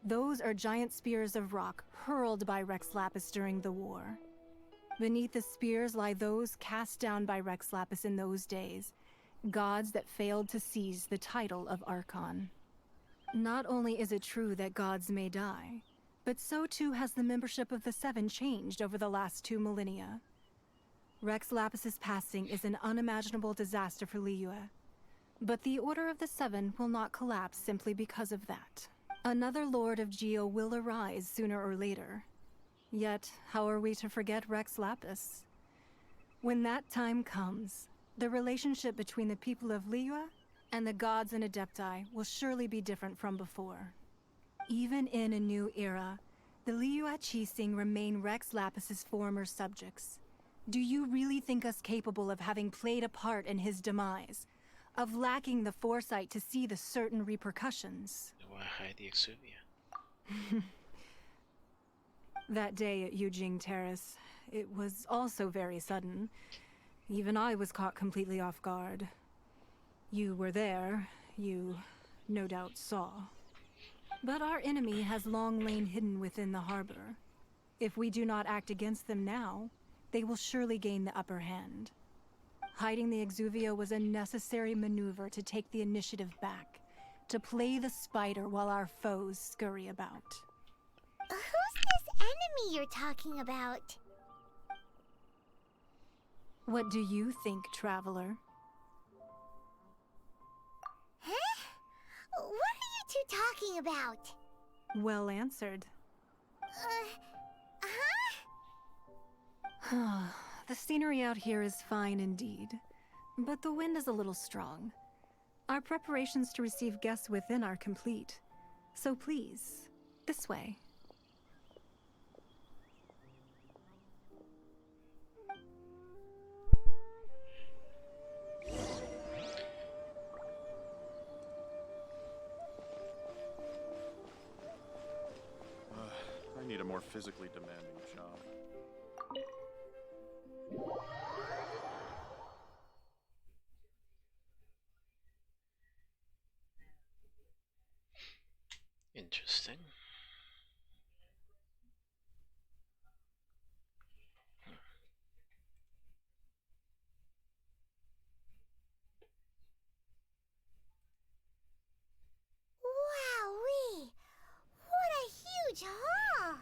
Those are giant spears of rock hurled by Rex Lapis during the war. Beneath the spears lie those cast down by Rex Lapis in those days, gods that failed to seize the title of Archon. Not only is it true that gods may die, but so too has the membership of the 7 changed over the last 2 millennia. Rex Lapis's passing is an unimaginable disaster for Liyue, but the Order of the 7 will not collapse simply because of that. Another Lord of Geo will arise sooner or later. Yet, how are we to forget Rex Lapis? When that time comes, the relationship between the people of Liyue and the gods and Adepti will surely be different from before. Even in a new era, The Liyue Qixing remain Rex Lapis's former subjects. Do you really think us capable of having played a part in his demise? Of lacking the foresight to see the certain repercussions? Why hide the Exuvia? That day at Yujing Terrace, it was also very sudden. Even I was caught completely off guard. You were there, you no doubt saw. But our enemy has long lain hidden within the harbor. If we do not act against them now, they will surely gain the upper hand. Hiding the Exuvia was a necessary maneuver to take the initiative back, to play the spider while our foes scurry about. Who's this enemy you're talking about? What do you think, traveler? Huh? What are you two talking about? Well answered. Huh? The scenery out here is fine indeed, but the wind is a little strong. Our preparations to receive guests within are complete, so please, this way. I need a more physically demanding job. Interesting. Wowee! What a huge hall!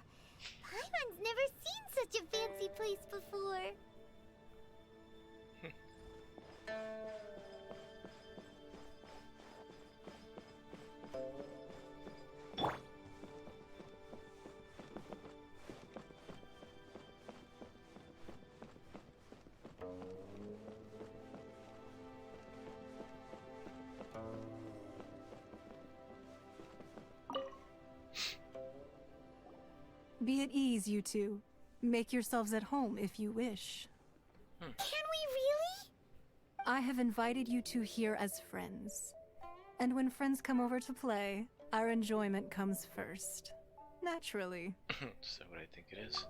Paimon's never seen such a fancy place before. Be at ease, you two. Make yourselves at home if you wish. Can we really? I have invited you two here as friends. And when friends come over to play, our enjoyment comes first. Naturally. Is that what I think it is?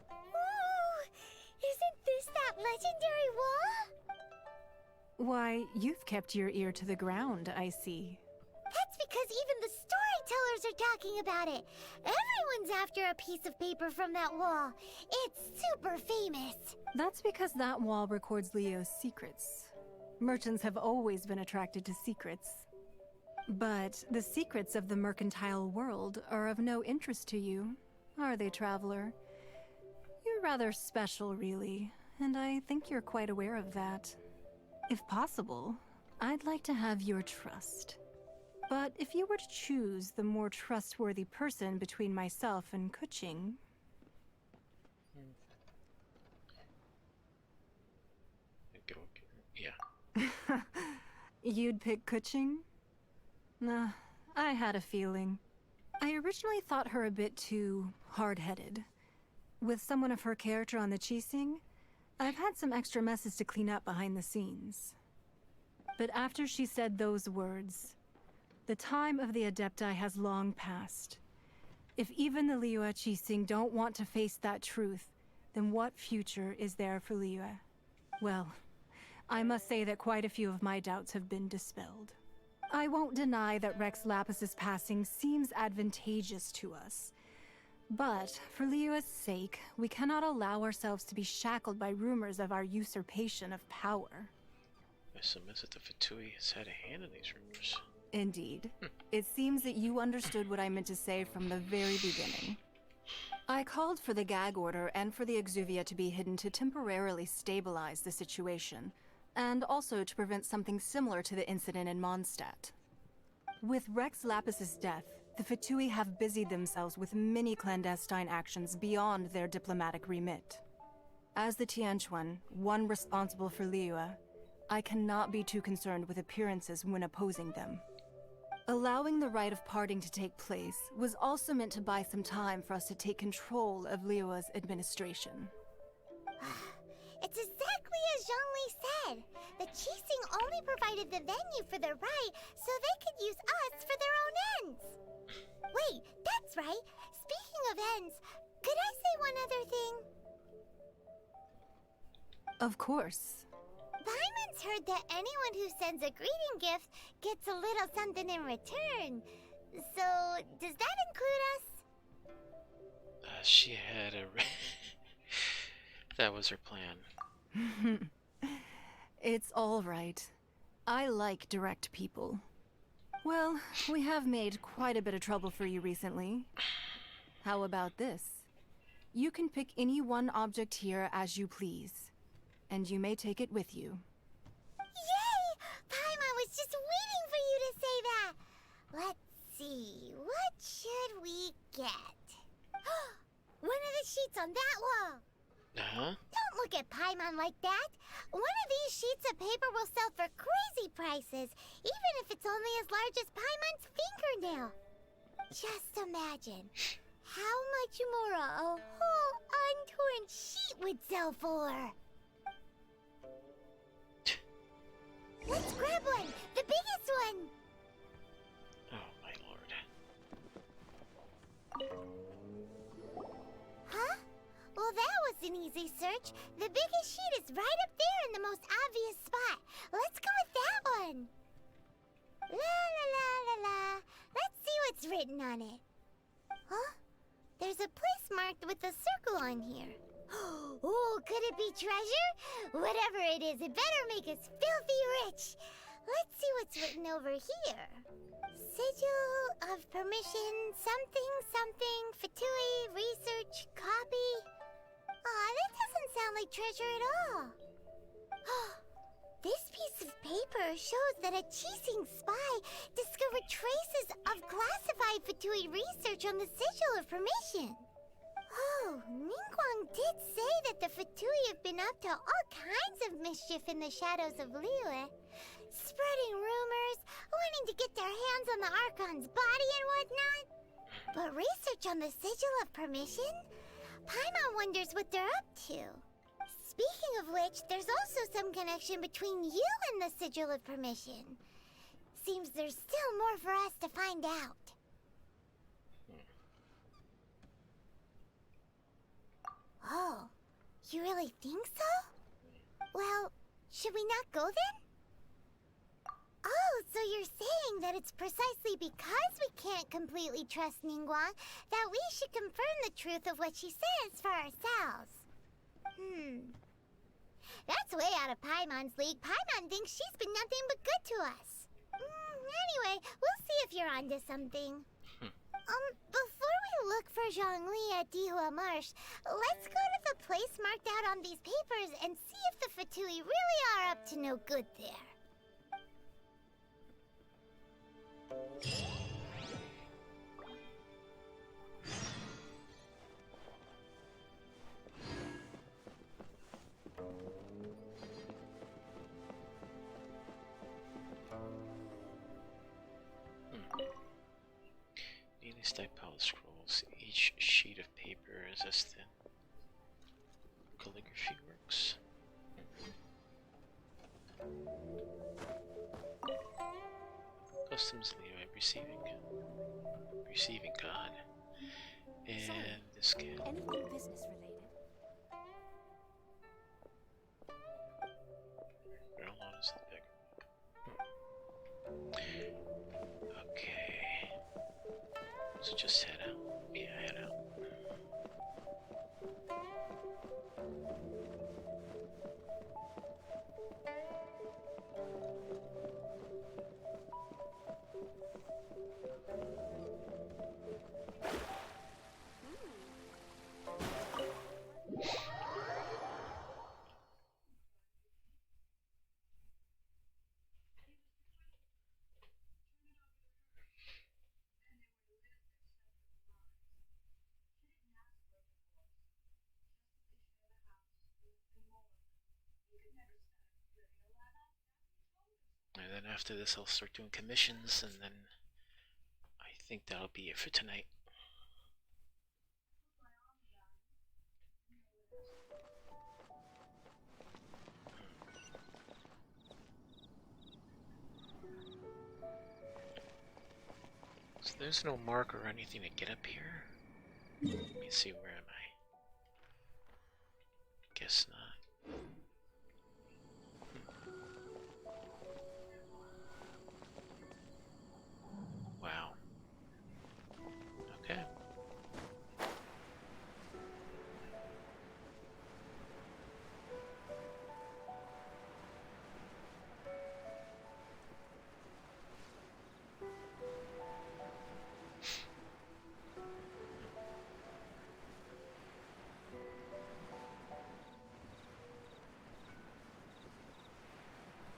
Whoa! Isn't this that legendary wall? Why, you've kept your ear to the ground, I see. That's because even the storytellers are talking about it. Everyone's after a piece of paper from that wall. It's super famous. That's because that wall records Leo's secrets. Merchants have always been attracted to secrets. But the secrets of the mercantile world are of no interest to you, are they, traveler? You're rather special, really, and I think you're quite aware of that. If possible, I'd like to have your trust. But if you were to choose the more trustworthy person between myself and Kuching... Yeah. You'd pick Kuching? Nah, I had a feeling. I originally thought her a bit too hard-headed. With someone of her character on the Qixing, I've had some extra messes to clean up behind the scenes. But after she said those words, the time of the Adepti has long passed. If even the Liyue Qixing don't want to face that truth, then what future is there for Liyue? Well, I must say that quite a few of my doubts have been dispelled. I won't deny that Rex Lapis's passing seems advantageous to us. But, for Liyue's sake, we cannot allow ourselves to be shackled by rumors of our usurpation of power. I submit that the Fatui has had a hand in these rumors. Indeed. It seems that you understood what I meant to say from the very beginning. I called for the gag order and for the Exuvia to be hidden to temporarily stabilize the situation, and also to prevent something similar to the incident in Mondstadt. With Rex Lapis's death, the Fatui have busied themselves with many clandestine actions beyond their diplomatic remit. As the Tianquan, one responsible for Liyue, I cannot be too concerned with appearances when opposing them. Allowing the rite of parting to take place was also meant to buy some time for us to take control of Liyue's administration. It's exactly as Zhongli said. The Qixing only provided the venue for the rite so they could use us for their own ends. Wait, that's right. Speaking of ends, could I say one other thing? Of course. Paimon's heard that anyone who sends a greeting gift gets a little something in return. So, does that include us? She had a... That was her plan. It's all right. I like direct people. Well, we have made quite a bit of trouble for you recently. How about this? You can pick any one object here as you please, and you may take it with you. Yay! Paimon was just waiting for you to say that! Let's see, what should we get? One of the sheets on that wall! Uh-huh. Don't look at Paimon like that! One of these sheets of paper will sell for crazy prices, even if it's only as large as Paimon's fingernail. Just imagine how much more a whole untorn sheet would sell for. Let's grab one! The biggest one! Oh, my lord. Huh? Well, that was an easy search. The biggest sheet is right up there in the most obvious spot. Let's go with that one. La la la la la. Let's see what's written on it. Huh? There's a place marked with a circle on here. Oh, could it be treasure? Whatever it is, it better make us filthy rich. Let's see what's written over here. Sigil of permission, something, something, Fatui, research, copy. Aw, that doesn't sound like treasure at all. This piece of paper shows that a Qixing spy discovered traces of classified Fatui research on the Sigil of Permission. Oh, Ningguang did say that the Fatui have been up to all kinds of mischief in the shadows of Liyue. Spreading rumors, wanting to get their hands on the Archon's body and whatnot. But research on the Sigil of Permission? Paimon wonders what they're up to. Speaking of which, there's also some connection between you and the Sigil of Permission. Seems there's still more for us to find out. Oh, you really think so? Well, should we not go then? Oh, so you're saying that it's precisely because we can't completely trust Ningguang that we should confirm the truth of what she says for ourselves. That's way out of Paimon's league. Paimon thinks she's been nothing but good to us. Anyway, we'll see if you're onto something. Before we look for Zhongli at Dihua Marsh, let's go to the place marked out on these papers and see if the Fatui really are up to no good there. Neatly stacked pile of scrolls. Each sheet of paper is as thin. Calligraphy works. Customs Liyue receiving God. And this can. Anything business related? How long is the big? Okay. So just head out. Yeah, head out. And then after this I'll start doing commissions, and then think that'll be it for tonight. So there's no mark or anything to get up here. Let me see, where am I? Guess not. Wow. Okay.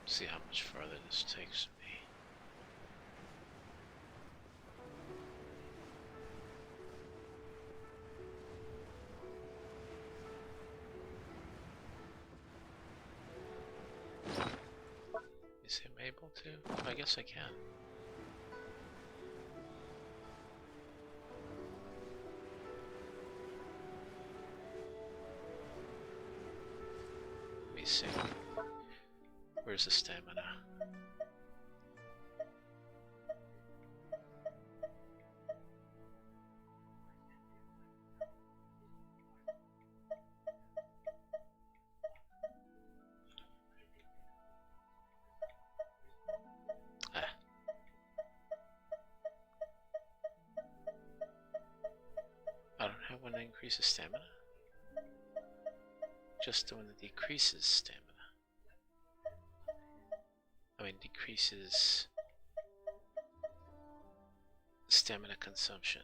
See how much farther this takes me. Is him able to? I guess I can. Let me see. Where's the stamina? I don't have one that increases stamina. Just the one that decreases stamina. I mean, decreases stamina consumption.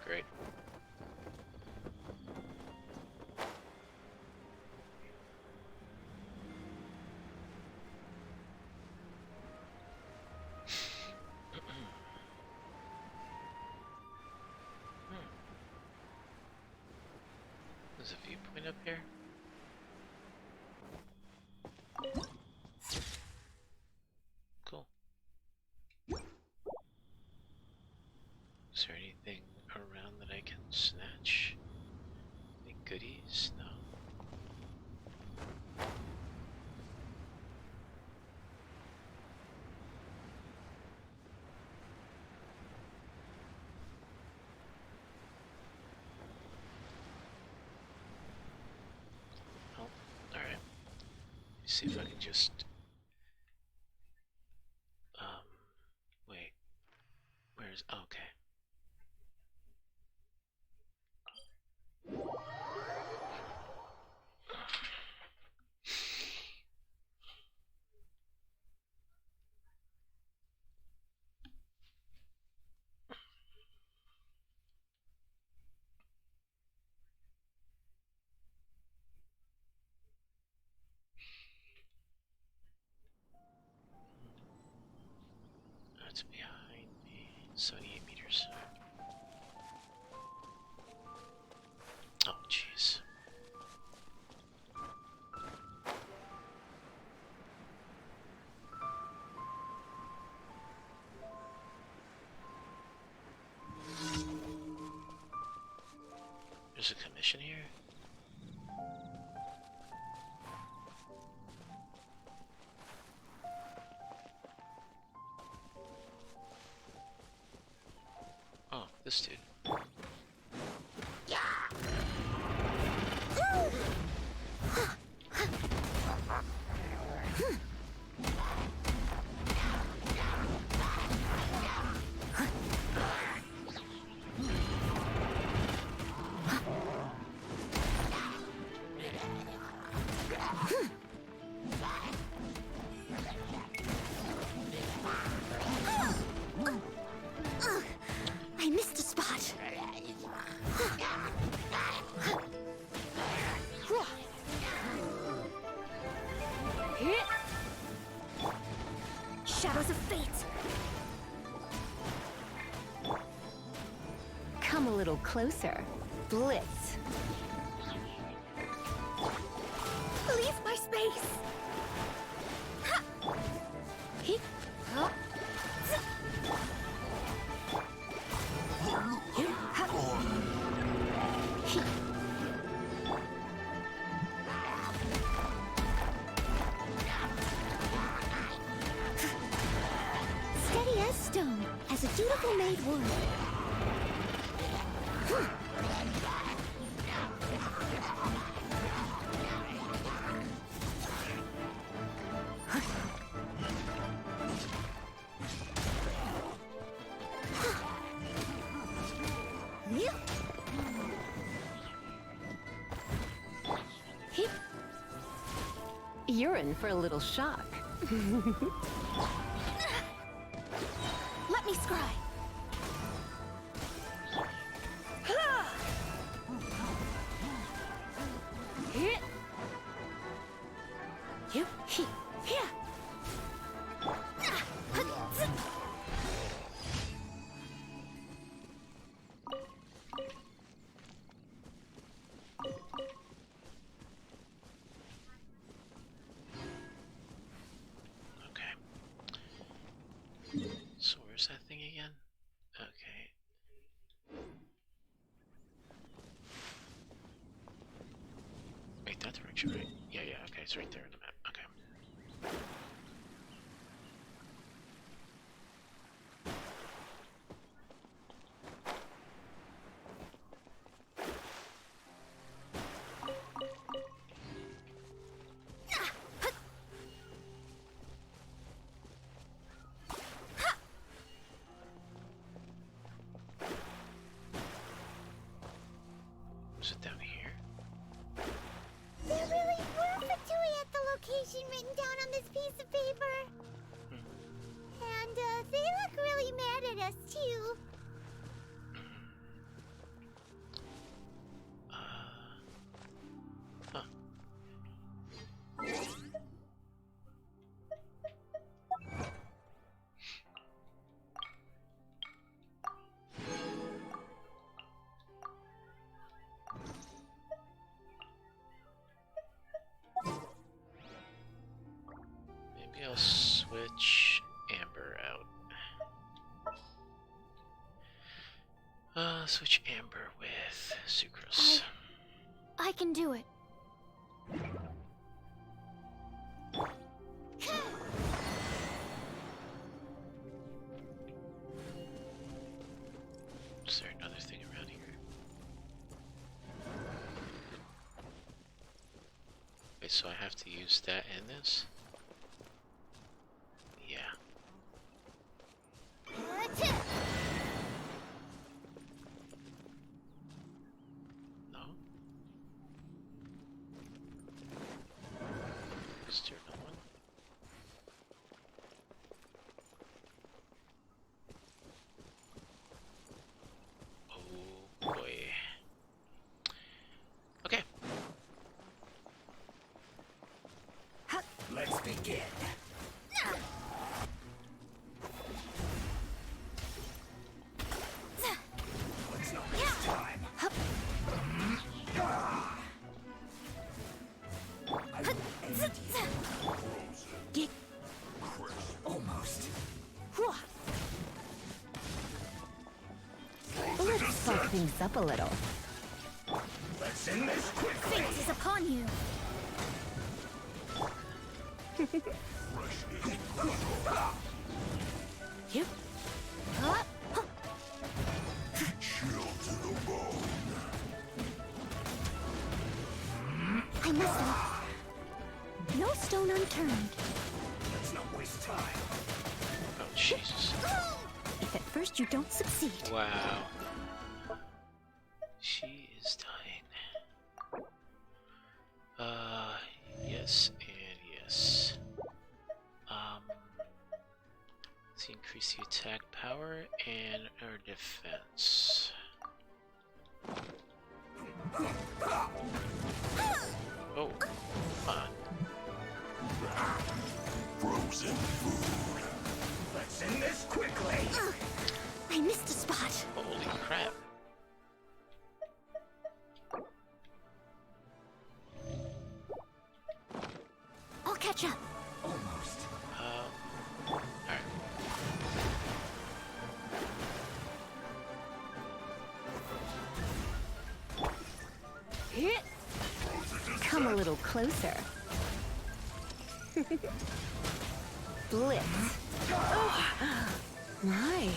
Great. There's a viewpoint up here. Cool. Is there anything around that I can snatch? Any goodies? No. See if I can just wait. Where's okay. That's behind me. 78 meters. Oh, jeez. There's a commission here? Oh, this dude. I missed a spot. Shadows of fate. Come a little closer. Blitz. Leave my space! Steady as stone, as a dutiful maid would. You're in for a little shock. Let me scry. So where's that thing again? Okay. Wait, that direction, right? Yeah, okay, it's right there in the map. Okay. Is it down here? There really were Fatui at the location written down on this piece of paper. And they look really mad at us too. Huh. Maybe I'll switch Amber out. Switch Amber with Sucrose. I can do it. Is there another thing around here? Wait, so I have to use that in this? Yeah. No? Is there another one? Oh boy. Okay. Let's begin. Let's not waste time. I will end you. Almost. Let's spice things up a little. Let's end this quickly. Fate is upon you. Yep. Chill to the bone. I must not. No stone unturned. Let's not waste time. Oh, Jesus. If at first you don't succeed. Wow. She is dying. Yes and yes. Let's increase the attack power and our defense. Oh, come on. Frozen food. Let's end this quickly. I missed a spot. Holy crap. Come a little closer. Blitz. Oh, my.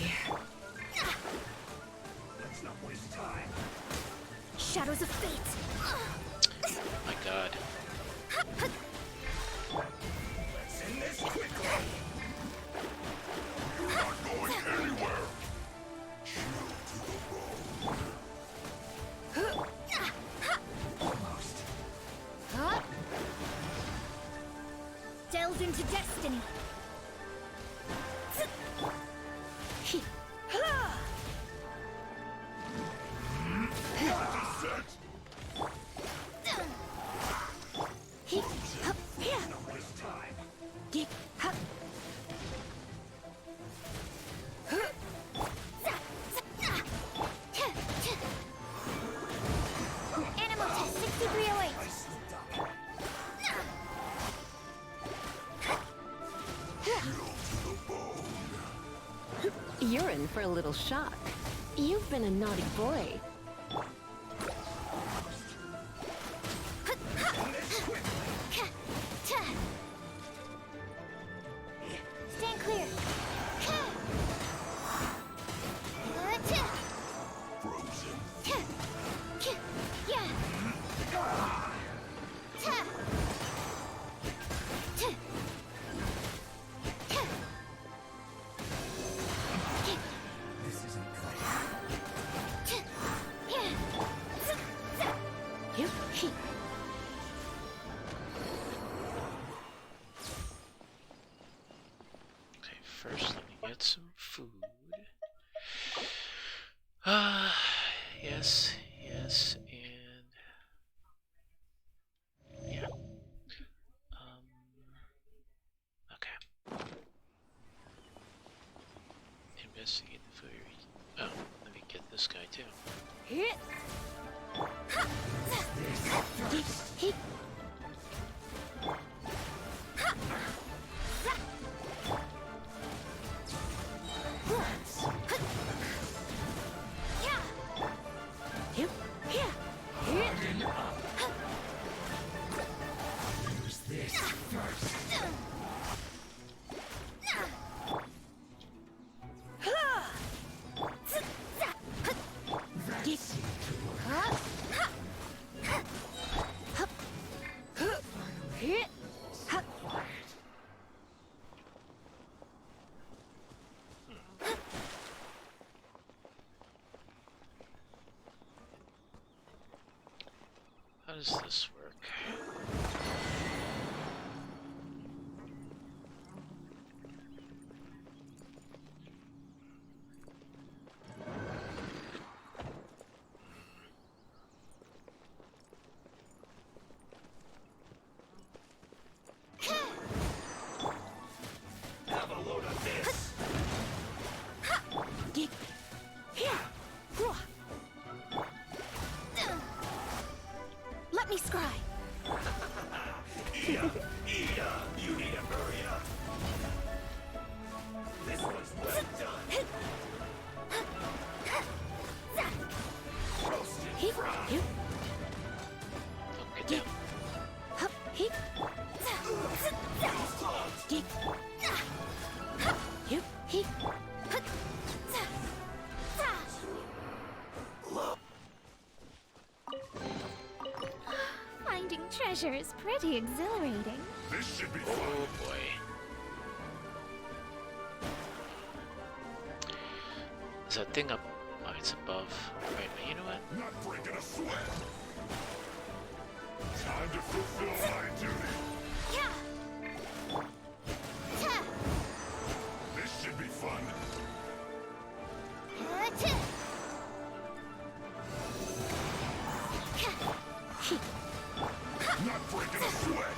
Let's not waste time. Shadows of fate. My God. Let's end this quickly. You're not going anywhere. Chill to the bone. Almost. Delve into destiny. Animal test 6308. You're in for a little shock. You've been a naughty boy. Stand clear. This isn't good. Okay, first let me get some food. Yes, yes, and yeah. Okay. Investigate the food. Oh, let me get this guy too. Use this first. How does this work? Have a load of this. Let me scry. Ida, you need to hurry up. This one's well done. Roasted fried. Don't get down. Finding treasure is pretty exhilarating. This should be Oh boy. Is that thing up? Oh, it's above. Right, you know what? not breaking a sweat. Time to fulfill my duty. This should be fun. Not breaking a sweat.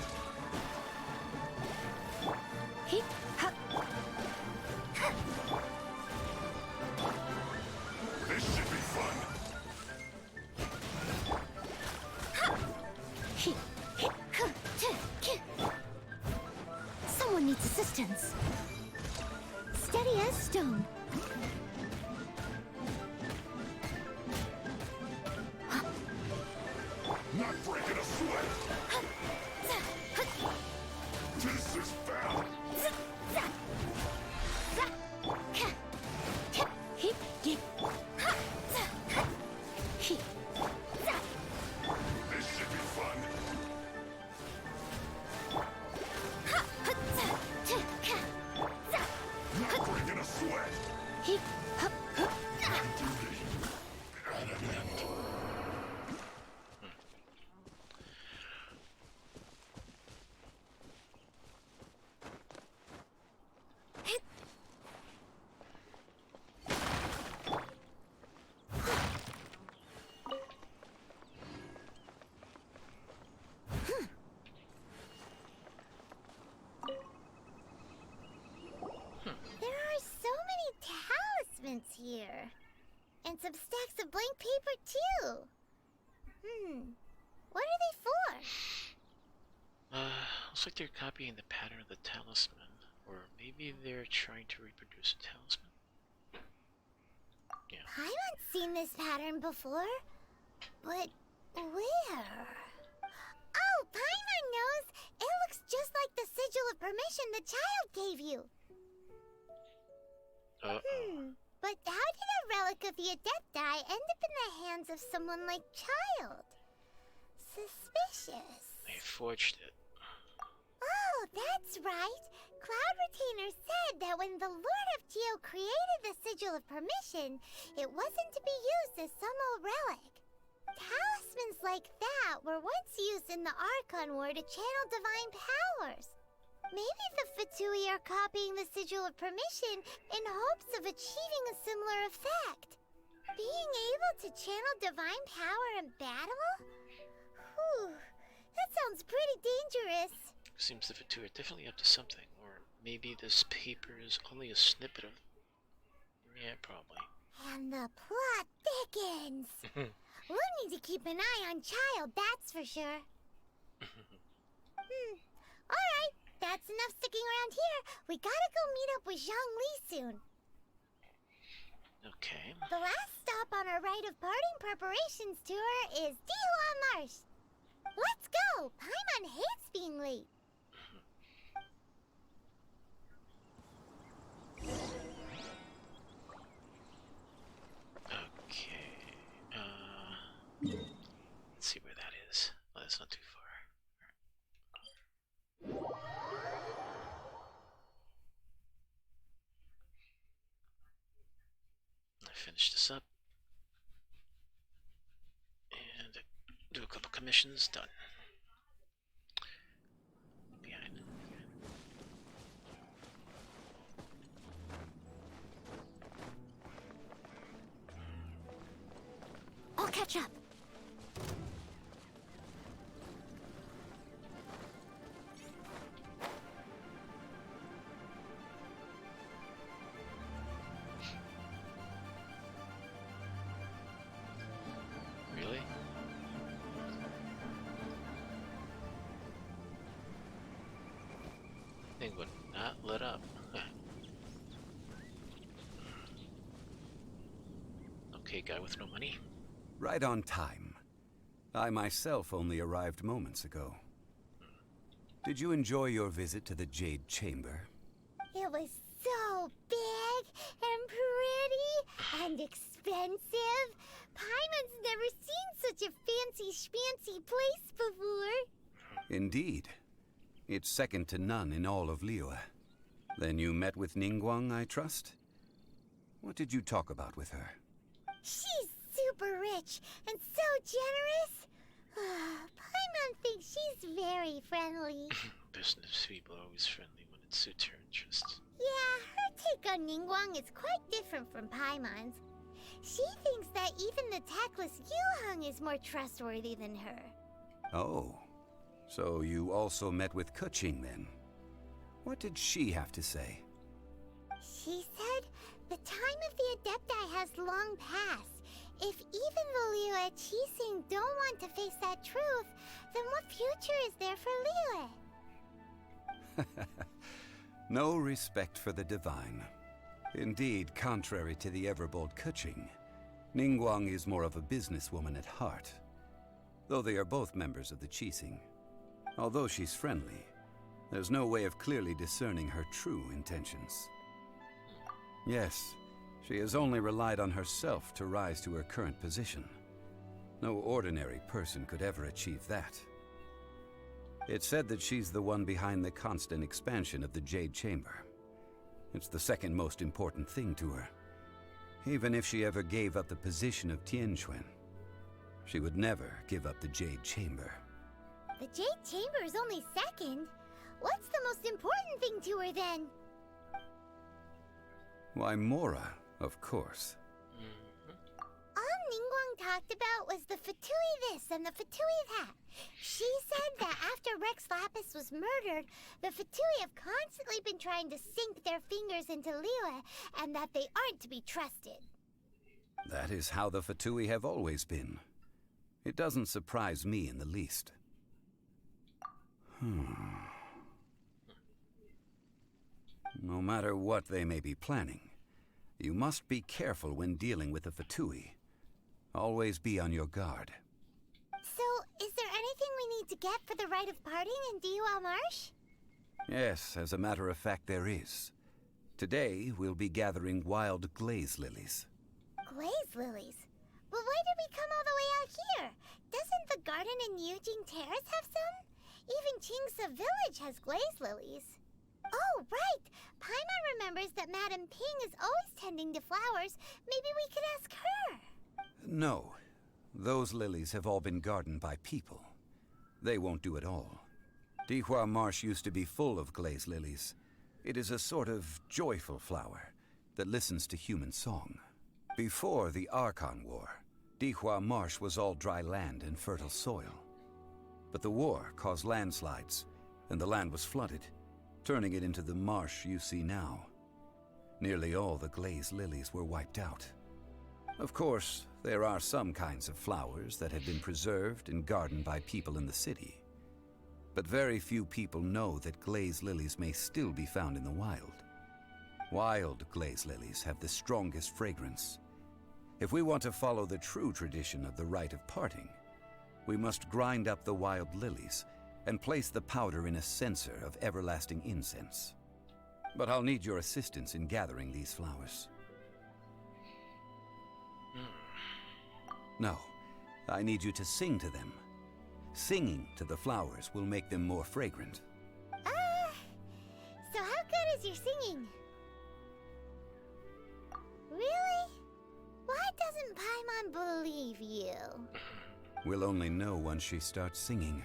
This should be fun. Someone needs assistance. Steady as stone. Not Not breaking a sweat. This is foul. This should be fun. Not breaking a sweat. My duty at an end. There are so many talismans here. And some stacks of blank paper, too. What are they for? Looks like they're copying the pattern of the talisman. Or maybe they're trying to reproduce a talisman. Yeah. Paimon's seen this pattern before. But where? Oh, Paimon knows! It looks just like the sigil of permission the child gave you. But how did a relic of the Adepti end up in the hands of someone like Child? Suspicious. They forged it. Oh, that's right. Cloud Retainer said that when the Lord of Geo created the Sigil of Permission, it wasn't to be used as some old relic. Talismans like that were once used in the Archon War to channel divine powers. Maybe the Fatui are copying the Sigil of Permission in hopes of achieving a similar effect. Being able to channel divine power in battle? Whew, that sounds pretty dangerous. Seems the Fatu are definitely up to something. Or maybe this paper is only a snippet of... Yeah, probably. And the plot thickens. We'll need to keep an eye on Child, that's for sure. Alright, that's enough sticking around here. We gotta go meet up with Zhongli soon. Okay. The last stop on our rite of parting preparations tour is Dihua Marsh. Let's go! Paimon hates being late. Okay. Let's see where that is. Oh, that's not too far. I finish this up. And do a couple commissions, done. Behind. I'll catch up. Really? Thing would not let up. Okay, guy with no money. Right on time. I myself only arrived moments ago. Did you enjoy your visit to the Jade Chamber? It was so big and pretty and expensive. Paimon's never seen such a fancy schmancy place before. Indeed. It's second to none in all of Liyue. Then you met with Ningguang, I trust? What did you talk about with her? She's super rich and so generous. Paimon thinks she's very friendly. Business people are always friendly when it suits her interests. Yeah, her take on Ningguang is quite different from Paimon's. She thinks that even the tactless Yuheng is more trustworthy than her. Oh, so you also met with Keqing then? What did she have to say? She said the time of the Adepti has long passed. If even the Liyue Qixing don't want to face that truth, then what future is there for Liyue? No respect for the divine. Indeed, contrary to the ever-bold Keqing, Ningguang is more of a businesswoman at heart. though they are both members of the Qixing. Although she's friendly, there's no way of clearly discerning her true intentions. Yes, she has only relied on herself to rise to her current position. No ordinary person could ever achieve that. It's said that she's the one behind the constant expansion of the Jade Chamber. It's the second most important thing to her. Even if she ever gave up the position of Tianquan, she would never give up the Jade Chamber. The Jade Chamber is only second. What's the most important thing to her then? Why, Mora, of course. All Ningguang talked about was the Fatui this and the Fatui that. She said that after Rex Lapis was murdered, the Fatui have constantly been trying to sink their fingers into Liyue, and that they aren't to be trusted. That is how the Fatui have always been. It doesn't surprise me in the least. No matter what they may be planning, you must be careful when dealing with the Fatui. Always be on your guard. So, is there anything we need to get for the rite of parting in Dihua Marsh? Yes, as a matter of fact, there is. Today, we'll be gathering wild glaze lilies. Glaze lilies? But why did we come all the way out here? Doesn't the garden in Yujing Terrace have some? Even Qingse Village has glaze lilies. Oh, right! Paimon remembers that Madame Ping is always tending to flowers. Maybe we could ask her. No. Those lilies have all been gardened by people. They won't do it all. Dihua Marsh used to be full of glaze lilies. It is a sort of joyful flower that listens to human song. Before the Archon War, Dihua Marsh was all dry land and fertile soil. But the war caused landslides, and the land was flooded, turning it into the marsh you see now. Nearly all the glaze lilies were wiped out. Of course, there are some kinds of flowers that have been preserved and gardened by people in the city. But very few people know that glaze lilies may still be found in the wild. Wild glaze lilies have the strongest fragrance. If we want to follow the true tradition of the rite of parting, we must grind up the wild lilies and place the powder in a censer of everlasting incense. But I'll need your assistance in gathering these flowers. No, I need you to sing to them. Singing to the flowers will make them more fragrant. So how good is your singing? Really? Why doesn't Paimon believe you? We'll only know once she starts singing.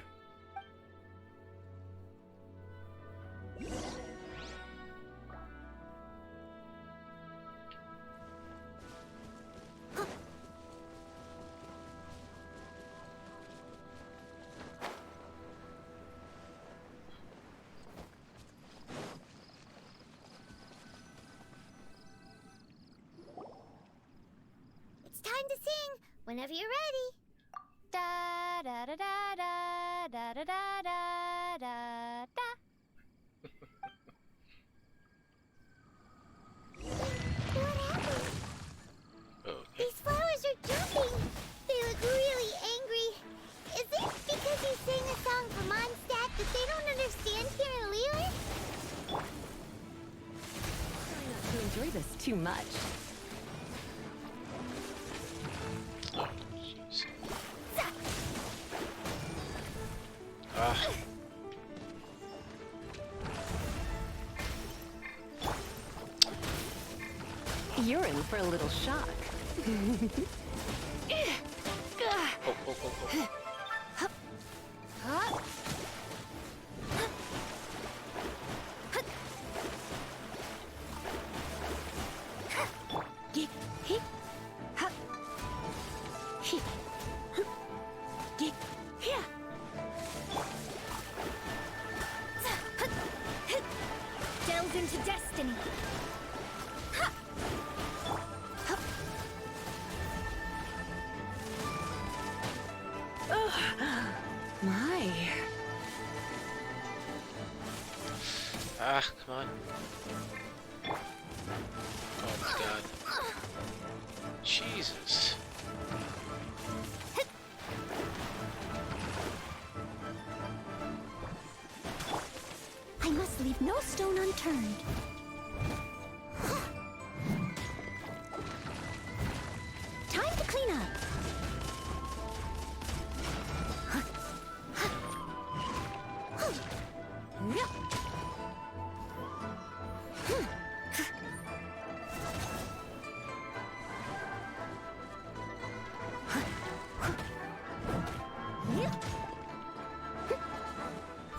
It's time to sing, whenever you're ready. Da da da da da da da da da da da. What happened? These flowers are jumping. They look really angry. Is it because you sang a song for Mondstadt that they don't understand here in Liyue? Try not to enjoy this too much. You're in for a little shock. Delve into destiny. My. Come on. Oh my god. Jesus. no stone unturned. Time to clean up.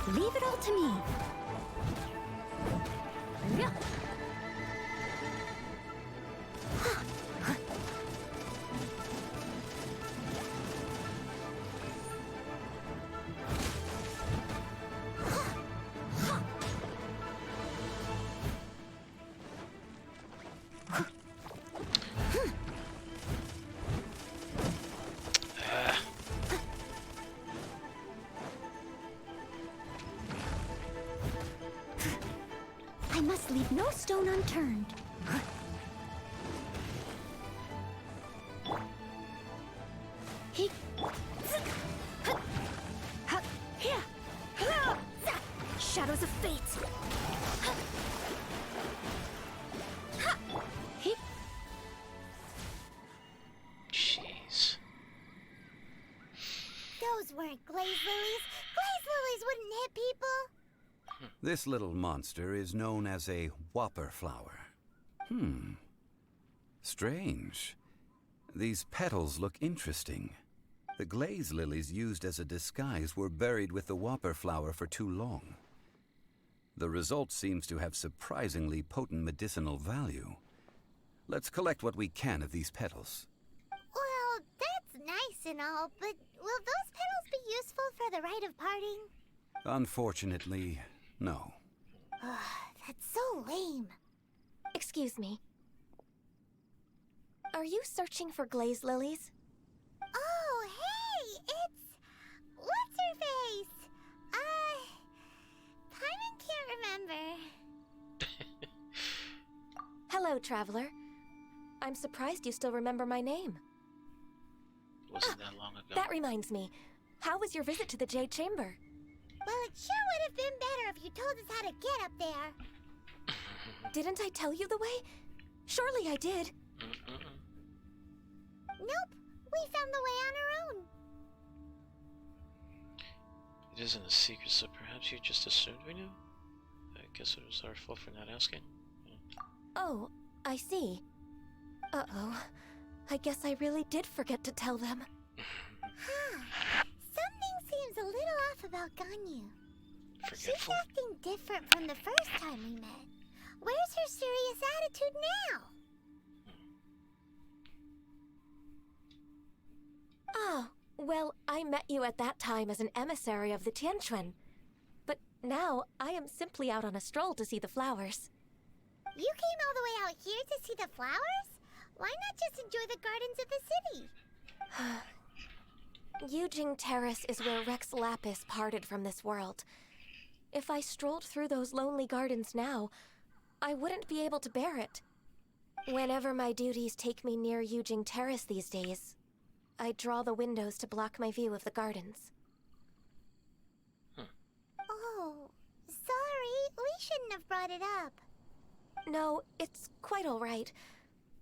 Leave it all to me. I must leave no stone unturned. Shadows of fate. Jeez. Those weren't glaze lilies. Glaze lilies wouldn't hit people. This little monster is known as a whopper flower. Strange. These petals look interesting. The glaze lilies used as a disguise were buried with the whopper flower for too long. The result seems to have surprisingly potent medicinal value. Let's collect what we can of these petals. Well, that's nice and all, but will those petals be useful for the rite of parting? Unfortunately, no. That's so lame. Excuse me. Are you searching for glaze lilies? Oh, hey! It's... what's her face? Paimon can't remember. Hello, traveler. I'm surprised you still remember my name. Wasn't that long ago. That reminds me. How was your visit to the Jade Chamber? Well, it sure would have been better if you told us how to get up there. Didn't I tell you the way? Surely I did. Nope, we found the way on our own. It isn't a secret, so perhaps you just assumed we knew? I guess it was our fault for not asking. Oh, I see. Uh-oh. I guess I really did forget to tell them. Something seems a little off about Ganyu. She's Forgetful? acting different from the first time we met. Where's her serious attitude now? Oh, well, I met you at that time as an emissary of the Tianquan. But now, I am simply out on a stroll to see the flowers. You came all the way out here to see the flowers? Why not just enjoy the gardens of the city? Yujing Terrace is where Rex Lapis parted from this world. If I strolled through those lonely gardens now, I wouldn't be able to bear it. Whenever my duties take me near Yujing Terrace these days, I draw the windows to block my view of the gardens. Oh, sorry. We shouldn't have brought it up. No, it's quite all right.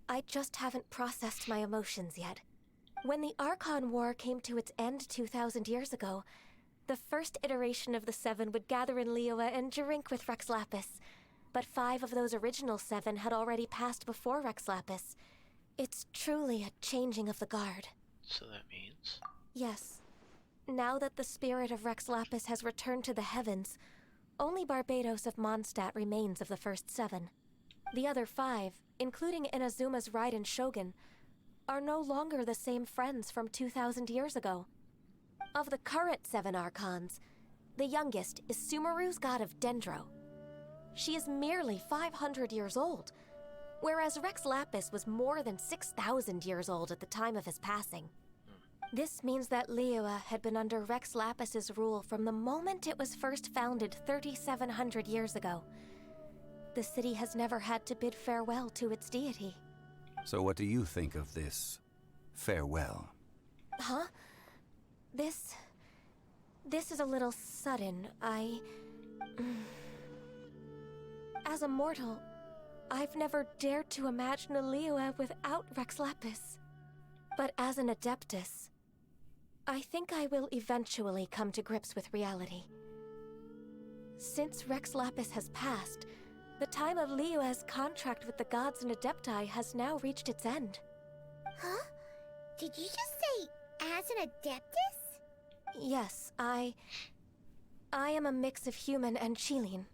I just haven't processed my emotions yet. When the Archon War came to its end 2,000 years ago, the first iteration of the Seven would gather in Liyue and drink with Rex Lapis. But 5 of those original 7 had already passed before Rex Lapis. It's truly a changing of the guard. So that means? Yes. Now that the spirit of Rex Lapis has returned to the heavens, only Barbados of Mondstadt remains of the first 7. The other 5, including Inazuma's Raiden Shogun, are no longer the same friends from 2,000 years ago. Of the current 7 Archons, the youngest is Sumeru's god of Dendro. She is merely 500 years old, whereas Rex Lapis was more than 6,000 years old at the time of his passing. This means that Liyue had been under Rex Lapis's rule from the moment it was first founded 3,700 years ago. The city has never had to bid farewell to its deity. So what do you think of this farewell? Huh? This is a little sudden. As a mortal, I've never dared to imagine a Liyue without Rex Lapis. But as an Adeptus, I think I will eventually come to grips with reality. Since Rex Lapis has passed, the time of Liyue's contract with the gods and Adepti has now reached its end. Huh? Did you just say, as an Adeptus? Yes, I am a mix of human and Chilean.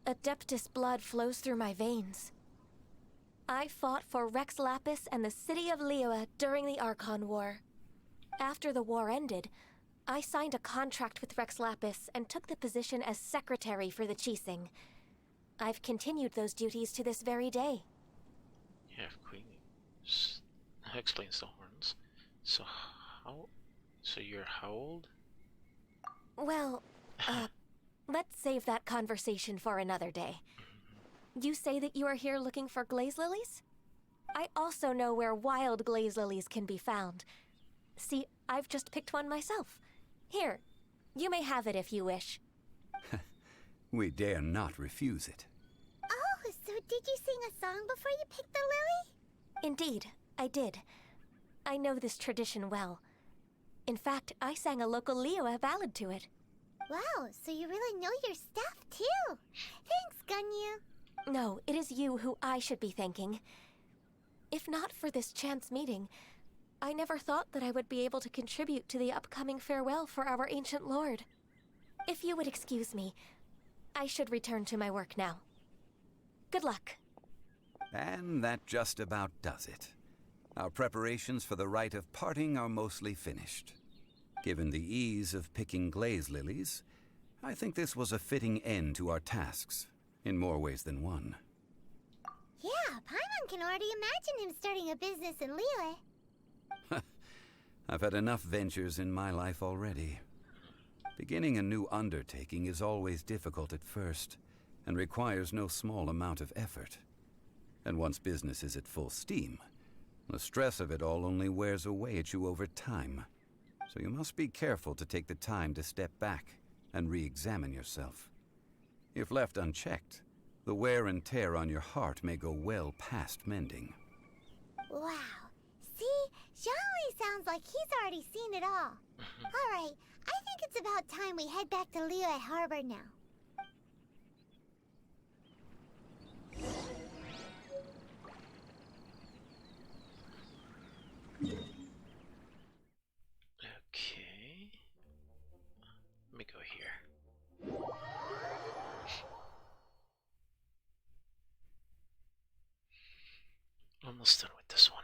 Adeptus blood flows through my veins. I fought for Rex Lapis and the city of Liyue during the Archon War. After the war ended, I signed a contract with Rex Lapis and took the position as secretary for the Qixing. I've continued those duties to this very day. Yeah, Queen. That explains the horns. So you're how old? Well, let's save that conversation for another day. You say that you are here looking for glaze lilies? I also know where wild glaze lilies can be found. See, I've just picked one myself. Here, you may have it if you wish. We dare not refuse it. Oh, so did you sing a song before you picked the lily? Indeed, I did. I know this tradition well. In fact, I sang a local Liyue ballad to it. Wow, so you really know your stuff, too. Thanks, Gunyu. No, it is you who I should be thanking. If not for this chance meeting, I never thought that I would be able to contribute to the upcoming farewell for our ancient lord. If you would excuse me, I should return to my work now. Good luck. And that just about does it. Our preparations for the rite of parting are mostly finished. Given the ease of picking glaze lilies, I think this was a fitting end to our tasks, in more ways than one. Yeah, Paimon can already imagine him starting a business in Liyue. I've had enough ventures in my life already. Beginning a new undertaking is always difficult at first, and requires no small amount of effort. And once business is at full steam, the stress of it all only wears away at you over time. So you must be careful to take the time to step back and re-examine yourself. If left unchecked, the wear and tear on your heart may go well past mending. Wow. See? Zhongli sounds like he's already seen it all. Alright, I think it's about time we head back to Liyue Harbor now. Okay. Let me go here. Almost done with this one.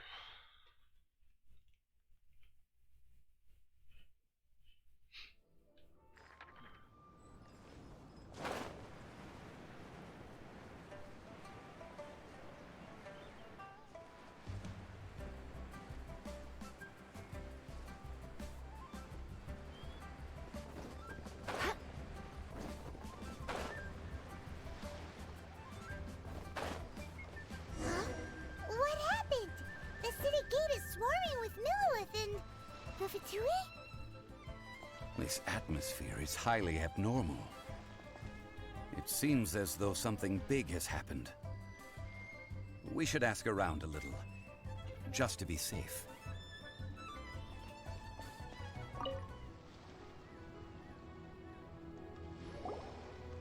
What happened? The city gate is swarming with Millowith and... the Fatui? This atmosphere is highly abnormal. It seems as though something big has happened. We should ask around a little, just to be safe.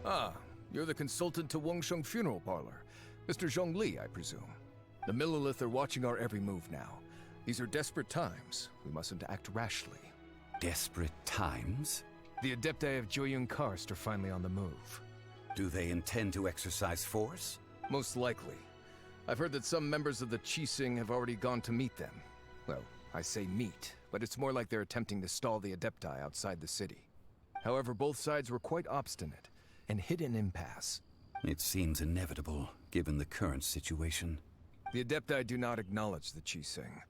Ah, you're the consultant to Wengsheng Funeral Parlor. Mr. Zhongli, I presume. The Millilith are watching our every move now. These are desperate times. We mustn't act rashly. Desperate times? The Adepti of Joyun Karst are finally on the move. Do they intend to exercise force? Most likely. I've heard that some members of the Qixing have already gone to meet them. Well, I say meet, but it's more like they're attempting to stall the Adepti outside the city. However, both sides were quite obstinate and hit an impasse. It seems inevitable, given the current situation. The Adepti do not acknowledge the Qixing.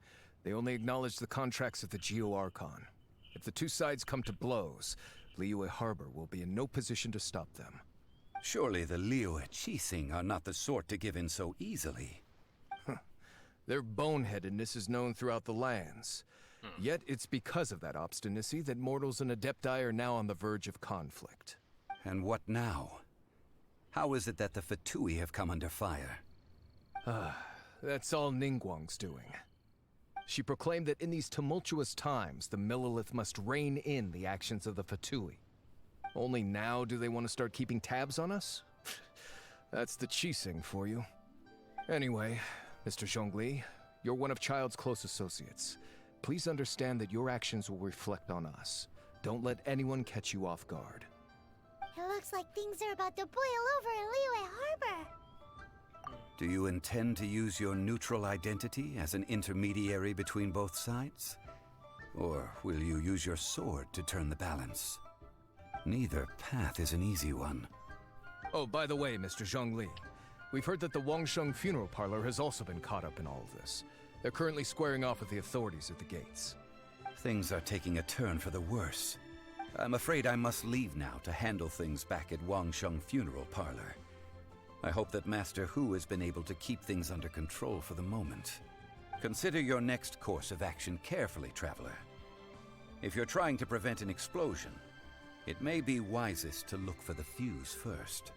They only acknowledge the contracts of the Geo-Archon. If the two sides come to blows, Liyue Harbor will be in no position to stop them. Surely the Liyue Qixing are not the sort to give in so easily. Their boneheadedness is known throughout the lands. Yet it's because of that obstinacy that mortals and Adepti are now on the verge of conflict. And what now? How is it that the Fatui have come under fire? That's all Ningguang's doing. She proclaimed that in these tumultuous times, the Millelith must rein in the actions of the Fatui. Only now do they want to start keeping tabs on us? That's the Qixing for you. Anyway, Mr. Zhongli, you're one of Child's close associates. Please understand that your actions will reflect on us. Don't let anyone catch you off guard. It looks like things are about to boil over in Liyue Harbor. Do you intend to use your neutral identity as an intermediary between both sides? Or will you use your sword to turn the balance? Neither path is an easy one. Oh, by the way, Mr. Zhongli, we've heard that the Wangsheng funeral parlor has also been caught up in all of this. They're currently squaring off with the authorities at the gates. Things are taking a turn for the worse. I'm afraid I must leave now to handle things back at Wangsheng funeral parlor. I hope that Master Hu has been able to keep things under control for the moment. Consider your next course of action carefully, traveler. If you're trying to prevent an explosion, it may be wisest to look for the fuse first.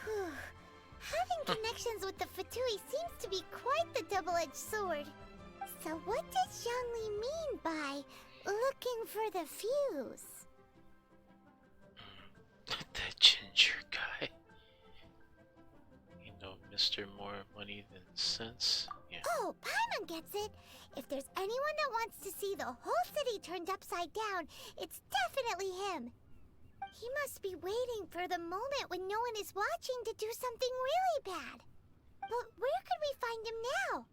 Having connections with the Fatui seems to be quite the double-edged sword. So what does Zhongli mean by looking for the fuse? The ginger guy. You know, Mr. More Money Than Sense. Yeah. Oh, Paimon gets it. If there's anyone that wants to see the whole city turned upside down, it's definitely him. He must be waiting for the moment when no one is watching to do something really bad. But where could we find him now?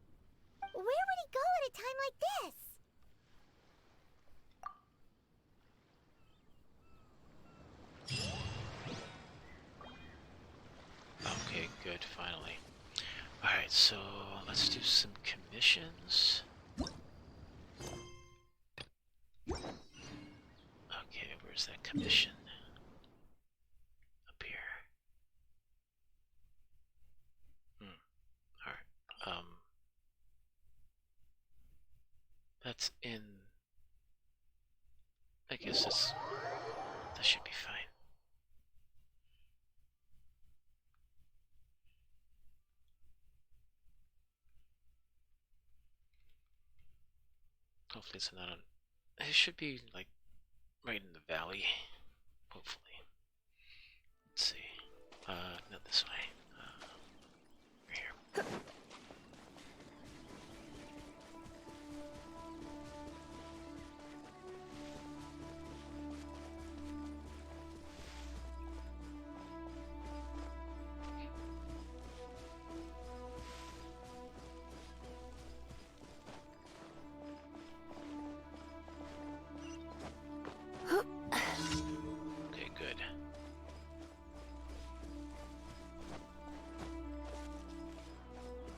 Where would he go at a time like this? Okay, good, finally. Alright, so let's do some commissions. Okay, where's that commission? Up here. Alright, that's in... I guess that should be fine. Hopefully it's not on... It should be, like, right in the valley. Hopefully. Let's see. Not this way. Over here. Okay, good.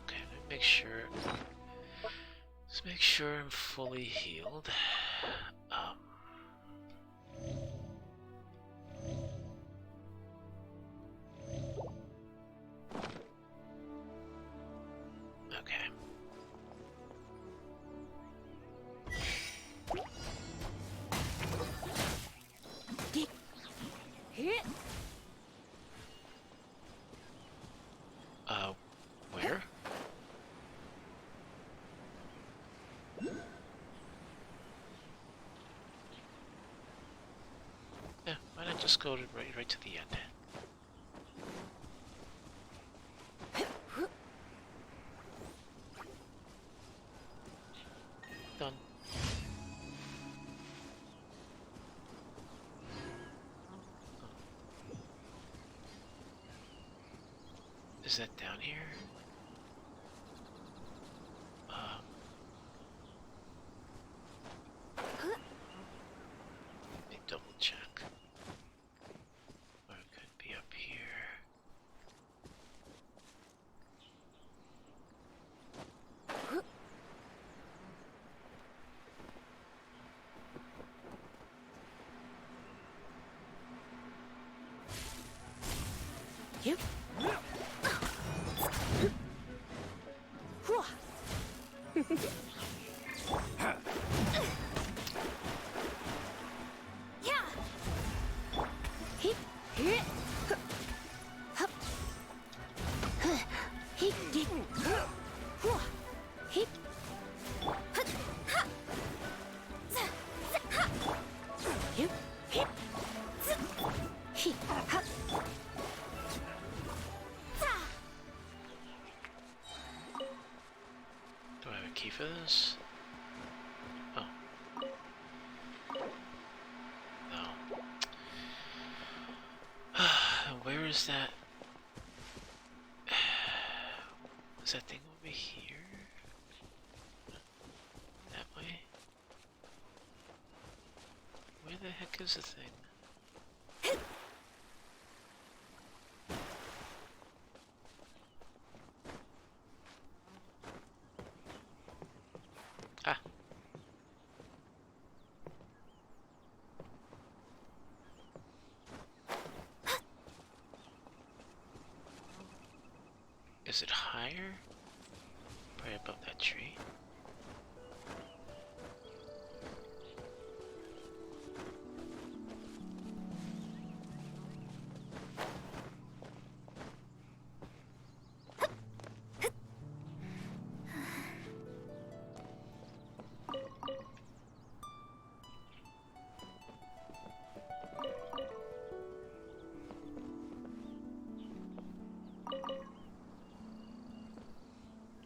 Okay, let me make sure. Let's make sure I'm fully healed. Okay. Where? Yeah, why not just go to right to the end? Done. Is that down here? Let me double check. Or it could be up here. Yep. was that? Was that thing over here? That way? Where the heck is the thing? Ah. Is it higher? Probably above that tree.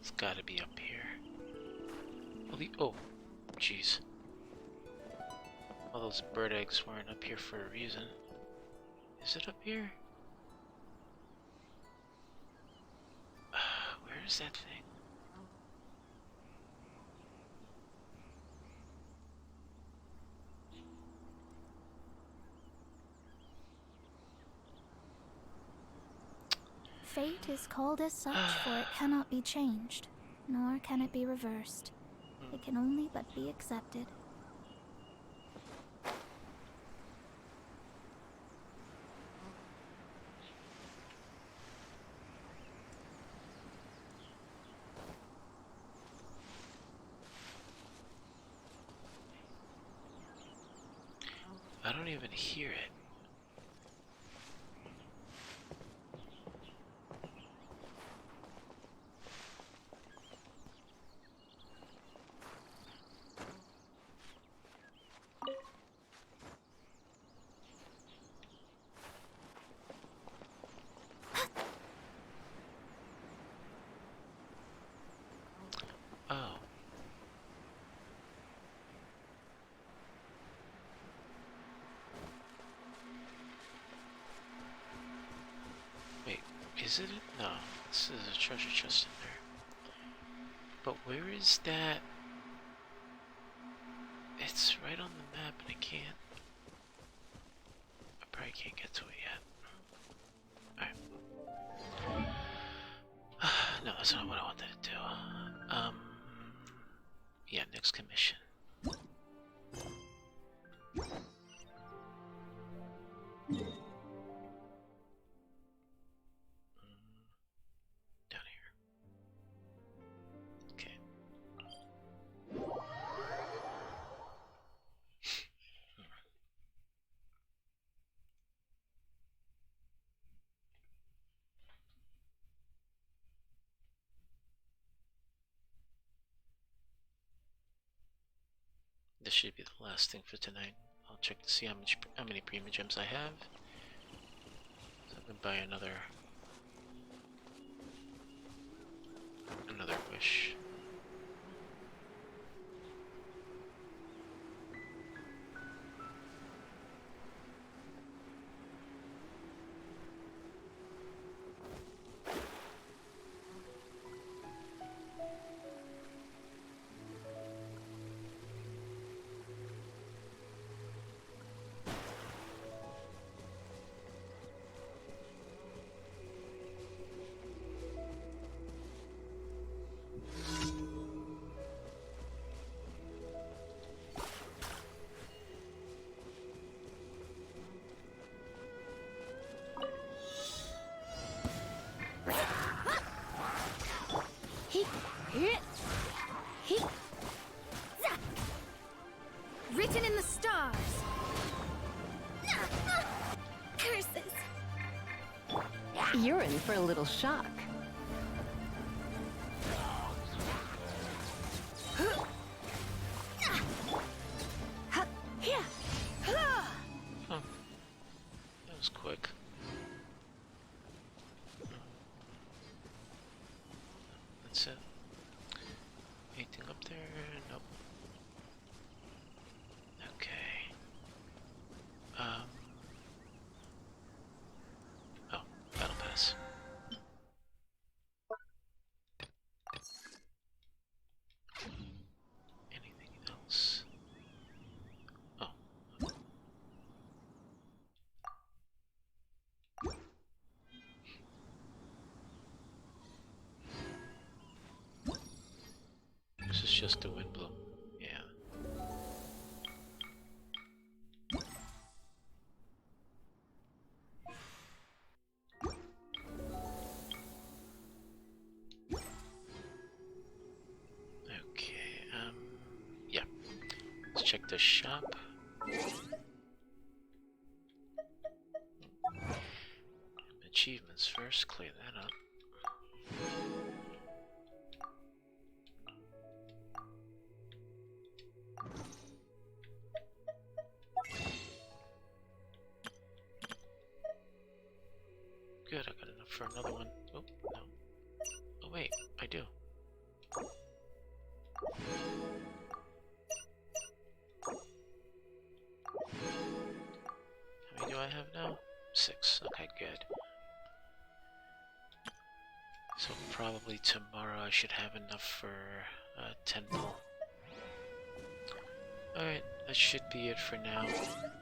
It's gotta be up here. Oh, jeez. All those bird eggs weren't up here for a reason. Is it up here? Where is that thing? Fate is called as such, for it cannot be changed, nor can it be reversed. It can only but be accepted. I don't even hear it. Oh. Wait, is it? No, this is a treasure chest in there. But where is that? It's right on the map and I can't. I probably can't get to it yet. Alright. No, that's not what I wanted to do. Yeah, next commission. Down here. Okay. This should be the last thing for tonight. I'll check to see how many premium gems I have. So I can buy another wish. Written in the stars. Curses. You're in for a little shock. Huh. That was quick. That's it. Anything up there? Nope. Okay. Oh, just the Windbloom. Yeah. Okay, yeah. Let's check the shop. Achievements first, clear that up. Good, I got enough for another one. Oh, no. Oh wait, I do. How many do I have now? 6. Okay, good. So probably tomorrow I should have enough for 10 pull. Alright, that should be it for now.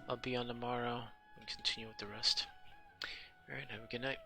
I'll be on tomorrow and continue with the rest. Alright, have a good night.